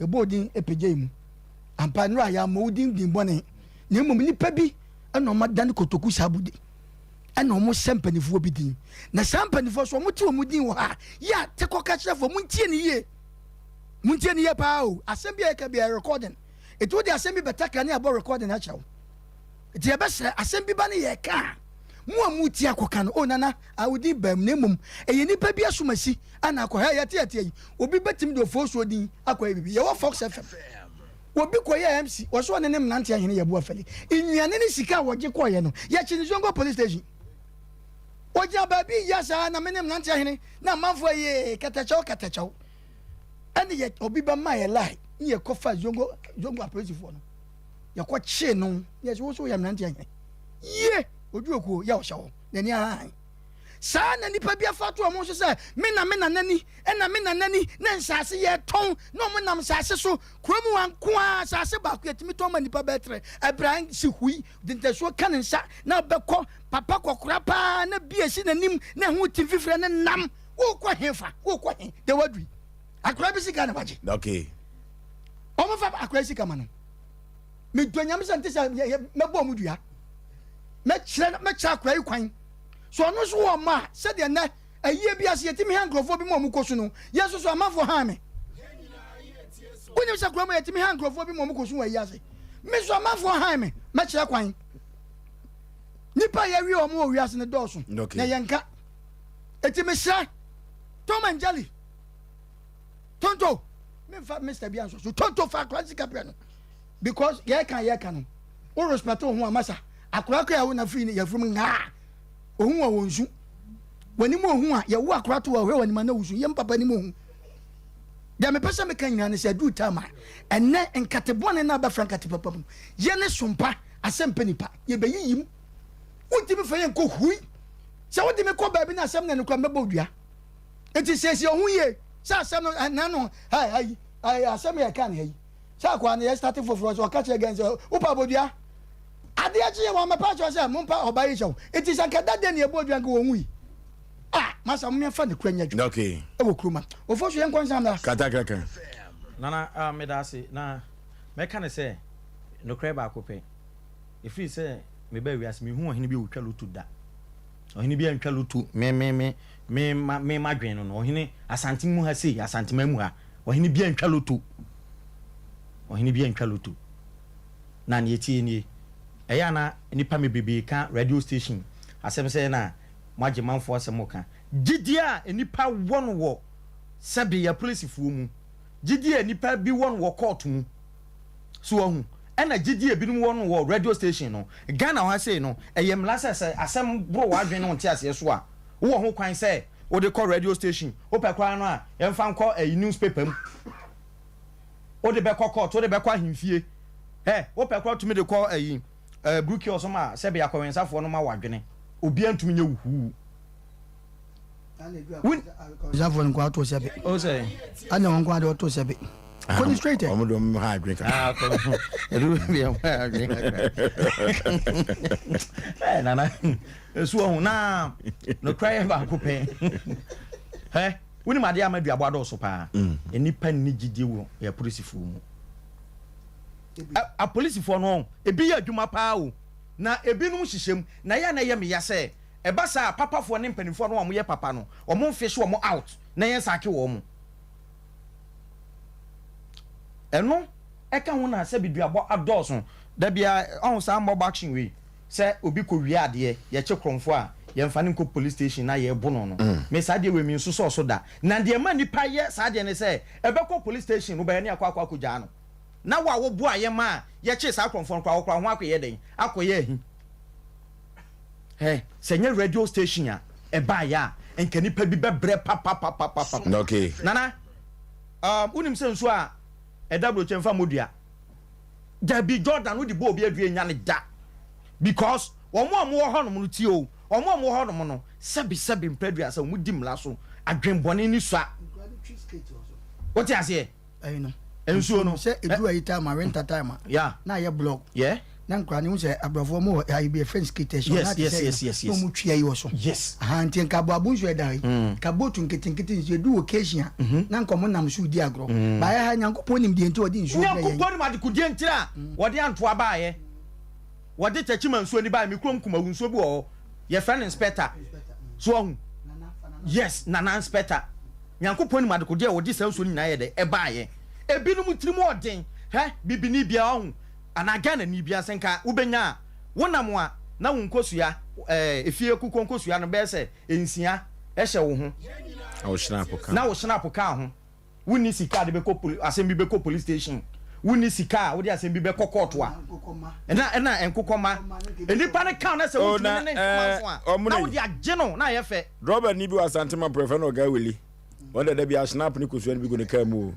ɛbɔ odin epegye mu ampa nra ya mo odin din bɔne na mmom nipa bi ɛna ɔma dan kotoku sabude ɛna ɔmo sɛmpanifoɔ bi din na sɛmpanifoɔ so ɔmo ti ɔmo din wɔ ha ya te kɔka kyerɛfo mo ntie ne yie paa o asɛm bi a yɛka bi a recording ɛti wode asɛm bi bɛtaka ne abɔ recording akyerɛ wo ɛti yɛbɛsrɛ asɛm bi ba ne yɛka mo a muti akɔka no o nana awodi bam na mmom ɛyɛ nipa bi asomasi ana akɔ ha yɛte yi obi bɛtimi de Oforisuo din akɔ bibi yɛwɔ Fox FM obi kɔyɛ MC wɔso ne mnante ahene yɛbo afali nnuane ne sika a wɔgye kɔyɛ no yɛkyi ne zongo police station wɔgya baabi yasa na mene mnante ahene na manfo yɛ katakyɛw ɛne yɛ obi ba ma yɛ lie ne yɛ kɔfa zongo apolisifoɔ no yɛkɔ kye no yɛsɛ wo so yɛ mnante ahene ye ojuokuo Yaw Osei nani ahan saa na nipa bi afa to ɔmo so sɛ me na nani ɛna me na nani na nsase yɛ tɔn na ɔmo nam nsase so kurom wankoa nsase baako yɛtumi tɔn ma nipa bɛtrɛ ɛbran si hui dintasuo ka ne nsa na bɛkɔ papa kɔkora paa na bie si n'anim na ho ti fifire ne nam wokɔ he de wadui akora bi sika na bagye okay ɔmo fa akora sika ma no me donyam sɛ nte sɛ mɛbɔ ɔmo dua mɛkyerɛ akora yi kwan so ɔno so wɔ ma sɛdeɛ nɛ ayie bi ase yɛtumi ha nkurɔfoɔ bi ma ɔmo kɔ so no yɛso so amanfoɔ ha me wonim sɛ kura ma yɛtumi ha nkurɔfoɔ bi ma ɔmo kɔ so wɔ ayi ase me so amanfoɔ ha me mɛkyerɛ kwan nipa yɛwie ɔmo wɔ wiase ne dɔɔso na yɛnka ɛti mesrɛ Tom and Jelly tonto memfa Mr. bi anso so tonto fa akora sika brɛ no because yɛka no wo respect wo ho amasa akora ka yawo na free ne yɛfrom nga ohun wa wonsu wani mo ohun a yɛwo akora to wa hwe wani ma na wusu yɛm papa ni mo ohun de me pesa me kan nyina ne sɛ du tama ɛnɛ nkatebɔne na ba frankate papa mu ye ne Sompa Asem Mpe Nipa ye be yiyim wontimi fa yɛ nkɔ hui sɛ wodi me kɔ baabi na asɛm na ne kɔ mɛbɔ dua enti sɛsi ohun ye sɛ asɛm na no ai asɛm yɛ kan hɛ sɛ akwa na yɛ start for so ka kyerɛ gan sɛ wopa bodua ade akye wa mapa cho sɛ mompa oba yi hyew enti sɛ kada de ne ebo dwan ka wo hu yi masa mo fa ne kura nya dwu okay e wo kruma Oforisuo yɛ nkɔnsam da kata nana me da se na me ka ne sɛ no kra ba akopɛ efiri sɛ me ba wiase me hu ohene bi otwa lutu da ohene bi antwa lutu me madwen no ohene asante mu ha sei asante mu ha ohene bi antwa lutu na ne tie nie ɛyɛ na nipa me bebe ka radio station asem say na magye manfo asem ka gidi a enipa won wo sabi ya police fu mu gidi a enipa bi won wo court mu so ohun ena gidi e binum won wo radio station no Ghana wa say no eyem la say asem bro wa adwen no ntiase so a wo ho kwan say wo de call radio station o pe kwa no a yem fa nko a newspaper mu o de be call court o de be kwa himfie o pe kwa to me de call Brookie or some sabi akwensa fo no ma wadwene obi antumi nye wuhu Zafo nkwa to sebe o say ana nkwa de to sebe ko straight omo do me ha drink ko edu bi am ha drink nana esu ohun na no cry ba ko pe woni ma de amadu abado so pa enipa ni gidi wo ya police fu mu a police for no ebi ya adwuma pa o na ebi num hyehyem na ya me ya se eba sa papa fo ne mpanifo no omo ye papa no omo mfish omo out na yen sake wo mo eno eka ho na se biduabo adoso da bia on sa mob action we se obi ko wi ade ye che kromfo a ye mfa ne ko police station na ye bono no me sa de we mi nso so da na de ma nipa ye sa de ne se ebe ko police station no ba ne akwa akwa no na wa wo bu aye ma ye che sa kromfo kwa ho akoye den akoye ahi senye radio station ya eba ya enka nipa bi bebre papa okay nana unim se nso a edabro chemfa modua Dabi Jordan wo di bo obi adue nya ne da because omo wo honom no ti o omo wo honom no sebi mpredua sa mu di mla so adwenbone ni so a what you say no ensuo no se edu ayi time rent time yeah na ye blog yeah na nkra ni se abrafo mo I be a friend skatation yes no mu twa yi wo so yes aha nti nka bo abunso e dai ka botu nketenkete nso edu occasion na nkomo nam so di agro ba ya ha nyankopon nim di enti odi nso na ye nyankopon ma de kudie ntira wode anto aba ye wode chachima nso ni ba mi krom kuma nso bi wo ye friend inspector so ohun yes nana inspector nyankopon ma de kudie wode sa nso ni na ye de e ba ye ebinum tirimu odin bibini bia ohun anagana ni bia senka ubenya wonam a na wonkosua efie kukonkosua no be se ensia ehye wo ho na wo snap ka ho woni sika de be ko asem bi be ko police station woni sika wo de asem bi be ko court a na enkokoma enipa ne ka na se wo tumi ne nkomanfo a na wo de agye no na ye fe Robert ni bi wa santema prefer no ga weli wonder de bia snap ni kosua ni bi go ne ka mu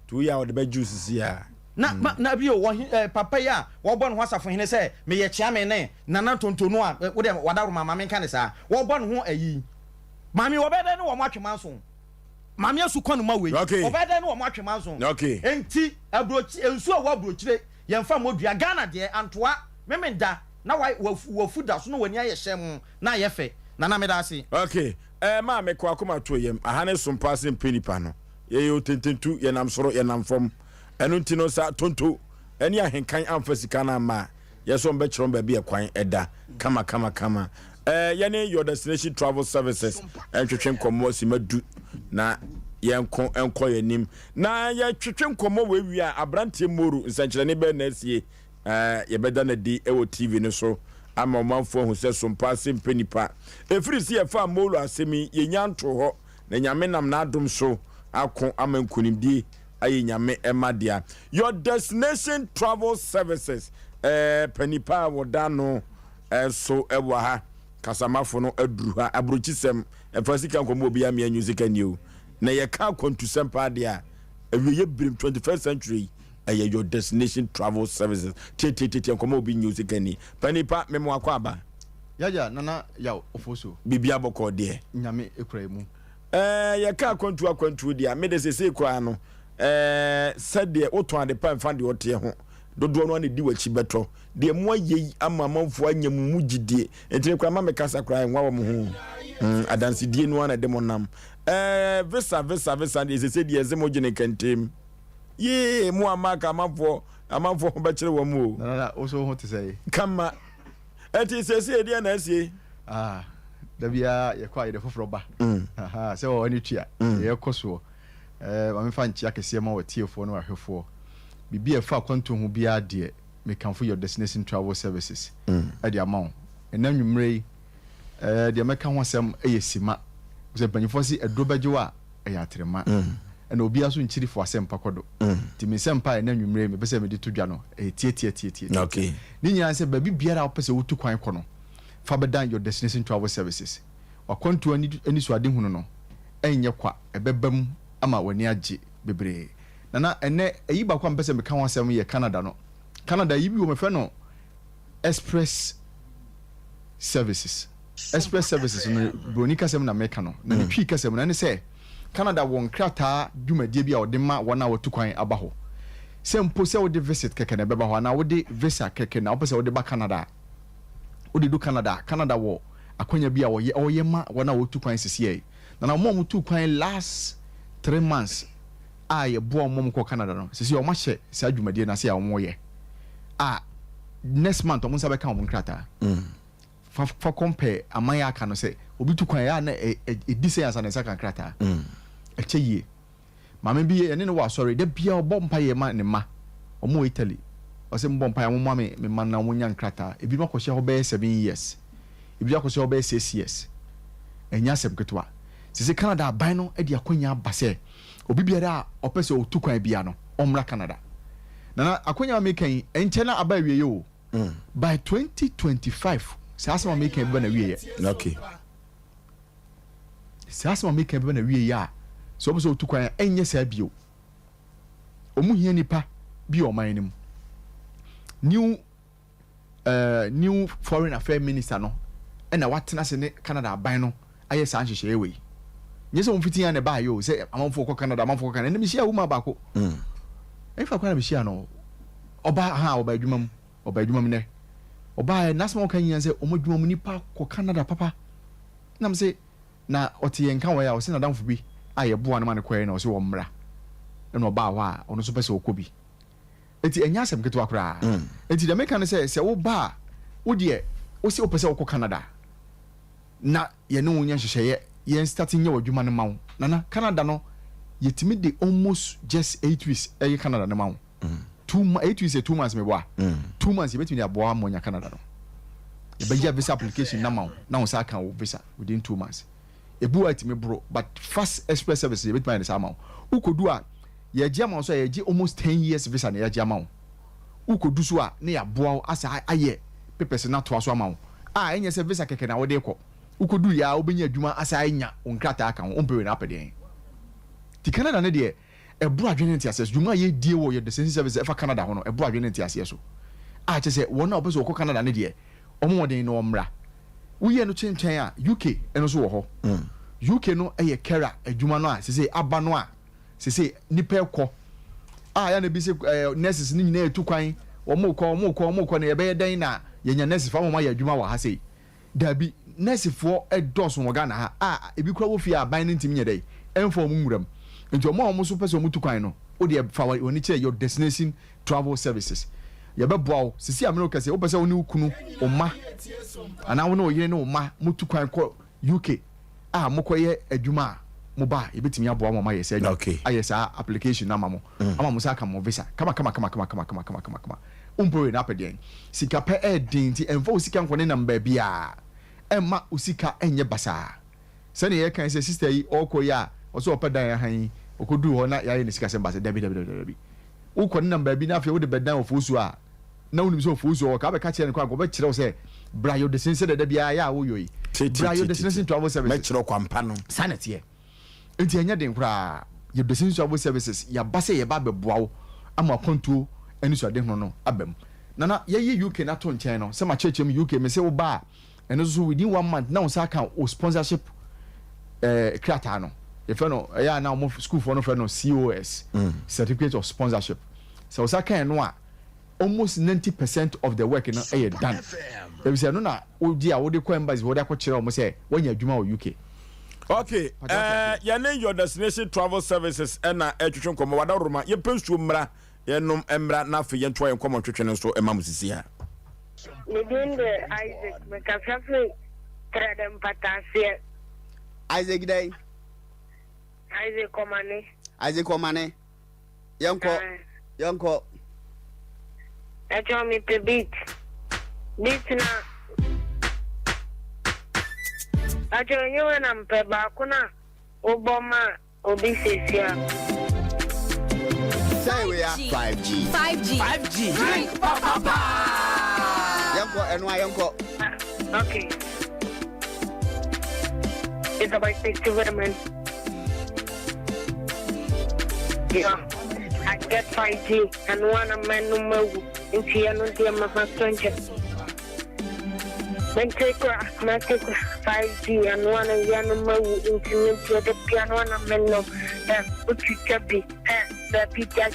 tu ya wo de be juice si ya na bi o papa ya wo bo no asafo hene se me ye chia me ne nana tontonu a wo de wadaro mama me kan ne sa wo bo no ho ayi mami wo be de ne wo matwemanso mami asu kwanu ma we wo be de ne wo matwemanso enti abrochi ensu a wo abrochire ye mfa modua Ghana de antoa memenda na wo fuda so no wani aye hyem na ye fe nana me da ase ma me kwa akoma to yem ahane Sompa Asem Mpe Nipa no ye yo tententu ye nam soro ye nam fom enu ntino sa tonto eni ahenkan amfa sika na ma yeso mbe chiro mba bi ekwan eda kama ye ne your destination travel services entwetwe nkomo simadu na yenko enko yanim na ye twetwe nkomo we a abrantie moru nsankyere ne be na asie ye beda na di ewo TV ne so ama manfo hu se Sompa Asem Mpe Nipa efiri si ye fa molu asemi ye nyanto ho na nyame nam na adom so akon amankunimdie ayi nyame emadia your destination travel services Penipa wodano so ewa ha kasamafo no aduru ha abrochisem efasika nkomo obi am anyusika niu na ye ka kontusem pa dia awiye brim 21st century your destination travel services tete nkomo obi nyusika ni Penipa memo akwa aba yaja nana Yaw Oforisuo bibia boko de nyame ekura mu ye ka kontu dia me de sese kwa no sede oto ade pa mfa de ote ho dodo no ne di wachi beto de mo ayi ama manfo anyamu gidie entine kwa ma me kasa kra enwa wo mo ho adansi die no na de mo nam visa de sese de ezemo gene kantem ye mo amaka amanfo be kire wo mo na oso ho te say kama eti sese de na asie da bia ye kwa ide foforo ba se wo ani tua ye koso ma me fa nchi akese ma watiefo no ahwefo bibia fa kwanto ho bia de me kanfo your destination travel services e de amount enam nwumre de meka ho asem eyesima se panyifo si edrobajewa eyatrema na obi aso nchiri fo Asem Mpe kodo ti me sempa enam nwumre me pese me de todwa no tie okay ni nyina se ba bibiara opese wotu kwan kono fa bedan your destination travel services wakwantu ani so ade hunu no enye kwa ebebam ama wani age bebre na ene eyi ba kwa mpese me ka ho asem ye Canada no Canada yibi wo me fe no express services no broni kasem na meka no na ne twi kasem na ne se Canada won krata dwumadie bia ode ma wona watu kwan aba ho se mpo se wode visit keke na beba ho na wode visa keke na opese wode ba Canada wode do Canada wo akonya bia wo ye ma wona watu kwan sisiye na mo mutu kwan last 3 months ye bo mo ko Canada no sisiye o ma hye sa dwumadie na se ya wo ye next month omo sabe kan omo krata fa compare amaya aka no se obi tu kwan ya na edi se ansa na saka krata echeye mama bi ye ne wa sorry da bia obo mpa ye ma ne ma omo Italy o se mbo mpa ya mo me ma na wonya krata ebi ma ko hye ho be 7 years ebi ya ko hye ho be 6 years enya sem ketwa sisi Canada ban no e dia akonya base obi biara opese o tu kwan bia no omra Canada na akonya mekan enchena aba wiye yo by 2025 sasa mekan be na wiye okay sasa mekan be na wiye ya so obo so tukwan enye sa bio omu hia nipa bi o man nim new foreign affairs minister no na watena se ne Canada ban no aye sa nhehye ewe nyese o mfiti ya ne ba yo se amanfo ko Canada ne mi hia wuma ba ko efa kwa na mi hia no oba adwumam ne oba nasmo kan yin se omodwumam nipa ko Canada papa nam se na otie nka wo ya o se na damfo bi aye boa na man kwai na o se wo mra na oba wa ono so pese okobi enti enya asem keto akra enti de meka ne se wo ba wo de o se o pese wo ko Canada na ye no wonya hyehyeye ye starting nye wadwuma ne mawo na Canada no yetimi de almost just 8 weeks e Canada ne mawo 8 weeks 2 months me boa 2 months you between aboa monya Canada no e be visa application na mawo na wo sa kan wo visa within 2 months e bu atimi bro but fast express service you between the mawo ukodu a ye gye mawo so ye gye almost 10 years visa na ye gye mawo ukodu so a na ya boa asa aye papers na to aso mawo enye se visa keke na wo de ko ukodu ya obenya adwuma asa anya onkrata aka ho ompewe na apede ti Canada ne de ebru adwene ntiase dwuma ye die wo ye the sense service efa Canada ho no ebru adwene ntiase so che se wona obeso ko Canada ne de omoden no omra uye no chenchen a UK eno so wo ho UK no eye kera adwuma no a se aba no a se nipa ekọ ya na bi se nurses ni nyina etu kwan omukọ na ebe den na yenya nurses fa mo ya adwuma wa ha sei dabi nurse fo edos wo ga na ha ebi kura wo fi aban ntim nye dai enfo mo muram nti omo so pese omutu kwan no o de fa woni che your destination travel services ye be boa sisi ameno kase o pese woni ukunu oma ana woni oyire ne oma mutu kwan ko UK mokoye adwuma mo ba ebetimi aboa mo ma ye se ayesa application na mamo ama mo sa ka mo visa kama umpowe na apede sika pe dinti enfo usika nkone na mbabia emma usika enye basa sene ye kan se sister yi okoya oso opedan han okodu ho na yaye ne sika se basa dabi ukone na mbabia na afia wo de bedan ofusu a na woni so ofusu o ka be ka kire ne kwa go be kire wo se brayo de sense de bia ya wo yoyi brayo de sense travel service me kire kwampa no sanete enti enya den kura ye de sense travel services ya basa ye ba beboa wo ama kontuo eni so ade no abam na ye UK na to nchen no se ma chechem UK me se wo ba eno so within 1 month na wo sa kan o sponsorship creator no if no ya na mo school for no for no COS certificate of sponsorship so sa kan no a almost 90% of the work no done e say no na o di a wo de ko embassy wo de ko kire o mo say wanya adwuma o UK. Okay, your name your destination travel services and atwetwe komo wada roma ye pensuo mra ye nom emra na fe ye ntwa ye komo twetwe so ema musisi ha. Within the Isaac Mekafafe Tradem Patasia Isaac Day Isaac Komane Yanko Echo me to beat na Acho nyewe na mpeba kuna uboma obisesia. Say we are 5G. 5G. Drink papa. Yanko. Okay. It's about 60 women. Yeah. I get 5G and one of my number in Tiano de Mahastancha. Then take 5G and one of your number in the piano and a menu. What you can be, the pizza.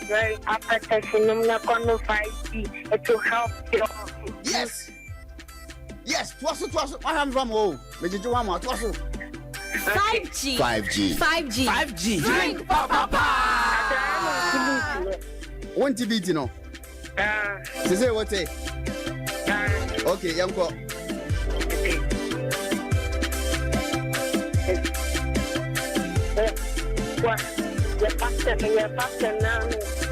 Very appetizing, not 5G. It will help you. Yes, twas. I am from home. Make it one more. 5G. 5G. Drink papa. One TV, you know. Say what? Okay, Yanko. Your pastor now,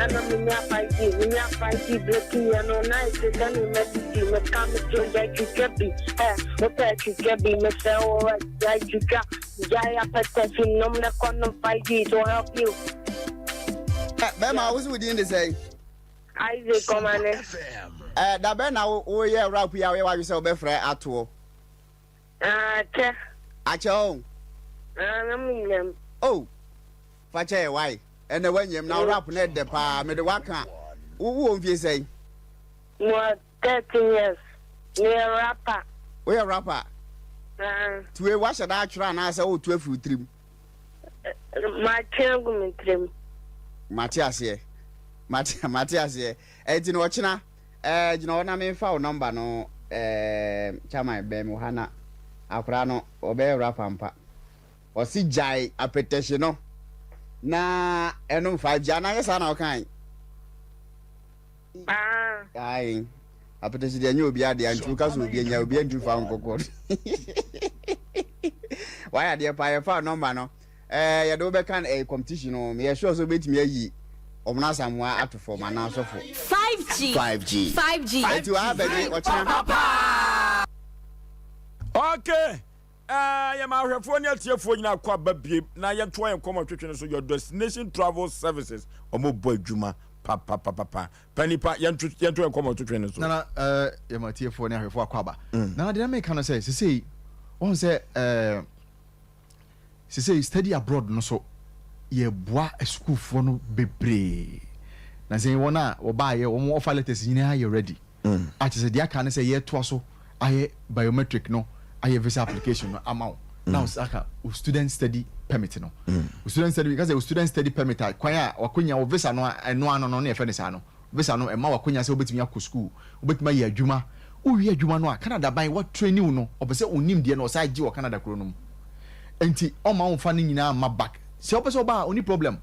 and I'm in your 5G blocking and on night, and I'm messaging, but come to that you can be, what that you can be, Mr. Or that you got, Jaya Patassin, no more 5G to help you. Bema, what's within the say? Isaac, come on. That Ben, oh, yeah, rap, we are yourself, Befra at all. At your own. Oh. Fache why? And the when you now rap net the pa me the waka. Who won't you say? What 13 years. Near rapper. We are rapper. To a wash that try and answer 12 foot trim. My children trim. Matthias here. Matthias here. You know what you know? You know what I mean? Foul number no. Chama be Mohana. Akrano obe rapampa. Or see jai a petition no. Na eno 5G na yesa na okan ai apetesi de anya obi ade antu ka so obi anya obi antu fa nkokor why ade pa number no ye do be kan competition no me sure so betimi ayi omna samwa atofo mana sofo 5G atu abedi ochina okay ya ma hwefo ni atiefo nyina kwa babie na ye to en komo twetwe so your destination travel services omo bo adwuma pa panipa ye to en komo twetwe so na ya ma atiefo ni hwefo akwaba na de make no say say on say study abroad no so ye boa school for no bebre na say wona oba ye wo offer letters nyina ye ready at say dia kan say ye to so aye biometric no aye visa application no amount now saka student study permit no student study because student study permit kwan a wakonya wo visa no no na efe ne sa no visa no e ma wakonya se obetimi akọ school obetimi ya adwuma uwi adwuma no a Canada ban what training no obese onim de no sa agi wo Canada kro no enti o ma wonfa ne nyina ma back se obese oba oni problem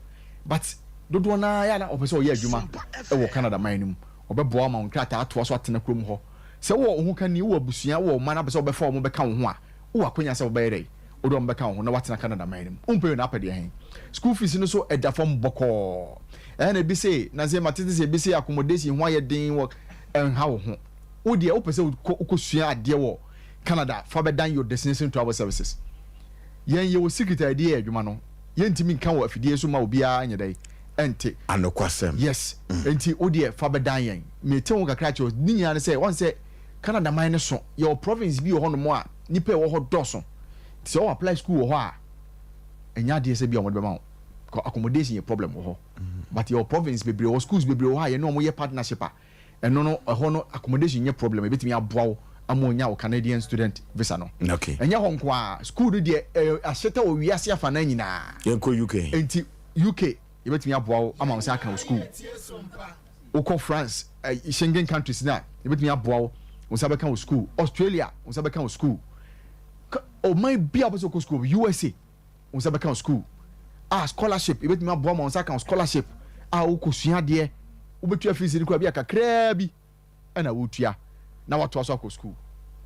but dodo na ya na obese o ya adwuma e wo Canada man nim obeboa ma onkrata ato so atena krom ho se wo ho kan ni wo abusua wo ma na be se wo be fa wo be ka wo ho a wo akonya se wo be re o do mbeka ho na watena Canada man nim umpe na apede hen school fees no so eda fam boko na bi say na say matete say bi say accommodation ho aye den wo en ha wo ho wo de wo pese wo sua ade wo Canada for be dan your destination travel services yen ye wo secretary de adwuma no yen timi kan wo afidie so ma obi a nyedai ente anokwasem yes enti wo de fa be dan yen me te wo kakra che ni nya ne say won say Canada man ne so your province bi wo ho no mo a nipa wo ho doso so apply school ho a enya de se bi o mo be ma accommodation ye problem ho but your province be bre schools be bre ho a ye no mo ye partnership a eno no ho no accommodation ye problem e betimi aboa wo amonya wo Canadian student visa no okay enya ho nko a school de ahyeta wo wiase afa na nyina yenko UK enti UK ye betimi aboa wo ama wo se aka wo school uko France Schengen countries na ye betimi aboa wo sabe kan school Australia sabe kan school o my be able to school USA sabe kan school scholarship ebet me aboa ma kan scholarship wo kosua de wo betua fees ni ko bia kakra bi na wo tua na wato aso ko school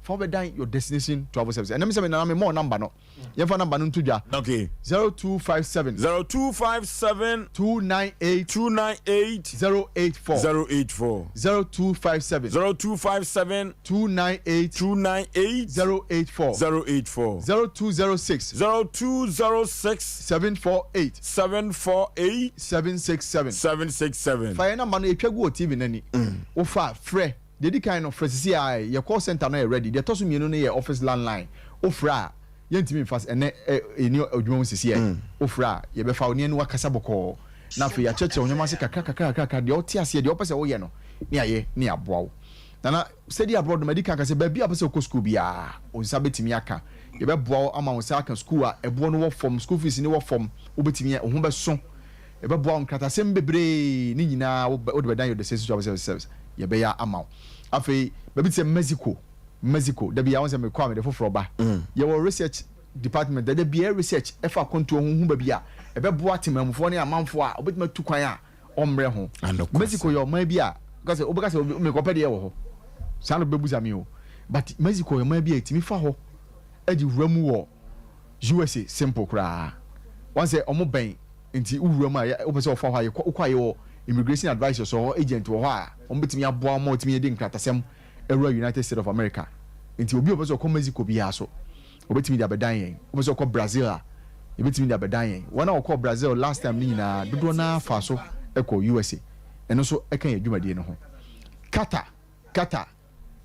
for your destination travel service. And let me say na me more number no. Your phone number no to ja. Okay. 0257 0257 298 084 0257 0257 298 084 0206 748 767 Fire number no etwa go TV nani. Wo fa frɛ the kind of fresh your call center now ready. The toss me no your office landline. Ofra yentimi fast ene eni odwuma sisi e. Ofra ye be fa oni enu wakasa boko. Na fe ya cheche onyama se kakra de oti ase de opese wo ye no. Ne aye ne aboawo. Nana study abroad medical ka se ba bia opese ko school bia. Onsa betimi aka. Ye be boawo ama onsa aka school a ebo no wo form school fees ni wo form obetimi ho be so. Ye be boawo nkata sem bebre ni nyina wo be dan your decision service. Ye be ya ama. Afei baby say Mexico da bia won say me kwa me de foforo ba ye wo research department da bia research e fa konto hu ba bia e be boa temamfo ne amanfo a obetima tu kwan a omre ho Mexico yo man bia because obeka say me kopede ye wo ho sanu bebuza mi o but Mexico yo man bia etimi fa ho e di wuramu wo USA simple kra wan say omo ben nti wuramu a obese ofa ho aye kwa ye wo immigration advisor so agent wo ha ombetimi aboa mo timi de nkratasem euro United States of America nti obi obeso ko Mexico bia so obetimi de abedan yen obeso ko Brazil a obetimi de abedan yen wona ko Brazil last time ni na dodo na fa so eko USA eno so ekan adwumade no ho Qatar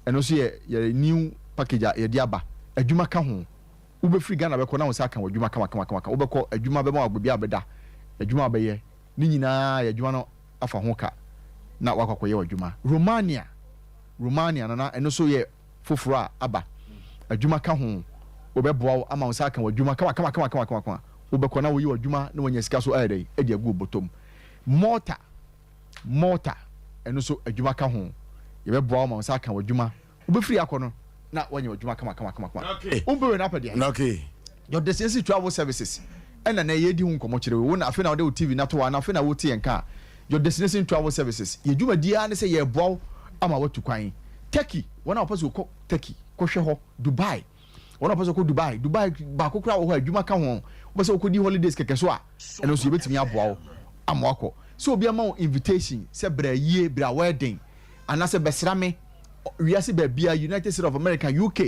eno so ye new package ye de aba adwuma ka ho ube free Ghana be ko na wo sa kan adwuma kama ube ko adwuma be ma agbia abeda adwuma be ye ni nyina ya adwuma no afa ho ka na wakwakoye wadwuma Romania na eno so ye foforo aba adwuma ka ho obeboa ama wo saka wadwuma kama obekọ na wo yi wadwuma na wonya sika so ayede edi agu botom Malta eno so adwuma ka ho ye beboa ama wo saka wadwuma obefiri akono na wonya wadwuma kama okay umbewe na pede okay your destination travel services ena na ye di hu nkomo kire wo na afi na wo de TV na to wa na afi na wo tie nka your destination travel services ye dwuma dia ne se ye boaw ama watu kwan Turkey wona opose ko Turkey ko hwe ho Dubai wona opose ko Dubai ba ko kra wo ha dwuma ka ho opose ko di holidays keke so a eno so ye betimi aboaw ama akọ so obi ama invitation se bra yie bra wedding anase besrame wiase ba bia United States of America UK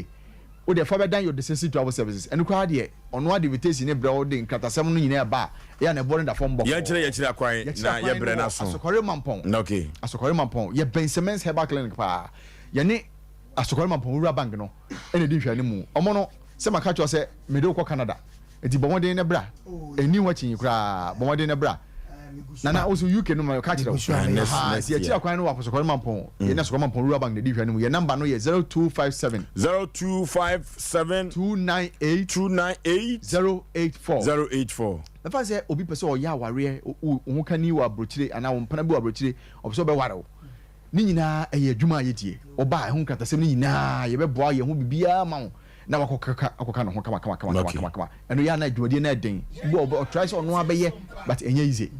o de fa be dan your destination travel services eno kwa de ono ade invitation ne bra wedding kratasem no nyina ba ya na boarding da form box ye kire akwan na ye bre na so asokore mampon okay asokore mampon ye Bensemens Herbal Clinic pa ye ne asokore mampon wura bank no ene di hwane mu omo no se maka cho se me de ko Canada eti bomodin ne bra eni wachi kra bomodin ne bra nana also UK no ma ka kire ye kire akwan no wa asokore mampon ye na asokore mampon wura bank de di hwane mu ye number no ye 0257 298 084 na fa se obi pese o ya aware o ka ni wa brochire ana wo mpana bi wa brochire obiso be ware o ni nyina eye adwuma yedie oba ho nkatasem ni nyina ye be boa ye ho bibia ma wo na wakoka no ho kama eno ya na adwumadie na den bo try so no abeye but enye easy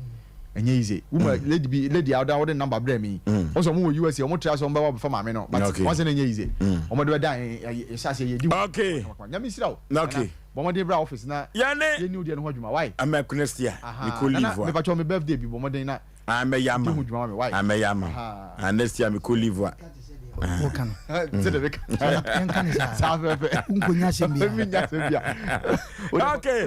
woman lady out there number bra me also mo USA mo try so mba wa before mame no but once enye easy omo de dan e sase ye di okay nyame sira o okay bomode bra office na ye new dia no ho adwuma why am equnestia me ko leave me pa cho me birthday bi bomode na am yama anestia me ko leave wa Wokan. Okay.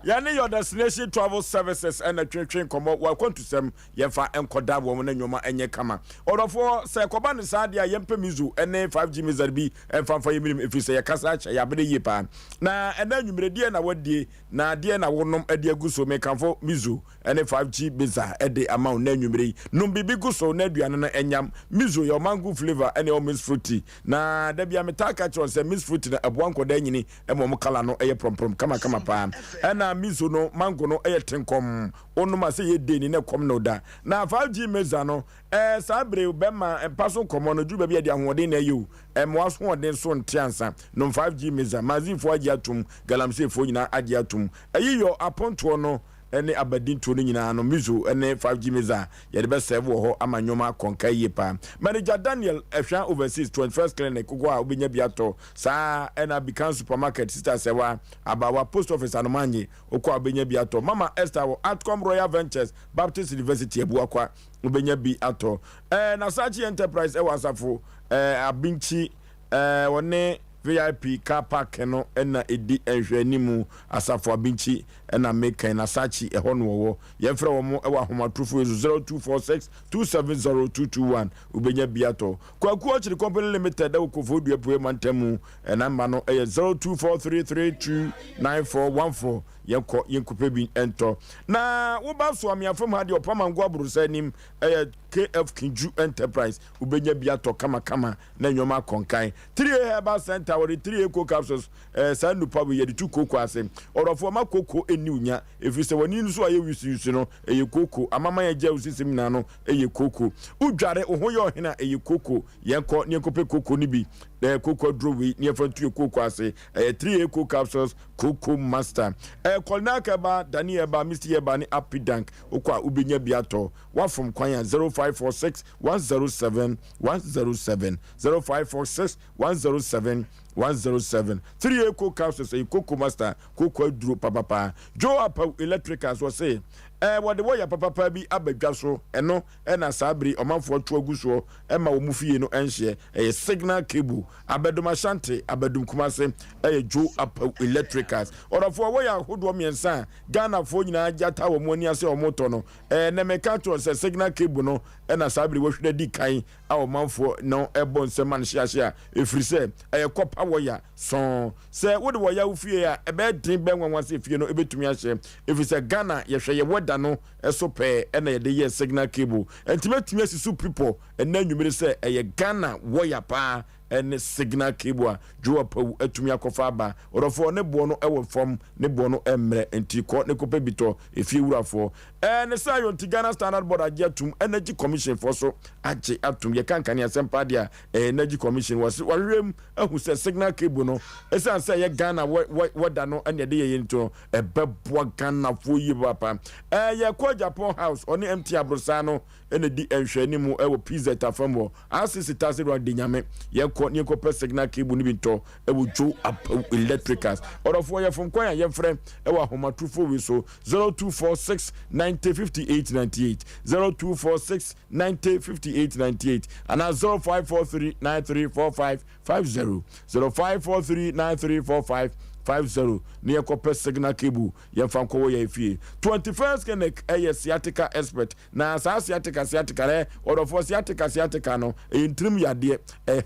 Yani your destination travel services and a train come out. Welcome to some Yefa and Koda woman and Yoma and Yakama. Or for Sakoban Sadia Yempe Mizu and 5G Mizarbi and fan for him if you say a Kasach, Yabede Yepan. Na and then you made dear na what day, na dear na wonum Edia Guso make come for Mizu and 5G Biza at the amount nenumeri. Num bibi Guso Neduana and Yam Mizu your mango flavor and your Miss Fruity. Na Debia Metaka was a Miss Fruity at one Codenini and Momokala no air prom kama pan. And miso no mango no tenkom onu ma se ye de ni ne kom no da na 5G meza no sabre bema paso komo no juba bia de ahode na yu mo aso hoden so ntiansa no 5G meza mazifo agi atum galamsefo nyina agi atum ayi yo aponto no ene abadin to no nyina no mizo ene 5G meza ye de be serve ho ama nyoma konka yie pa manager Daniel Efwan overseas 21st clinic ko a obenya biato saa ena Bikan supermarket sister sewa abawa post office anomanye okwa obenya biato mama Esther wo Atcom Royal Ventures Baptist University ebuakwa obenya bi ato na Sachi Enterprise e wasafo abinchi wone VIP car park no na edi enhwanimu asafo abinchi na make na Sachi eho no wo yefre wo mo e wa homatrofo 0246 270221 ubenya biato kwaku ochiri company limited e ko dua poe mantamu na mba no e 0243329414 yenkope bi ento na wo ba so amiafam ha de opamango aburusa nim KF Kinju Enterprise ubenya biato kama na nyoma konkan 3 Herbal Center with 3 eco capsules sanu pa we yedi 2 koko asem orofo ma koko eni unya efise wani nso aye wisusu no eye koko amama ya ja usisim na no eye koko udware ohoye ohena eye koko yenko nyekope koko ni bi koko drowi nyefantu koko ase 3 eco capsules koko master kolnaka ba daniel ba mr yeba ni apidank okwa ubenya biato wa from kwanya 0546 107 107 0546 107 107 3 eco capsules a coco master coco dro papa Joe Apa Electricals was say what the way papa bi abadwa so eno na sabri omanfo to aguso ma wo mufie no enhye a signal cable abedum ashanti abedum kumase Joe Apa Electricals orofo wo ya hodo miensa Ghana fo nyina jata wo moni ase o moto no na mekato se signal cable no na sabri wo hwede di kan a omanfo no ebo nseman hia efrise kopa woya so se wo de woya ufie a ebe din benwanwa se fie no ebetumi ahye efrise Ghana ye hwe ye woda no eso pe na ye de ye signal cable entimetumi asisu people na nwumire se ye Ghana woya pa ene signal cable Joe Apa atumi akofa aba orofo ne bo no ewo fom ne bo no emre enti ko ne kopa bito efie wurafo ne sayo nti Ghana Standard Board agiatum Energy Commission for so agi atum ye kankane asempa dia Energy Commission was warem ahu se signal cable no esan say ye Ghana woda no ene de ye nto ebebo Ghana fo yi papa ye ko Japan House oni MT Abrosa no ene di enhwani mu ewo pizza tafambo asisi tase ro de nyame ye ko ni ko pe signal cable ni binto ewo Joe Apa Electricals orofo ye from kwanya ye frem ewo ahomatrufo we so 0246 905898 0246 905898 and 0543 934550 0543 934550 near copper signal cable yemfanko ye fie 21st kenek sciatica expert na sciatica le or of sciatica no intrim yade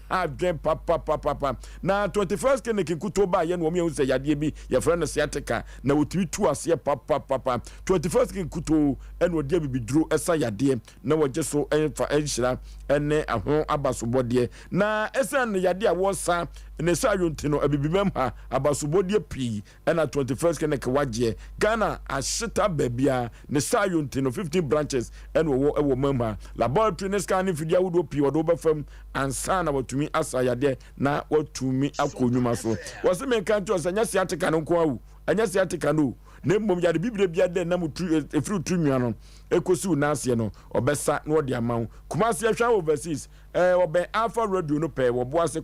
hard papa na 21st kenek kutoba ye no me say yade bi ye friend sciatica na wotumi tu ase papa 21st kenek kuto en wode bi duro esa yade na woje so enfa enhira ene ahon abasobode na esen yade a wo sa ne sa yontino abibimem ha abasobode pi ena 21st kenek wagye Ghana ashita babia ne sa yontino 15 branches en wo memha laboratory ne scan fidia wodo pi wodo befam ansa na watumi asayade na watumi akonnwuma so wose me kan to sanya siatika no ko awu anya siatika no ne mmom yade bibire bia de na mutu efru tunwa no ekosi na ase no obesa na odi amaw kumase ahwa overseas obe Alpha Radio no pe wo boase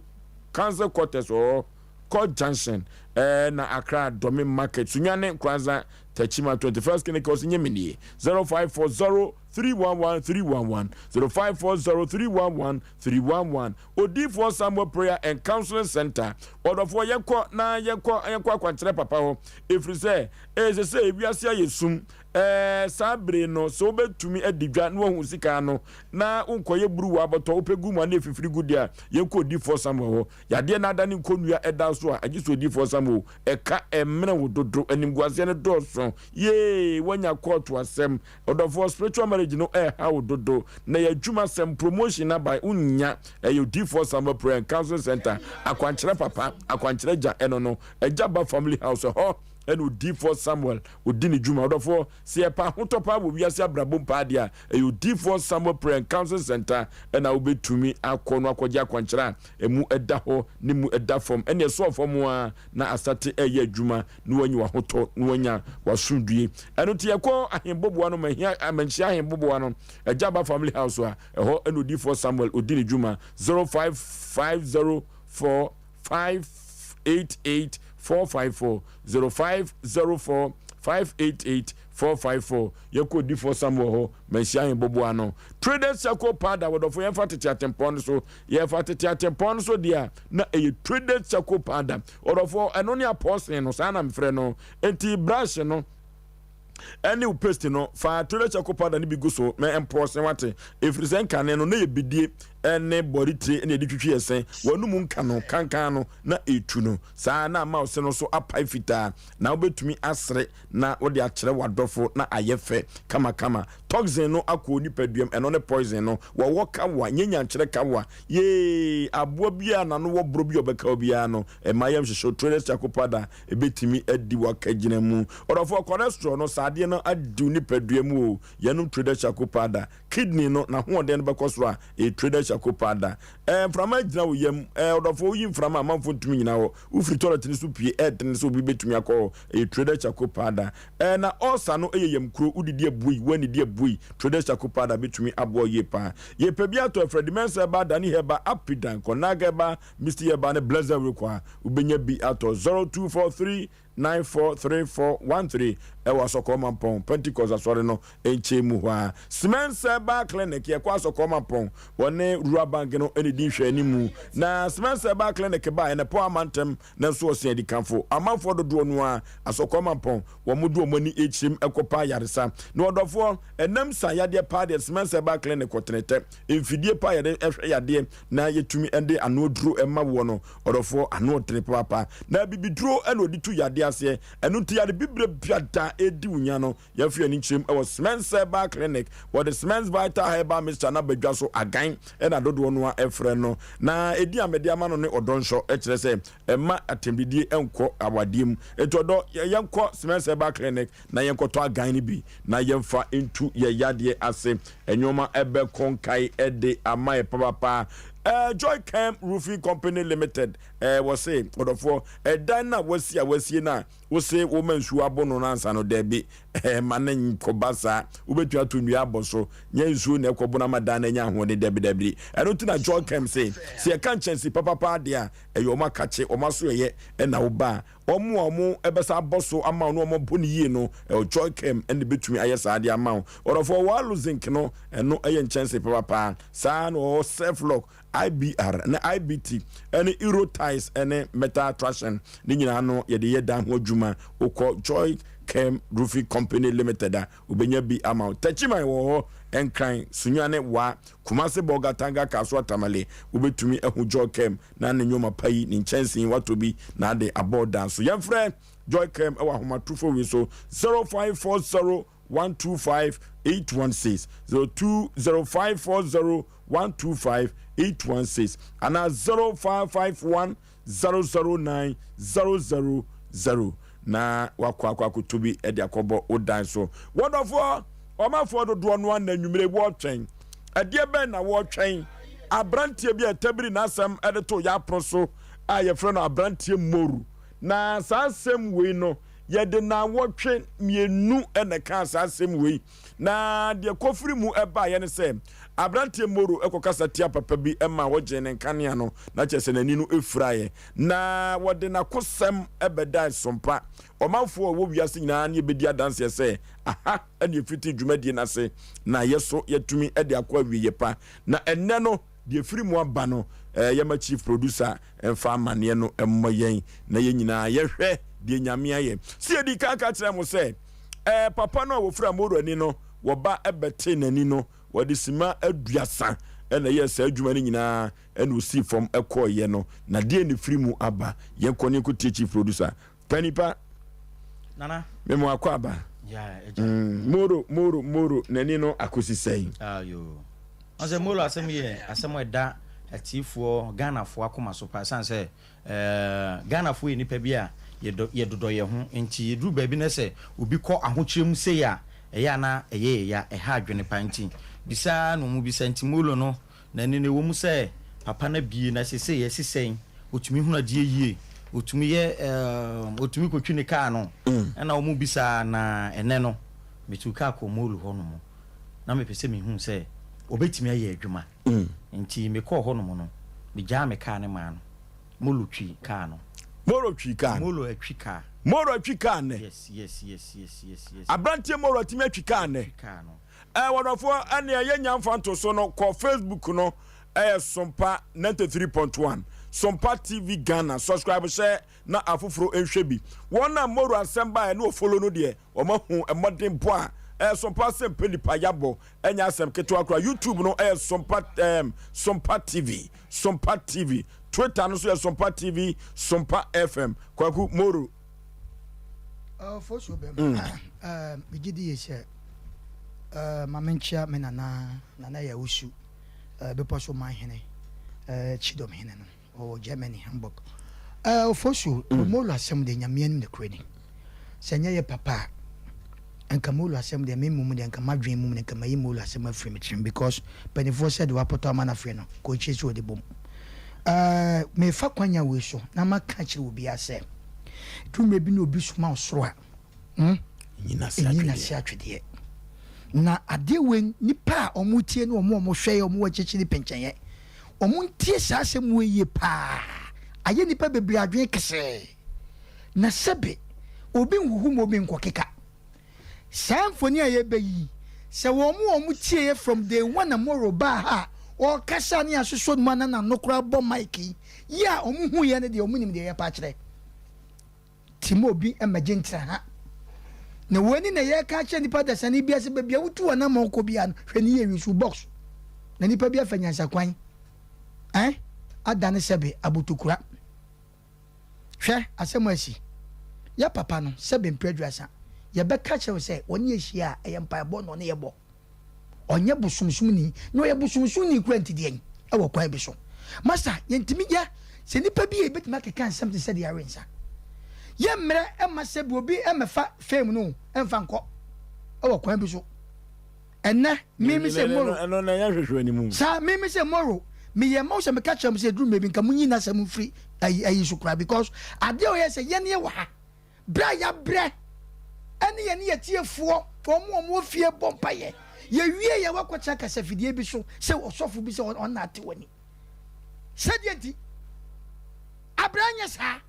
Council Quarters or Court Junction na Accra Domin Market Sunyane Kwanza Techima 21st Clinic Nyemini 0540 311 311 0540 Odi for Samuel Prayer and Counseling Center order for yekwa na yekwa kwantre papa ho if say say wiase ayesum sabre no so betumi adigwa no hu sika no na unkoye buru aboto opegu mu na efifiri gudia yenko Odi for Samuel ho yade na ada ni konua eda so a agiso Odi for Samuel eka emre wododo animguase ne doso ye wanya court asem order for spiritual marriage no how dodo na yadwuma sem promotion na by unya Odi for Samuel Prayer and Counseling Center akwankyere papa akwankyere ja eno no ejaba family house ho and D4 Samuel Udini Juma odofo se pa hotopa wo wiase abrabom pa dia D4 Samuel Prayer and Council Center and I will be to me akono akogya kwankyera emu eda ho ni mu eda fom ene so fom a na asate eye adwuma no wanyi wa hoto no wanya wasundue eno tie ko ahemboboa no mahia amanhia ahemboboa no Ajaba family house a ho eno D4 Samuel Udini Juma 0504588454 0504588454 yeko D4 Samuel ho manhia ahemboboa no traders chako pada wodofo yemfa tete atempon so yemfa tete atempon so dia na traders chako pada wodofo eno ne apostle no sana mfre no enti brush no any paste no fa traders chako pada ni bigu so me emporse wate efrisen kane no na yebidie ene borite ene ditwitwe esen wanu mu nka no kankan no na etu no saa na mouse no so apai fita na obetumi asre na wode akere wadofo na ayefe kama toxin no akọ nipaduam eno ne poison no wo ka wa nyanya nkere ka wa ye aboa bia na no wo bro bi obeka bia no mayam hwehwe traders chakopada ebetimi adi waka gina mu odofo cholesterol no saade no adu nipaduam o yanum traders chakopada kidney no na ho den bekoso a traders chakopada from agina wo yam odofo yin from amanfo ntumi nyina wo ufri toilet ni so pie eden so bi betumi akọ traders chakopada na osa no yam kro udidi abui wani di abui traders chakopada betumi abo yepa yepa bia to Fred Mensa ba dani heba apidan konaga ba Mr. Yeba ne blazer rekwa ubenya bi ato 0243943413 ewa sokoma pon Pentecost asore no enche mu hwa Smensa ba clinic ye kwa sokoma pon wone rural bank no eni di hwe animu na Smensa ba clinic ba ene po amantem na so osia di kanfo amanfo dodo no a asokoma pon wo mudu omani echim ekopa yaresa na odofo enam sa yade pa de Smensa ba clinic kotenete emfidie pa yade ehwe yade na yetumi ende anoduro emma wo no odofo anodre papa na bibiduro eno ditu yade ase enu ti yade bibre biada edi unya no yafi ani chim e was Smensa ba clinic what the Smens Vital Herbal Mr. na badwa so agan e na dodo no a efre no na edi amede ama no ne odonsho e kire se emma atembidie enko awadiem etodo yenko Smensa ba clinic na yenko to agan ni bi na yemfa into ye yade ase enyoma ebe konkai ede amaye papa Joy Camp Roofing Company Limited was say odofo dana wasi na wo say woman shu abono na ansa no debi manen kobasa ubetu atu nua aboso nya nsu na ekobo na madana nya ho de debi eno tina Joy Camp say se kan chensi papa dia eyoma kache omaso ye na wo ba omo ebesa aboso ama no omo boni yi no Joy Camp and betumi ayesa de ama odofo wa losing no eno eye chensi papa sa no self lock IBR na IBT any Euro ties any metal traction ni nyina no ye de ye dan ho adwuma ukọ Joy Camp Roofing Company Limited a ubenya bi amount tachimai wo enkran sunyane wa Kumase Boga Tanga Kaswa Tamale ubetumi ehu Joy Camp na ne nyoma pai ni nchensin watobi na de aboard dance so yem friend Joy Camp ewa homa trufo we so 0540125816 020540125816 and 0551009000 na wakwa kutubi edi akobo odan so wonderful omafo dodo no ananwumire wo twen adie ben na wo twen abrantie bi atabiri na asem edeto ya proso a ye frɛ no abrantie moru na sasem we no yede na wotwe mienu ene ka sasem we na de kofiri mu eba ye ne se abrantie moru ekokasa tia papa bi ema woje ne nkania no na kyese nani no efuraye na wode na kosem ebeda sompa omanfo wo wiase nyina ne ebedi adanse ese aha ene fiti dwumadi na se na yeso yetumi ede akwa wiye pa na enne no de firi mu aba no yama chief producer emfa amane no emmo yen na ye nyina yehwe de nyame aye si edi kaka kire mo se papa no wo fira moru ani no wo ba ebete nani no wadi sima aduasa ena yes adwuma ni nyina ena osi from ekoye no na de ni firi mu aba yen kone ko chief producer panipa nana memo akwa aba ya moro nani no akosi sei ayo ase moro asem ye asem eda atifo Ghana fo akoma so pa san se Ghana fo ni pa bia ye dodo ye ho enti yedru ba bi na se obi kɔ ahokyerem se ya ɛyɛ na ɛyɛ ya ɛha adwene panti bisa no mu bisa nti molo no na ne wo mu sɛ papa na bie na sese ye sesen otumi hu na die yie otumi ye otumi kotwi ne kaa no ɛna wo mu bisa na ɛnɛ no metu kaa kɔ molo hɔ no mo na me pese me hu sɛ obetimi ayɛ adwuma nti me kɔ hɔ no mo no me gya me kaa ne ma no molo twi kaa no molo twi kaa molo atwi kaa moro atwi kaa ne yes abrantie moro atimi atwi kaa ne wonofo ane ye nyamfa nto so no ko Facebook no Sompa 93.1 Sompa TV Ghana subscribe share na afufuro enhwe bi wona moro asemba na follow no de o ma hu emodin po a Sompa Asem Mpe Nipa yabo enya asem keto akra YouTube no Sompa TV Twitter no so Sompa TV Sompa FM kwaku moro for sure bigidi yeshe mamenchia menana ya usu bepo so man hene chidom hene no o Germany Hamburg for sure molo asem de nyamien ne kreni senya ye papa anka molo asem de memum de anka madwen mum de anka mayi molo asem afri metrim because penifo said wa poto amana free no ko chi so de bom me fa kwanya we so na maka chire obi ase tume bi no obi suma osoro a nyina si atwede na ade wen nipa omutie no omo hwe omo wachichiri penchen omo ntie sa asem we pa aye nipa bebre adwen kese na sebe obi nhuhu mo obi nkokeka samfoni aye bayi se wo omo tie from day one amoro ba ha o kasa ni asoso mana na nokura bo mike ya omo hu ye ne de omo nim de ye pa kire timo bi emergentra ha na woni na ye ka che nipa da sani bia se bia wutu na ma ko bia hwe ni ye wisu box na nipa bia fanyansa kwan adane sebe abutukura hwe asemo asi ya papa no sebe mpredwasa ye be ka che se oni ehia eyempa ebo no ne ye bo onye busumsumni no ye busumsumni kura ntidien e wo kwan bi so masa ye ntimi ya se nipa bi e betima keka nsam te se de arensa ye mre ema se bi obi emefa fame no emfa nko e wo kwan bi so enne mimi se moro eno na ya hwehwe ni mu sa mimi se moro me ye mo se me ka chem se drum maybe nka munyi na sam free ayi sukura because ade o ye se ye ne wa bra ya bre ene ye ne ye tiefuo omo fie bompa ye wie ye wakwacha kasa fidie bi so se osofo bi se on na ate wani sedienti abranya sa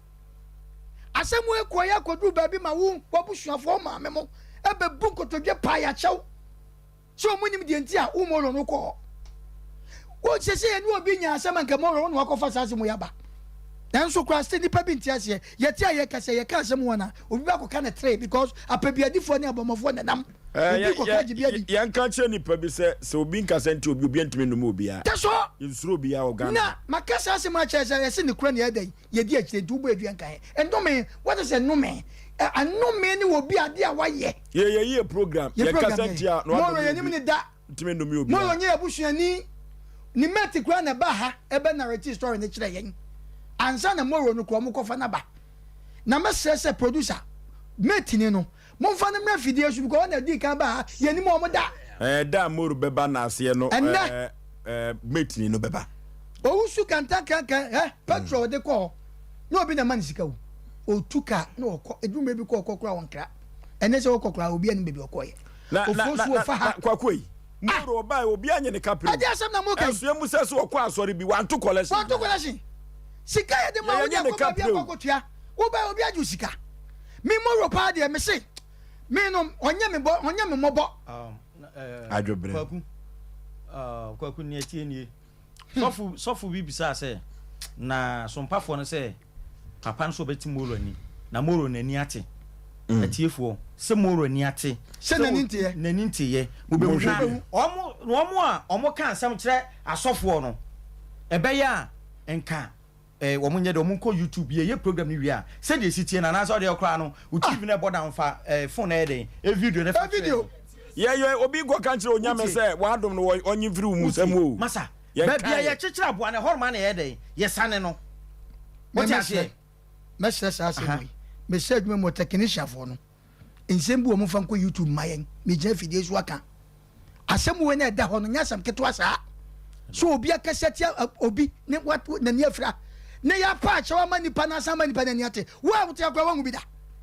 asemu ekoya kodu ba bi ma wu wabusuafo ma memo ebe bunkotodwe pa ya chew so munim de enti a umoro no ko wo sese ye ni obi nya asema nke moro no akofa sase mu yaba nanso kwa sti nipa bi ntiase ye ti aye kase ye ka asem wona obi ba ko ka na tray because apabiadifo ne abomofo ne nam yanka che nipa bi se obi nkasa nti obi ntime no obi a taso insuro obi a ogana na makasa asem a che ye se ne kura ne edai ye di akire du bo aduan kan endome what is a nome anome ni obi ade a waye ye program ye kasa nti a no mo ye nim ni da ntime no obi mo nye abusuani ni meti kura na ba ha ebe narrative story ne kire yen ansa na moro no ko mo kofa na ba na mesese producer meti ni no mo fa na mrafidie su ko na di kan ba ye ni mo da da moro beba na ase no meti ni no beba o usu kanta petrol de ko no obi na man sika o tuka no ko edume bi ko kura wonkra ene se o kokura obi ani bebi okoye o fosu o fa ha kwakoi moro ba obi anye ne kapre ade asem na mo kai aso emu se so okwa asori bi wanto collection sika ye de ma wo ya ko bia kokotua wo ba obi aju sika mi moro pa de me se mi no onye me mobo adwobre kwaku ne tie nie sofu bi bisa se na sompafo no se papa nso beti moro ni na moro nani ate atiefo se moro ni ate se nani ntiye omo kan sam kire asofo no ebeya enka wo munye de wo munko YouTube ye program ni wi a se de sitie na na so de okra no u TV na boda mfa phone na eden video na video ye obi go kan kire onyame se wadom no onyi firi mu sam o masa ba bia ye kikira abo na horma na ye den ye sane no what you say mesra sa se message me mo technician for no nsɛm bi wo mo fa nko YouTube mayen me gya fidie so aka asɛm wo na da ho no nya asɛm keto asa so obi akasɛtia obi ne what na ne afra ne ya pa kyewa manipa na asama nipa na ne ate wo a wote akwa wangu bi da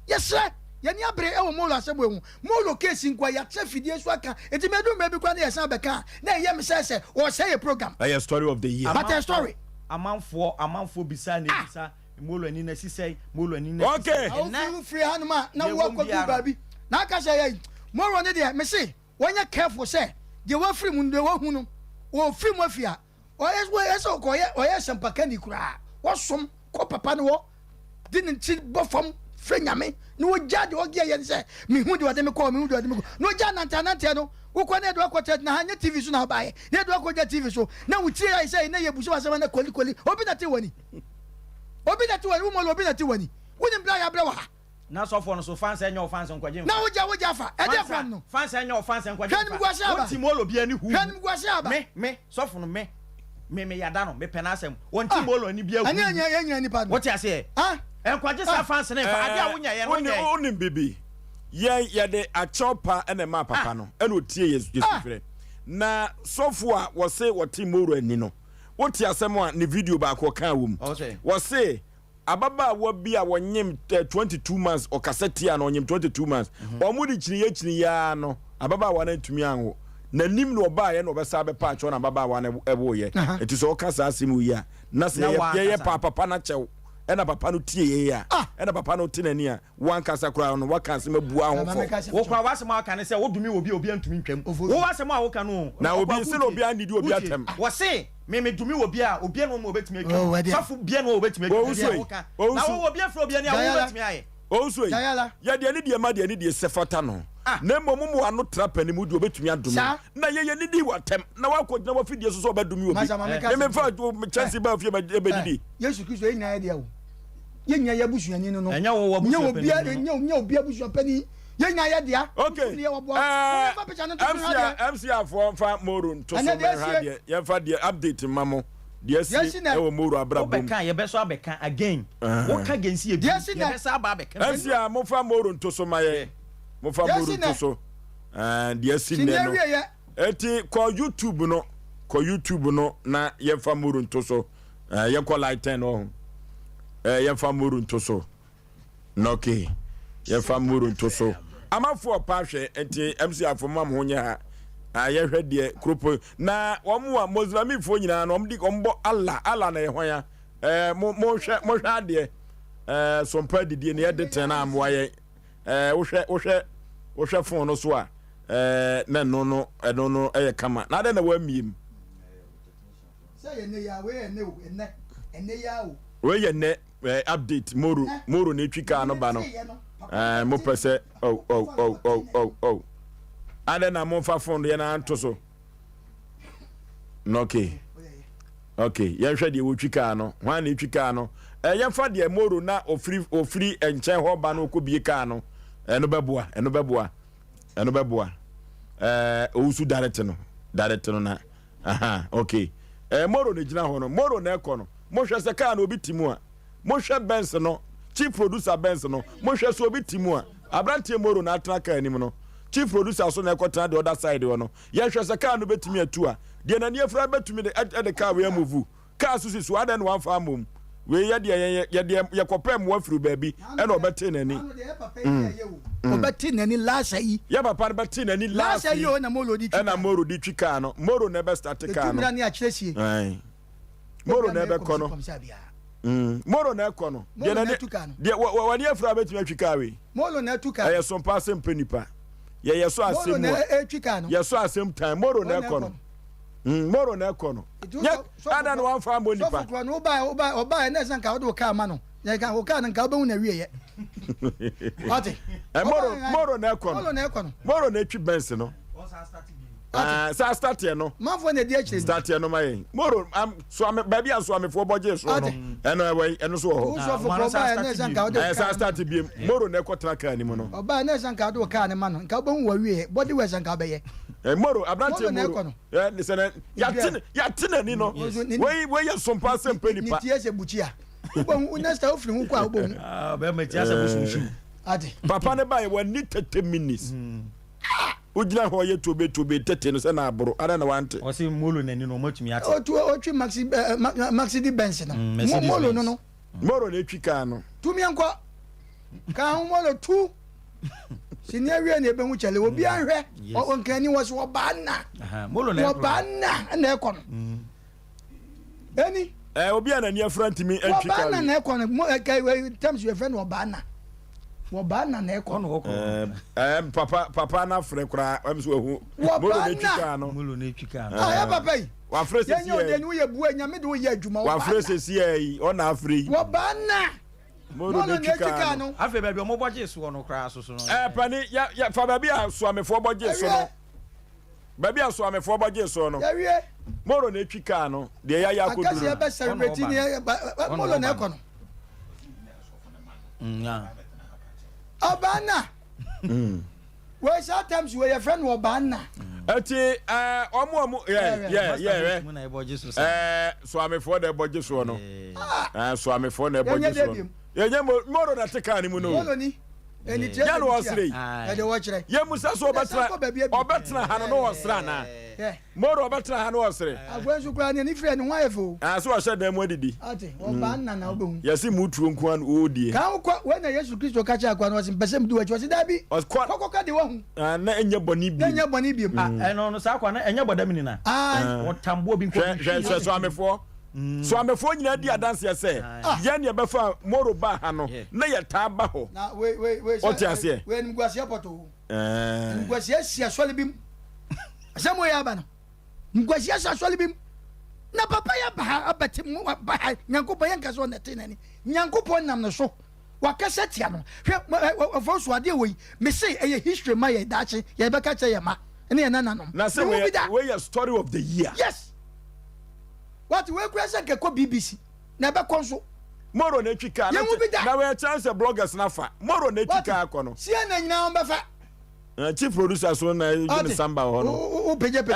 yesre ye ne abre e wo molo asɛm wo molo case nkwa ya tse fidie so aka enti medu me bi kwa na yesa beka na ye me sɛ o say a program a story of the year but a story amanfo bisa ne bisa molo ani na sisai molo ani na okay na free hanuma na wo kwa du baby na aka say ye molo ne de me say wonya careful say de wo free mu de wo hu no wo free mu afia o yeso ko ye o ye sempaka ni kura wo som ko papa no wo di ne ti bofom free nyame no wo jade wo ge ye say me hu de wo de me ko me hu de wo de me ko no ja nanta no wo ko ne do akɔtɛ na hanya TV so na bae ne do akɔtɛ TV so na wo tie ai say na ye buso asɛm na koli obi na te wani wo mo obi na te wani wo ni bla ya bla wa ha na sɔfo no so fans enyo fans nkwaje na wo ja fa e dey fan no fans enyo fans nkwaje kan mi gwase aba won ti molo bia ni hu kan mi gwase aba me sɔfo no me yada no me pena asɛm won ti molo ni bia hu ani anya nipa no what you say ah nkwaje sa fans ne fa ade a wonya ye no nye onim bibi ye de achopa ene ma papa no ene otie yesu frɛ na sɔfo a wo se wo ti molo ani no wo ti asɛm a ne video ba ko kan wo mu wo se ababa wo bi a wonyem 22 months o kaseti a no wonyem 22 months o mu di chiri ya no ababa wa na ntumi anwo na nim no ba ye no obesa be pa cho na ababa wa na ebo ye eti so kasa asimu ya na se ye papa na chew ena papa no tie ye ya ena papa no tinani a wan kasa kura no waka asem abu ahofo wo kwa wasem aka ne se wo dumi obi antumi ntwam wo wasem a wo ka no na obi se no obi anidi obi atem wo se me dumi obi no mo obetumi atwa safu bia no obetumi atwa na wo obi afro obi ne a wo obetumi aye Osei ya de ani de ma de ani de sefata no na mmom mo ano trapani mu de obetumi adumi na ye ni di watem na wa ko na wa fidie so obedumi obi me fa chance ba fie ebedidi Yesu Kristo enya ya de awo yenya ya busuani no enya wo obi enya obi abusuapani yenya ya dia okay MC afo fa moro nto so me ha de ye fa de update mamo de si e wo moro abrabom obeka ye beso abeka again wo ka gensi e ye beso aba abeka MC a mo fa moro nto so maye mo fa moro nto so de si ne no eti ko YouTube no na ye fa moro nto so ye ko like 10 no ye fa moro nto so no okay ye fa moro nto so amafo pa hwe enti MC afo mam ho nya ha aye hwe de kropo na omo a Muslim fo nyina na omdi ombo Allah na ye hwan ya mo hwe ade sompa didie ne ye de ten na amwa ye wo hwe fon no so a na no eye kama na de na wa miem say ye ne ya we ene ya o we ye ne update moro ne twika no ba no mo pese oh ade na mo fa fund ye na anto so no okay ye hwe de wo twika no hwan na twika no ye fa de moro na ofri enchen ho ba no ko bie ka no eno beboa owusu direct no na aha okay moro ne gina ho no moro na ekọ no mo hwe se ka na obi timu a mo hwe Benz no chief producer Benz no mo hwe so obi timu a abrantie moro na atra ka anim no chief producer so na ekọta the other side no ye hwe se ka no betimi atu a de na ne afra betumi de ka we move ka so so ada no wan fa mom we ye de kopem wa fru baabi e na obete nani obete nani last yi ye papa bete nani last yi o na moro di na moro di twika no moro na be start ka no na akyeresie moro na be kono moro na ekono de na de wani afra betumi atwika we moro na tuka ye Sompa Asem Mpe Nipa ye so asem moro na etwika no ye so asem time moro na ekono moro na ekono ya ada no wan fa mo nipa so no oba na san ka wo ka ma no ya ka wo ka na ka wo na wie ye ate moro na ekono moro na etwi Benz no sa start here no mafo na di akire start here no my moro so am baby an so am fo budget so no eno so ho so fo oba na san ka wo sa start bi moro na ekotena ka ni mo no oba na san ka wo ka ni ma no ka wo wa wie body we san ka be ye moro abrante moro listen ya tina ni no we ya Sompa Asem Mpe Nipa ni tie se buchi a Ubon next time ofri hu kwa ubon. Be me ti asem sunsun. Ade. Papa ne ba ye wani 30 minutes. Ujina ho ye to be 30 no se na abro. Ada na wante. O se molo nani no matumi ate. Otwi maxi di bench no. Molo no. Moro na etwika no. Tumi anko. Ka hu molo tu. Sini awie na ebe hu chele obi anhwe. O nkani wo so ba na. Molo na. Wo ba na na ekọ no. Eni obi anani afrant mi etwika. Wo ba na na ekọ no. Terms your friend wo ba na. Wo ba na na ekọ no. Papa na frɛ kura am so hu. Moro na etwika no. Molo na etwika. Ya papa yi. Wa frɛ se si. Yenyo de nu ye bu anyame de wo ye adwuma wo. Wa frɛ se si yi, o na afri. Wo ba na. Moro na etwika no. Afi ba bi o mo bɔgye so no kra so no. Pani ya fa ba bi aso amefo bɔgye so no. Ba bi aso amefo bɔgye so no. Ya wie. Moro na etwika no. De ya ya koduru. Akasi e be celebrate ni moro na ekɔ no. Nya. Obana. We sometimes we your friend Obana. Ati omo yeah. So amefo de bɔgye so no. So amefo na bɔgye so. Yenye moro na teka ni mu no. Moro ni. Eni tie. Ya no osre. E de wo kire. Ye musa so obetna ha no osra na. Moro obetna ha no osre. Agwensu kwa ni frɛ ni hwan efo. So o hye dan mu adidi. Ati, Obana na obehu. Yesi mutuo nko an odie. Ka ko we na Yesu Kristo ka cha kwa no sim pese mdu wachi wasi dabi. Kokko ka de wo hu. Na enye boni bi. Enye boni bi. No no sa kwa na enye bodam ni na. Otambo bi nko. So amefo. So amefo nyina di adanse ese. Ye ne be fa Moro ba ha no. Na ye ta ba ho. Na we. O ti ase. We ngwase poto. Ngwase asia sole bim. Asemo ya ba no. Ngwase asia sole bim. Na papa ya ba abati mu ba Nyankopon yanka so na tenani. Nyankopon nam no so. Wakasa tia no. Hwe for so ade we. Me say eye history ma ye dachi. Ye be ka che ye ma. Ene ye nananom. Na say we a story of the year. Yes. What we question ke ko BBC. Na be konso. Moro na twika na we chance bloggers na fa. Moro na twika akono. Si na nyina on be fa. Chief producer so na Jimmy Samba ho no. O peje. Be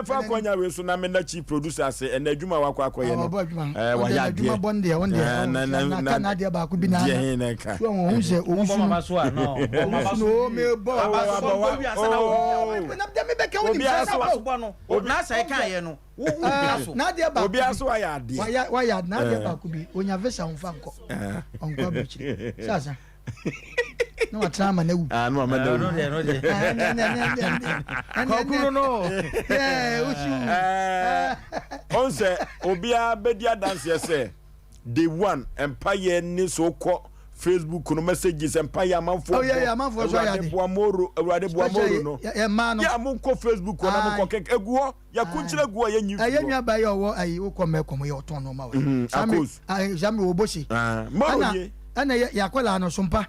fa kwanya we so na me na chief producer se na adwuma wa kwa akoye no. Wa ya adwuma bonde wonde. Na na dia ba ko bi na. Je na ka. So won se o so mama so no. No me bo. Na dem be ka woni so no. Na sai kan ye no. Na dia ba. Obi aso ya ade. Wa ya na dia ba ko bi. Onya vesa on fa nko. Onko bichi. Sasa. No atrama na wu. No amanda wu. No de. Kokuru no. Onse obi a bedi adanse se day one empire ni so ko Facebook no messages empire amanfo. Oh yeah, amanfo so ya de. Awurade bua moro no. Ya ma no. Ya mun ko Facebook na mun ko kek egu ho ya kunchire egu ho ya nyi. Ya nwa ba ya owo ayi wo ko mekom ya oton no ma we. Akos. Jami wo bosi. Moro ye. Ana ya kwala no Sompa.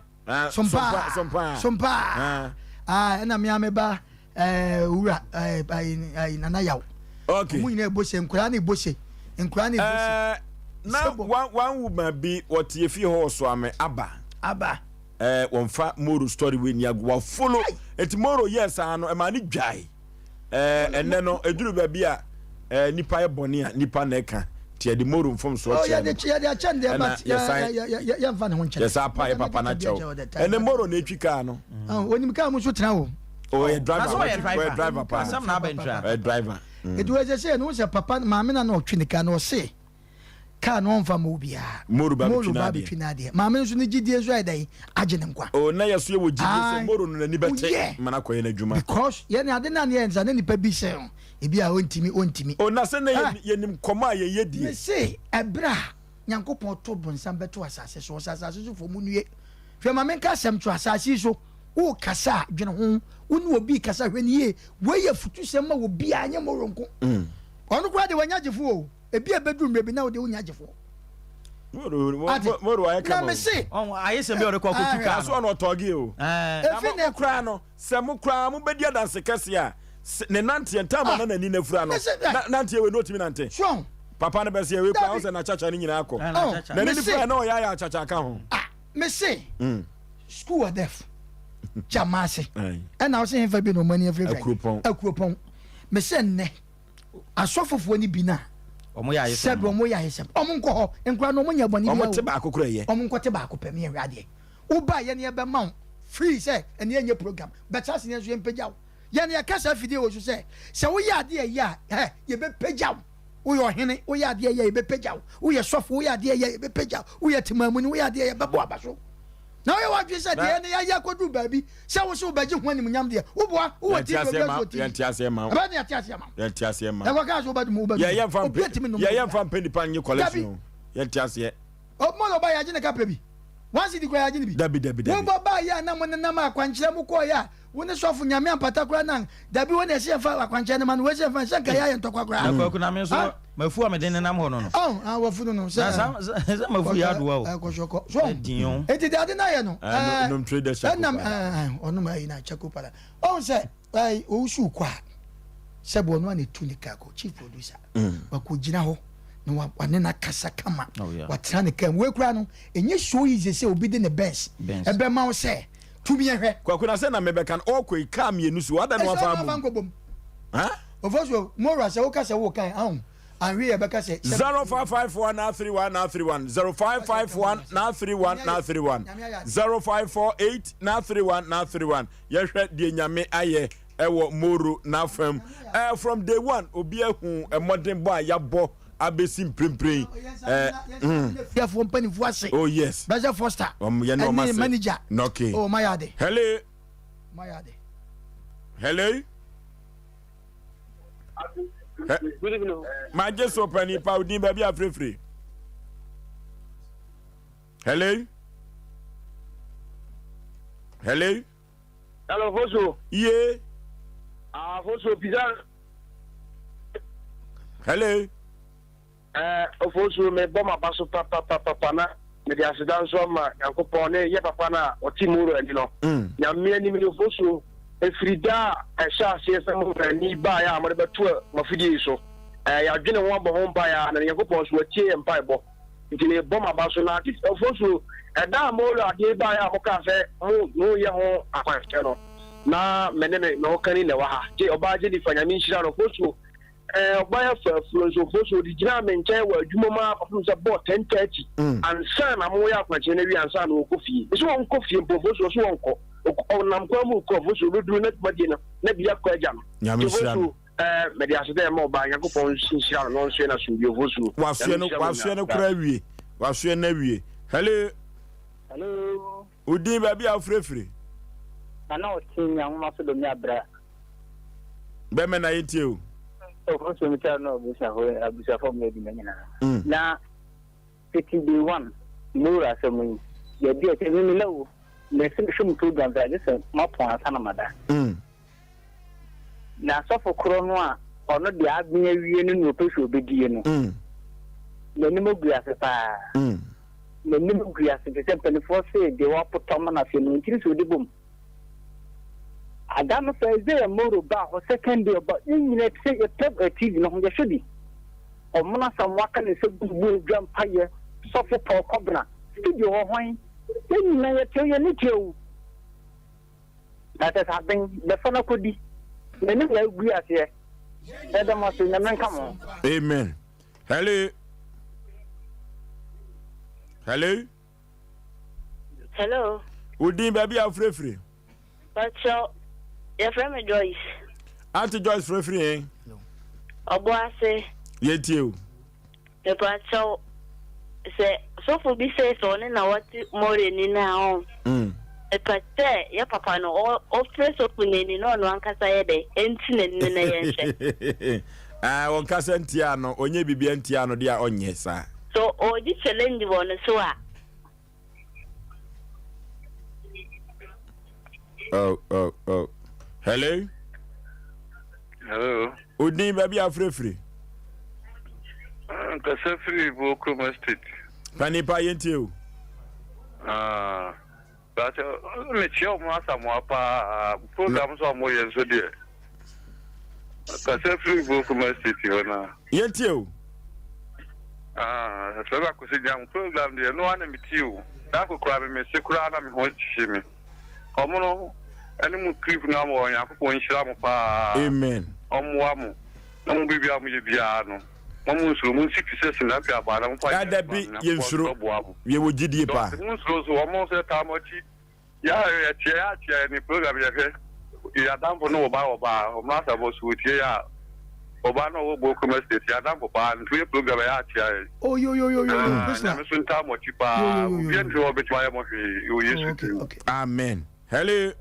Sompa. Ana mi ameba ura nana yaw. Okay. Mu nyina bosi nkura na bosi. Nkura na bosi. Na one woman be what if you horse ame aba wonfa Moro story we ni agwa follow et Moro yes ano e ma ni dwai enne no eduru ba bia nipa e boni a nipa na eka tie de Moro mfom so tie ya de achen de but ya mfa ne ho nche yes apa e papa na chew enne Moro na etwika no onim ka mu so tena wo e driver pa sam na ba ntra driver it was say no say papa ma me na no twinika no say ka no mfa mo bia Moro ba bitwina de ma me nso ni gidie so edai agene nkwa o na yeso ye wo gidie se Moro no na ni bete mana koye na dwuma because ye na ade na ne enza ne nipa bi se ebi a ontimi o na se na ye nim koma ye yedie me se ebra Nyankopon to bonsam beto asase so fo mu nue hwe ma me nka asem to asase so o kasa dwene ho woni obi kasa hwe ni ye we ye futu sem ma obi anya Moro nko onu kwa de wanyagefo o ebi ebedum bebi na ode unyagefo Moro wa yeka na me se aye se bi ore kwa kutuka so no togi o efi ne kra no se mu kra mu bedi adanse kese a ne nante entama na nani na fura no nante we no timi nante so papa ne be se we kwa so na chacha ni nyina akọ na ni fura na o ya chacha ka ho me se school of deaf jamase and now say fa bi no mani afri akropon me se ne asofofo ni bi na omo ya yesem sebe omo ya yesem omo nko ho enkura no omo nya boni omo te ba kokoro ye omo nko te ba ko pe me awade uba ye ne ye be ma free say ene enye program better se ne so empejaw ye ne kasa fidie wo so say se wo ya ade ya ye be pejaw wo yo hene wo ya ade ya ye be pejaw wo ye sofo wo ya ade ya ye be pejaw wo ye timamu ni wo ya ade ya be bo abaso na wo wa dwe say de ne ya kodu baabi se wo so baji ho anim nyam de wo boa wo ti program so ti ye tiase ma aba ne tiase ma ye tiase ma e ko ka so badu mu badu ye fam Mpe Nipa nyi collection ye tiase o mo lo ba ya jine ka pebi wansi di kwa ya jine bi dabi wo ba ya na mo na ma akwankyere mu ko ya wo ne sofo nyame ampata kura nan dabi wo ne se fa akwankyere man wo se fa shanka ya ntokwa kura akwa na me so mafu amede ne nam ho no wafu no se mafu ya doa o akoshoko so dion eti de ade na ye no no trader shako onu ma ina chako pala se o shu kwa se bo no ani tunika ko chief producer wa ko jina ho no wa ne na kasa kama wa trane kam we kura no enye show easy say obi de ne best ebe ma wo se tumi ehwe kwakuna se na mebe kan okoi kam ye nusu ada no afa mu ha ofosho mora se wo ka se wo kan ahun and we ebeka say 0551-931-931 0551-931-931 0548-931-931 yehwe die nyame aye ewo moru na fam from day one obi ehun a modern boy yabo abesim prempren ya for company voice oh yes Baja Foster ye no manager okay oh mayade hello good evening ma je so pani pa odin ba bi afrefre hello Fosu ye Fosu pizza hello Fosu me boma baso papa na me dia sedan so ma yankopon ne ye papa na otimuro ani no ya me ani me Fosu efrida sha se sam ni ba ya amade beto mafidi so ya dwene ho bo ho mpa ya na yankopon so atie mpa bo ntine boma baso na Fosu da mo lo ade ba ya mo ka fe mo ye ho akwanche no na menene no kani le wa ha je obaje di fanya mi nshira no Fosu ogbaya Fosu di jina menche wa adwuma ma afum se bo 10:30 and san na mo ya akwanche na wi ansa na okofie so won kofie mpo Fosu so won ko onam kwa mu ko Fosu rudu na tmadi na bia ko agya no Fosu media se dem oba yakopon nshira no nso na so bi Fosu wasue no kura wie wasue na wie hello Udi baby afrefre ana otinya nwa so do mi abra be me na yitie o Fosu mi ta no abusa fo me di nyina na 51 nura semu ye bi o te mi lawo le se shum program da je ma pon asana mada na so fo kro no a ono de agbia wie no no peso obedie no le ni mo gua se pa le ni mo gua se se pele fo se de wa potom na fe no ntiri so de bom adam fa ze moro ba o second day ba nyine se e tab TV no ho je shodi o mona samwaka ne se bu drum paye so fo po kobra studio ho hwan nyina ye tyo ye ni tyo that is happening the fana kodi me ni la gu ase e da mo so na men kam amen hello Udi baby afrefre but so your friend Joyce Auntie Joyce frefre Oboase yetie o but so for be say so na what more ni na on ekate ya papa no o fresh open ni no ankasa ye de enti na ni na ye nche won kasa ntia no onye bibia ntia no dia onye sa so o di challenge won so a oh hello Udi baby afrefre kasa free Boko State Pani pa yentie o but me chio mo asamoa pa program so mo yen so de kasa free Boko State ona yentie o so ba ko se jam program de no ana mitiu da ko kra me se kra na me ho chi me omo ani mu clip na mo nya ko nshira mo pa amen omo amu no bibia mo ye bia no Mamusro mun 66 na pia ba na mfa. Ya da bi yensuro. Ye wo gidie pa. Mamusro so mo se tamochi. Ya tia ni program ya fe. Ya dampo no ba o ma sa bo su tie ya. Oba no wo bo kuma state ya dampo pa ntu program ya tia. Oh yo. Na me sun tamochi pa. Bien jo be twa ya mo fi yo Yesu. Okay. Amen. Hello.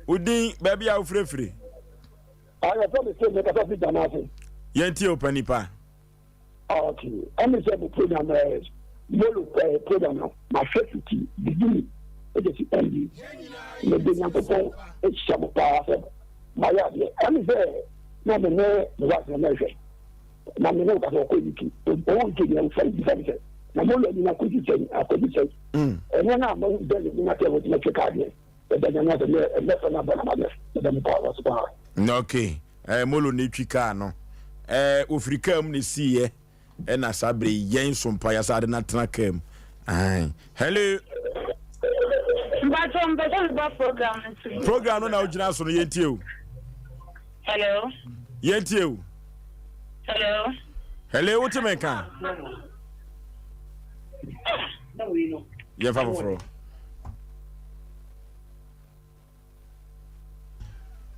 Udin baby a free. I probably say make a bit than Yenti open nipa. Okay. I'm say the program molo program my faculty beginning it is ending. The beginning people it's some power. My idea. I'm say no me no what the measure. Na me no ka ko yiki. O ke dey fight. Na molo ni na ko yiki akodi say. And na mo dey ni na ke wo na ke ka dey. Okay. Molo ni twika no. Ofrika mu ne siye. Na sabre yen sompa ya sa de na tena kam. Hello. Program no na ojina so no yentie o. Hello. Yentie o. Hello, what you make? No, we know. Yeah, for.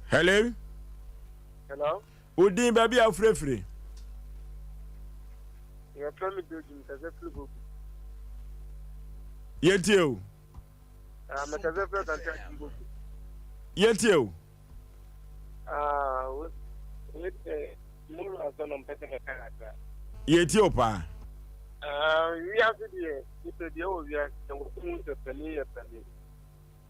Hello. Udin baby a free. Your family building has a flu. Yet you. I'm a Kazafa. Yet you. More as on better character. Yet you, pa. We have to be the old year, the penny.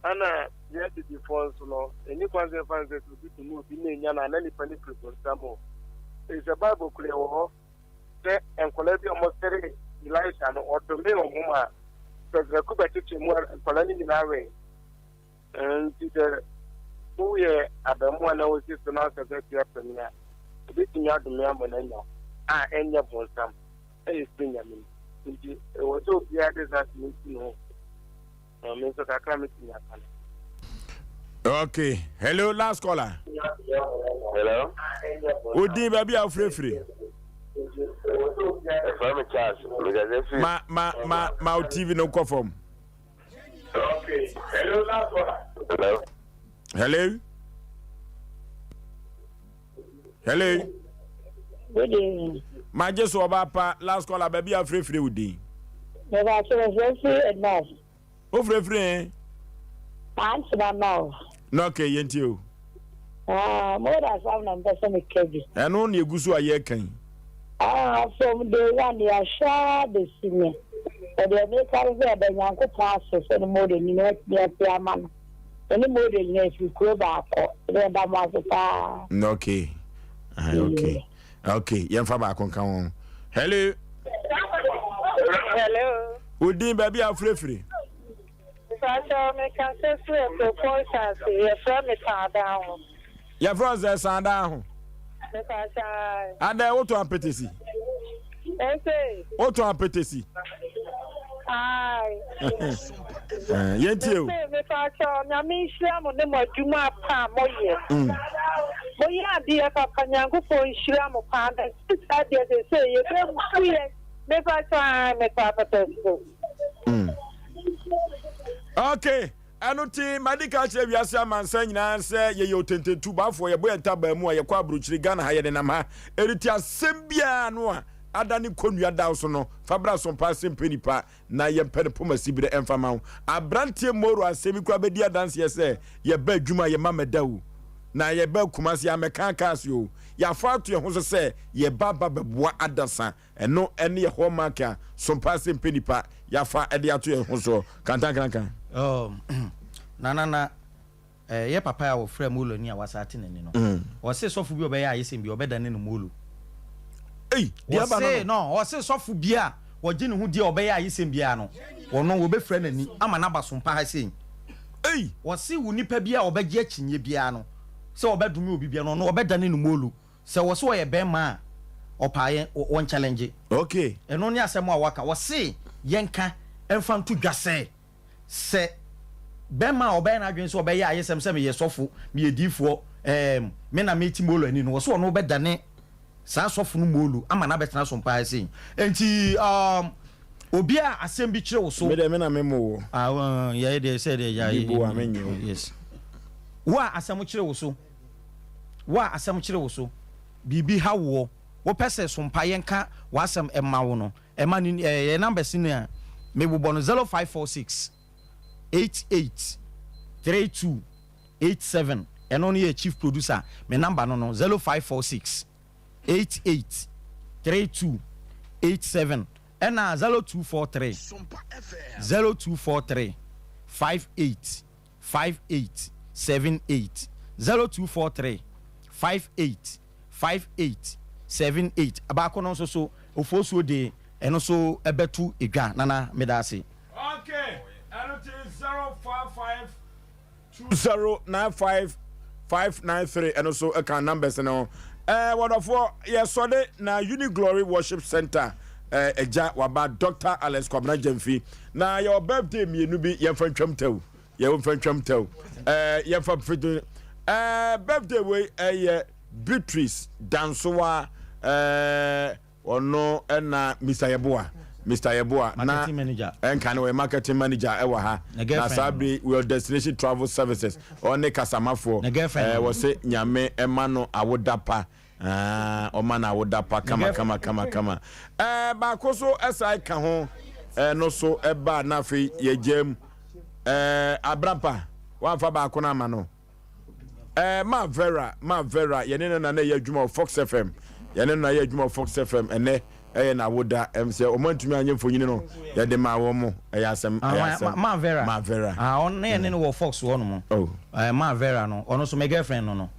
Anna, yet the default, no, any consequences will be to move in Yana and any penny for some more. It's a Bible clear and collect almost very Elisha or to me or Muma, because the Cuba teaching more and collecting in our way. And the 2 year at the one I was just announced that you have to me. This thing out to me, I'm going to know. I end up on some. It was so bad as me to know. Okay. Hello, last caller. Hello. Udi baby a free. Ma TV no confirm. Okay. Hello, last caller. Hello. Good evening. Ma just pa last caller baby a free Udi. Never free enough. O free. Answer now. No okay, yenti o. More than some number some kebi. Eno na egusu aye kan. From the one you share the senior. But the make carry the yanko pass so the more than you know the man. Any more than you go back then that was pa. Okay. Okay, yemfa ba kon kan. Hello. Udin baby a free. I can say proposals. You're from the down. You're from the down. And then what to appetite? What to appetite? Aye. Yet you. Okay, anuti medical check we asa man say nyina say ye yo 22 ba for ye boy ntaba mu ye kwa bruchiri Ghana ha ye de nam ha eriti asem bia no a adani konua da so no fabra Sompa Asem Mpe Nipa na ye mpene poma sibire emfama ho abrantie moro asemi kwa bedi adanse ye say ye ba adwuma ye mamadawu na ye ba kumase ameka kasio ya fatu ye ho so say ye baba beboa adasa eno ene ye ho maka Sompa Asem Mpe Nipa ya fa ede ato ye ho so kankan oh na ye papa ya wo frɛ molo ni a wasate ne no o se sofu bi obɛyɛ ayesem bi obɛda ne no molo dia ba no o se sofu bi a wo gye ne ho dia obɛyɛ ayesem bi a no wo no wo bɛfrɛ nani ama na ba Sompa ha sen wo se wo nipa bi a obɛgye akinye bi a no se obɛdome obi bi a no no obɛda ne no molo se wo se wo ye bɛma a opaye won challenge okay eno ne asɛm a waka wo se yenka emfa nto dwase se bema obey na adwen so obey ayesem se me yesofo me yedifo me na me ti molo ani no so no be dane saa sofo no molo ama na betena so mpa ase enti obi a asem bi kire wo so me de me na me mo yeah they said yeah yes wa asem kire wo so bibi ha wo pese so mpa yenka wa asem emma wo no emma ni number sin a me bo no 0546 88 32 87 and only a chief producer me number no 0546 88 32 87 and 0243 58 58 78 0243 58 58 78 abako no so ofosuo de eno so ebetu edwa nana medase okay and it is 055 2095 and also account numbers no what of yes so na Uniglory Worship Center eja waba Dr. Alex Kwabena Jemfi na your birthday mienu bi yemfa ntwamtew yemfa fidu birthday we Beatrice Dansoa ono na Mr. Yeboa marketing manager enkan we marketing manager ewa ha na sabi we destination travel services one kasamafo we say nyame emano awodapa o na awodapa kama ba koso sai ka ho no so eba na fe yegem abrapa wa fa ba ko na ma no ma vera yene na ye adwuma Fox FM yene na ye adwuma Fox FM ene na woda MC o mantumi anye fonyini no ye de ma wo mo Asem ma vera on na ye ne wo Fox wo no mo ma vera no ono so my girlfriend no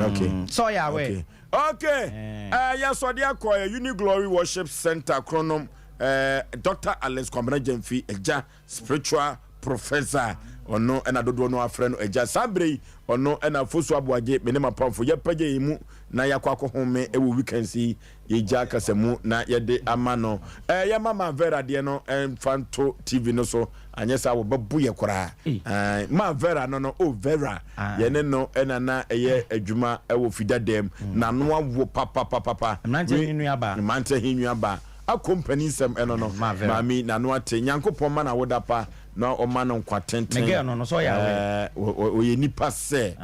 okay so ya we okay ya so dia ko Uniglory Worship Center Chronom Dr. Alex Kwabena Jemfi eja spiritual professor ono ena dodo no afre no eja sabre ono ena Osei Aboagye menema pamfo ye page yimu na yakwa home ewo weekend eja kasemu na yede amano ye mama vera de no Fanto TV no so anyesa wo babu ye kora ma vera no vera ye ne no ena na eye adwuma ewo fidadem na no awo papa mante hinu aba a company sem eno no mami na no ate Nyankopon ma na wodapa no o ma no kwatenten mege no so ya we o ye nipa se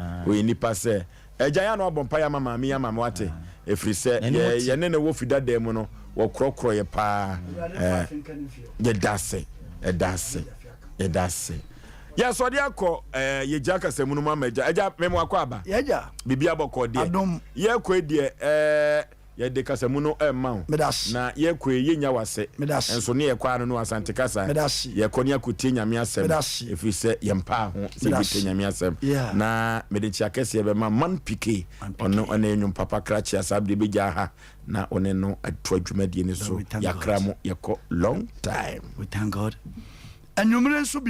eja ya no abompa ya mama mi ya mama wate efri se ye ne wo fidadem no wo krokro ye pa ye dase ya so de akọ ye ja kasemu no ma meja eja memo akọ aba yeja bibia bokọ de ye kọ de ye de kasemu no emma na ye kọ ye nya wase enso ne ye kwa no asante kasa ye kọ ne akutie nyame asem efi se ye mpa ho se bi nyame asem na medechi akese be ma man pike ono ana enyu papa krachi asabde be ja ha na one no atwadwuma die ne so yakramo ye kọ long time we thank God and you